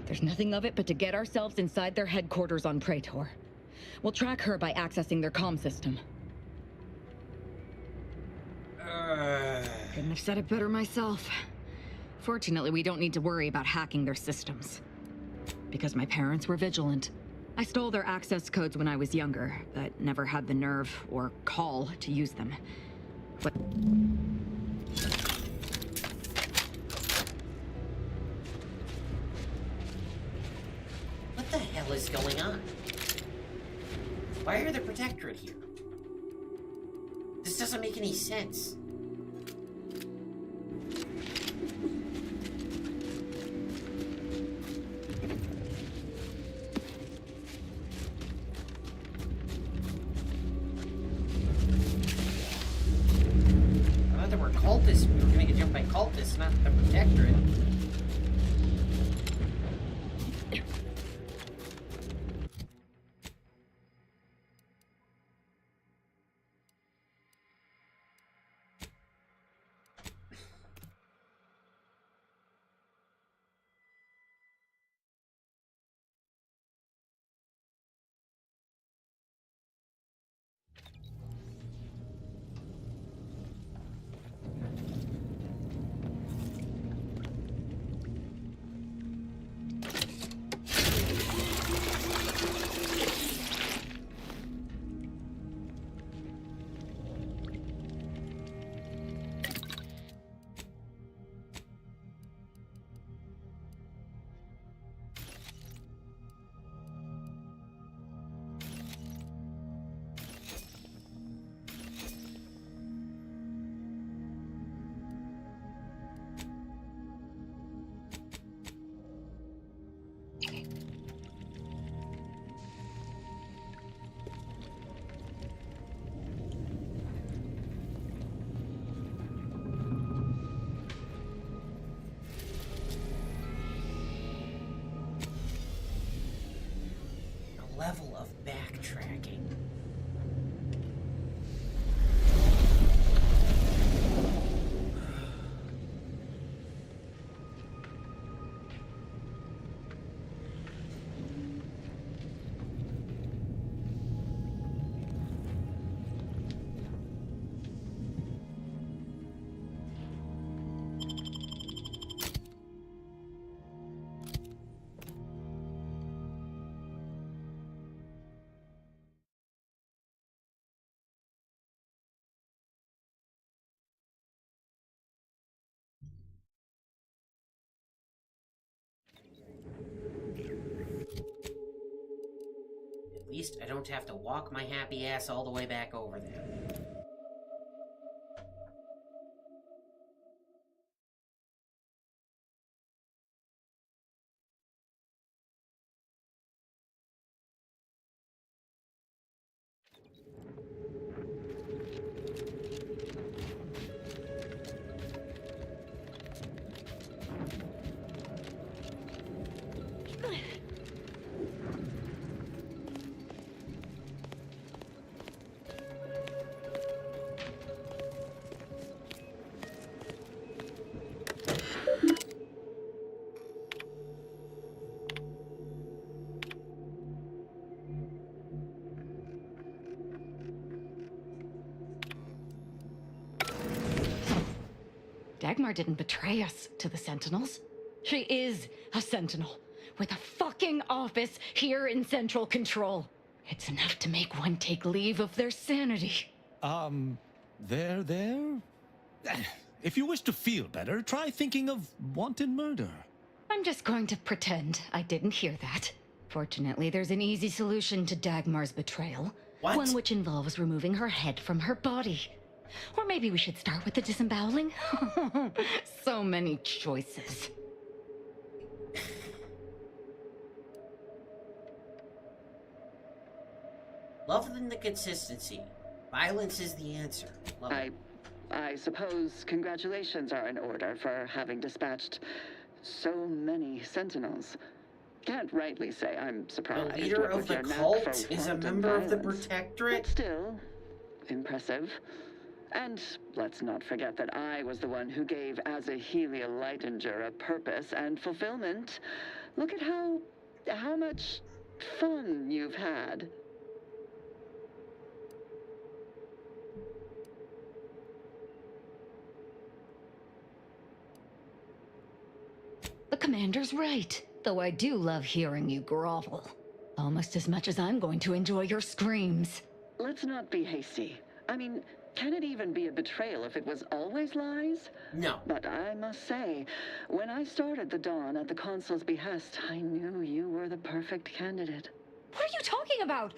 S16: There's nothing of it but to get ourselves inside their headquarters on Praetor. We'll track her by accessing their comm system. Couldn't have said it better myself. Fortunately, we don't need to worry about hacking their systems. Because my parents were vigilant. I stole their access codes when I was younger, but never had the nerve or call to use them. But...
S1: What the hell is going on? Why are the Protectorate here? This doesn't make any sense. I thought there were cultists. We were gonna get jumped by cultists, not the Protectorate. backtracking. At least I don't have to walk my happy ass all the way back over there.
S16: Dagmar didn't betray us to the Sentinels. She is a Sentinel, with a fucking office here in Central Control. It's enough to make one take leave of their sanity.
S4: There? If you wish to feel better, try thinking of wanton murder.
S16: I'm just going to pretend I didn't hear that. Fortunately, there's an easy solution to Dagmar's betrayal.
S1: What?
S16: One which involves removing her head from her body. Or maybe we should start with the disemboweling? So many choices.
S1: Love the consistency. Violence is the answer. Love it.
S21: I suppose congratulations are in order for having dispatched so many Sentinels. Can't rightly say I'm surprised.
S1: The leader of the cult is a member of the Protectorate?
S21: But still, impressive. And let's not forget that I was the one who gave Azahelia Leitinger a purpose and fulfillment. Look at how much fun you've had.
S16: The commander's right, though I do love hearing you grovel. Almost as much as I'm going to enjoy your screams.
S21: Let's not be hasty. I mean, can it even be a betrayal if it was always lies?
S1: No.
S21: But I must say, when I started the Dawn at the Consul's behest, I knew you were the perfect candidate.
S16: What are you talking about?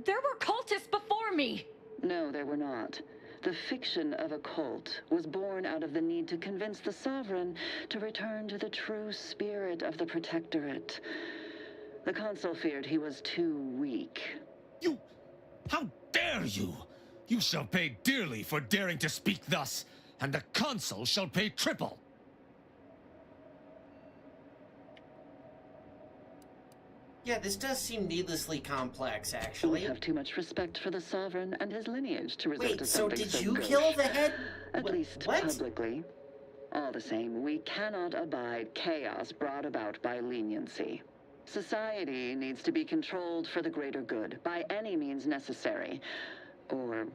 S16: There were cultists before me!
S21: No, there were not. The fiction of a cult was born out of the need to convince the Sovereign to return to the true spirit of the Protectorate. The Consul feared he was too weak.
S4: You... How dare you! You shall pay dearly for daring to speak thus, and the Consul shall pay triple.
S1: Yeah, this does seem needlessly complex, actually.
S21: We have too much respect for the Sovereign and his lineage to resort to something so
S1: did you
S21: gauche.
S1: kill the head?
S21: At least publicly. All the same, we cannot abide chaos brought about by leniency. Society needs to be controlled for the greater good, by any means necessary. Or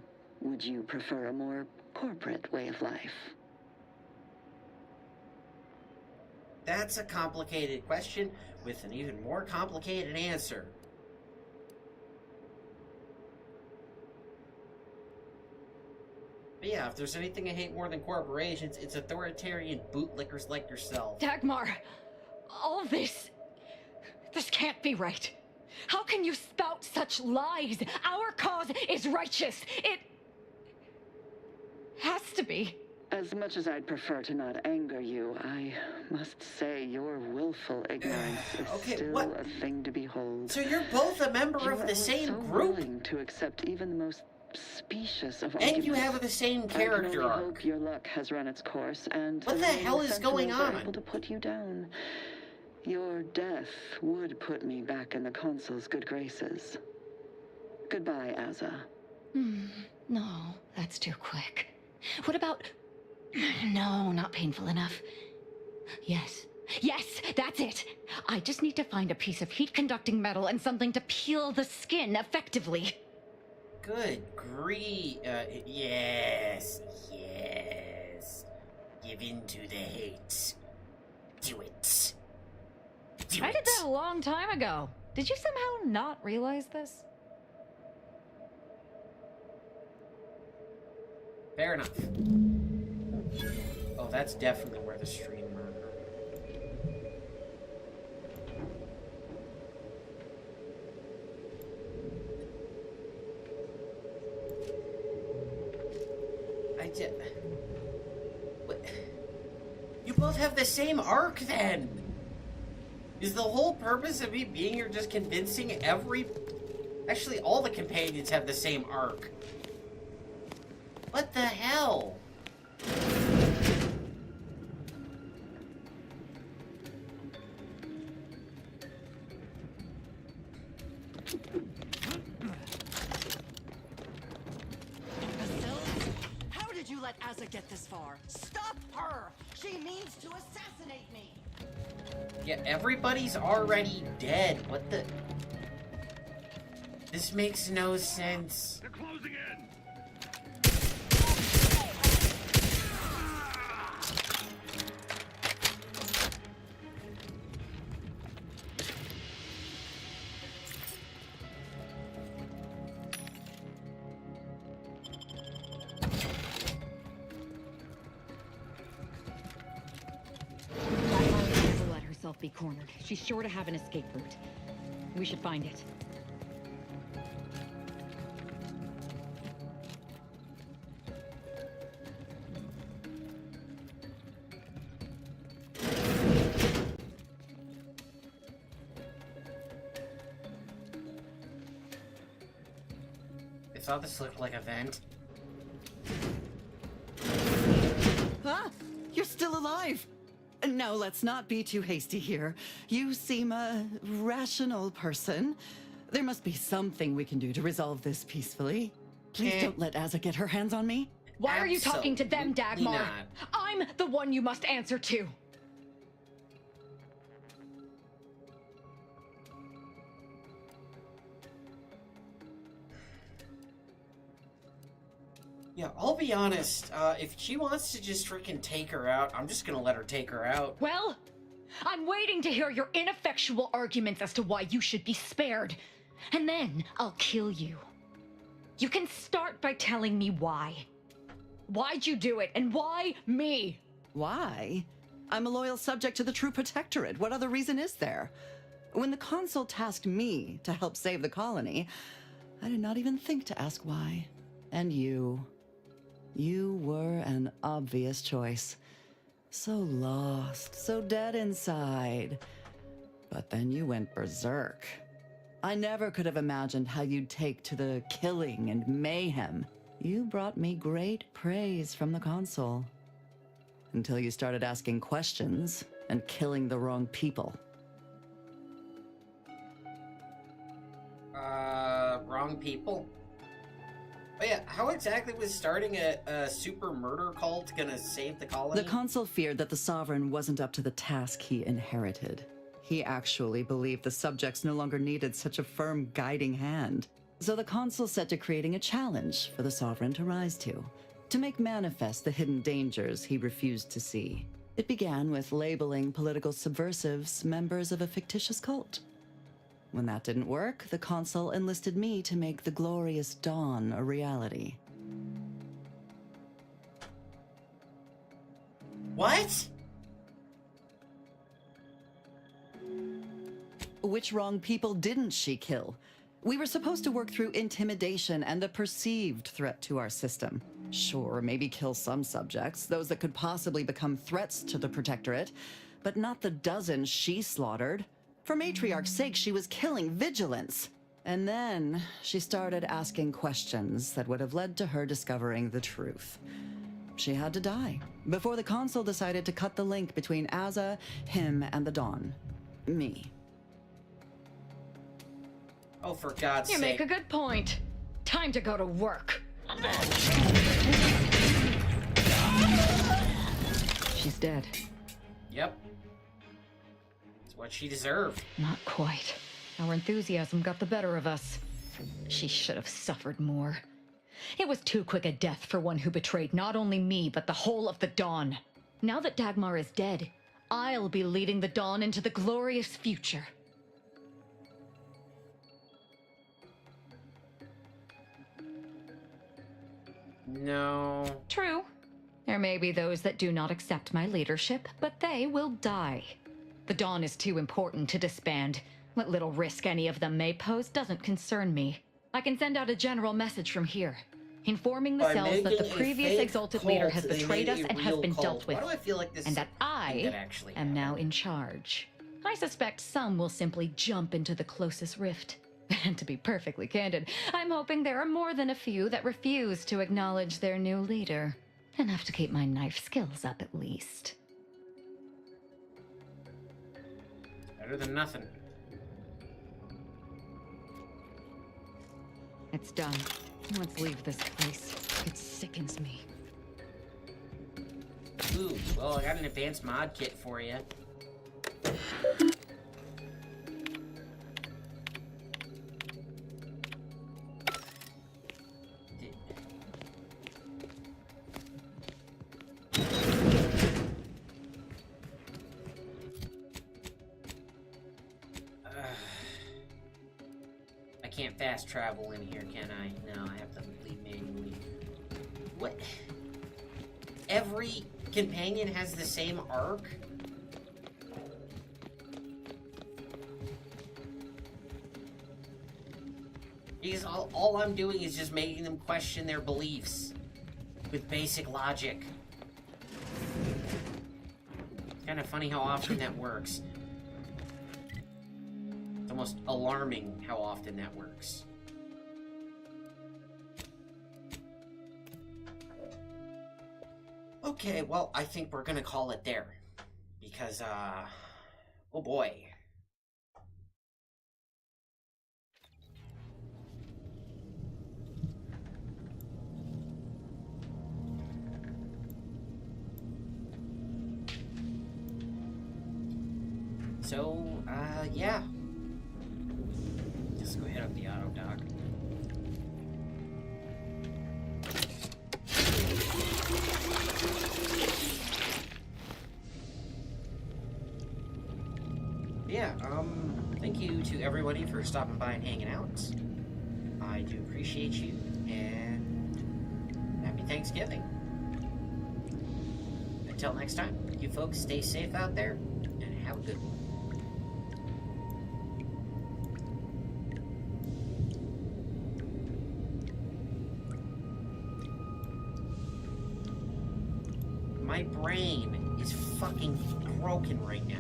S21: would you prefer a more corporate way of life?
S1: That's a complicated question with an even more complicated answer. But yeah, if there's anything I hate more than corporations, it's authoritarian bootlickers like yourself.
S16: Dagmar, all this can't be right. How can you spout such lies? Our cause is righteous. It has to be.
S21: As much as I'd prefer to not anger you, I must say your willful ignorance is still a thing to behold.
S1: So you're both a member of the same group?
S21: Willing to accept even the most specious of
S1: and
S21: arguments.
S1: You have the same character
S21: I
S1: arc.
S21: hope your luck has run its course, and
S1: what the hell is going on?
S21: Able to put you down. Your death would put me back in the Consul's good graces. Goodbye, Asa.
S16: No, that's too quick. What about... No, not painful enough. Yes. Yes, that's it! I just need to find a piece of heat-conducting metal and something to peel the skin effectively.
S1: Good grief. Yes. Give in to the hate. Do it.
S16: I did that a long time ago. Did you somehow not realize this?
S1: Fair enough. Oh, that's definitely where the stream murder. What? You both have the same arc, then? Is the whole purpose of me being here just convincing every... Actually, all the companions have the same arc. What the hell?
S5: How did you let Asa get this far? Stop her! She means to assassinate me!
S1: Yeah, everybody's already dead. What the... This makes no sense.
S10: They're closing in.
S16: Let herself be cornered. She's sure to have an escape route. We should find it.
S1: I thought this looked like a vent.
S5: Huh? You're still alive! No, let's not be too hasty here. You seem a rational person. There must be something we can do to resolve this peacefully. Please don't let Asa get her hands on me.
S16: Why are you talking to them, Dagmar?
S1: not.
S16: I'm the one you must answer to.
S1: Yeah, I'll be honest. If she wants to just freaking take her out, I'm just gonna let her take her out.
S16: Well, I'm waiting to hear your ineffectual arguments as to why you should be spared. And then I'll kill you. You can start by telling me why. Why'd you do it, and why me?
S5: Why? I'm a loyal subject to the True Protectorate. What other reason is there? When the Consul tasked me to help save the colony, I did not even think to ask why. And you were an obvious choice. So lost, so dead inside. But then you went berserk. I never could have imagined how you'd take to the killing and mayhem. You brought me great praise from the Consul. Until you started asking questions and killing the wrong people.
S1: Wrong people? Oh yeah, how exactly was starting a super murder cult gonna save the colony?
S5: The Consul feared that the Sovereign wasn't up to the task he inherited. He actually believed the subjects no longer needed such a firm guiding hand. So the Consul set to creating a challenge for the Sovereign to rise to make manifest the hidden dangers he refused to see. It began with labeling political subversives members of a fictitious cult. When that didn't work, the Consul enlisted me to make the glorious dawn a reality.
S1: What?
S5: Which wrong people didn't she kill? We were supposed to work through intimidation and the perceived threat to our system. Sure, maybe kill some subjects, those that could possibly become threats to the Protectorate, but not the dozens she slaughtered. For Matriarch's sake, she was killing vigilance. And then she started asking questions that would have led to her discovering the truth. She had to die before the Consul decided to cut the link between Asa, him, and the Dawn. Me.
S1: Oh, for God's sake.
S16: You make a good point. Time to go to work. She's dead.
S1: Yep. It's what she deserved.
S16: Not quite. Our enthusiasm got the better of us. She should have suffered more. It was too quick a death for one who betrayed not only me, but the whole of the Dawn. Now that Dagmar is dead, I'll be leading the Dawn into the glorious future.
S1: No.
S16: True. There may be those that do not accept my leadership, but they will die. The Dawn is too important to disband. What little risk any of them may pose doesn't concern me. I can send out a general message from here, informing the cells that the previous exalted leader has betrayed us and has been dealt with,
S1: Why do I feel like this
S16: and that I am now in charge. I suspect some will simply jump into the closest rift. And to be perfectly candid, I'm hoping there are more than a few that refuse to acknowledge their new leader. Enough to keep my knife skills up at least.
S1: Better than nothing.
S16: It's done. Let's leave this place. It sickens me.
S1: Ooh, well, I got an advanced mod kit for you. I can't fast travel in here, can I? No, I have to leave manually. What? Every companion has the same arc? Because all I'm doing is just making them question their beliefs with basic logic. It's kind of funny how often that works. It's almost alarming how often that works. Okay, well, I think we're gonna call it there. Because, oh boy. So, yeah. Just go hit up the auto dock. Yeah, thank you to everybody for stopping by and hanging out. I do appreciate you, and happy Thanksgiving. Until next time, you folks stay safe out there, and have a good one. My brain is fucking broken right now.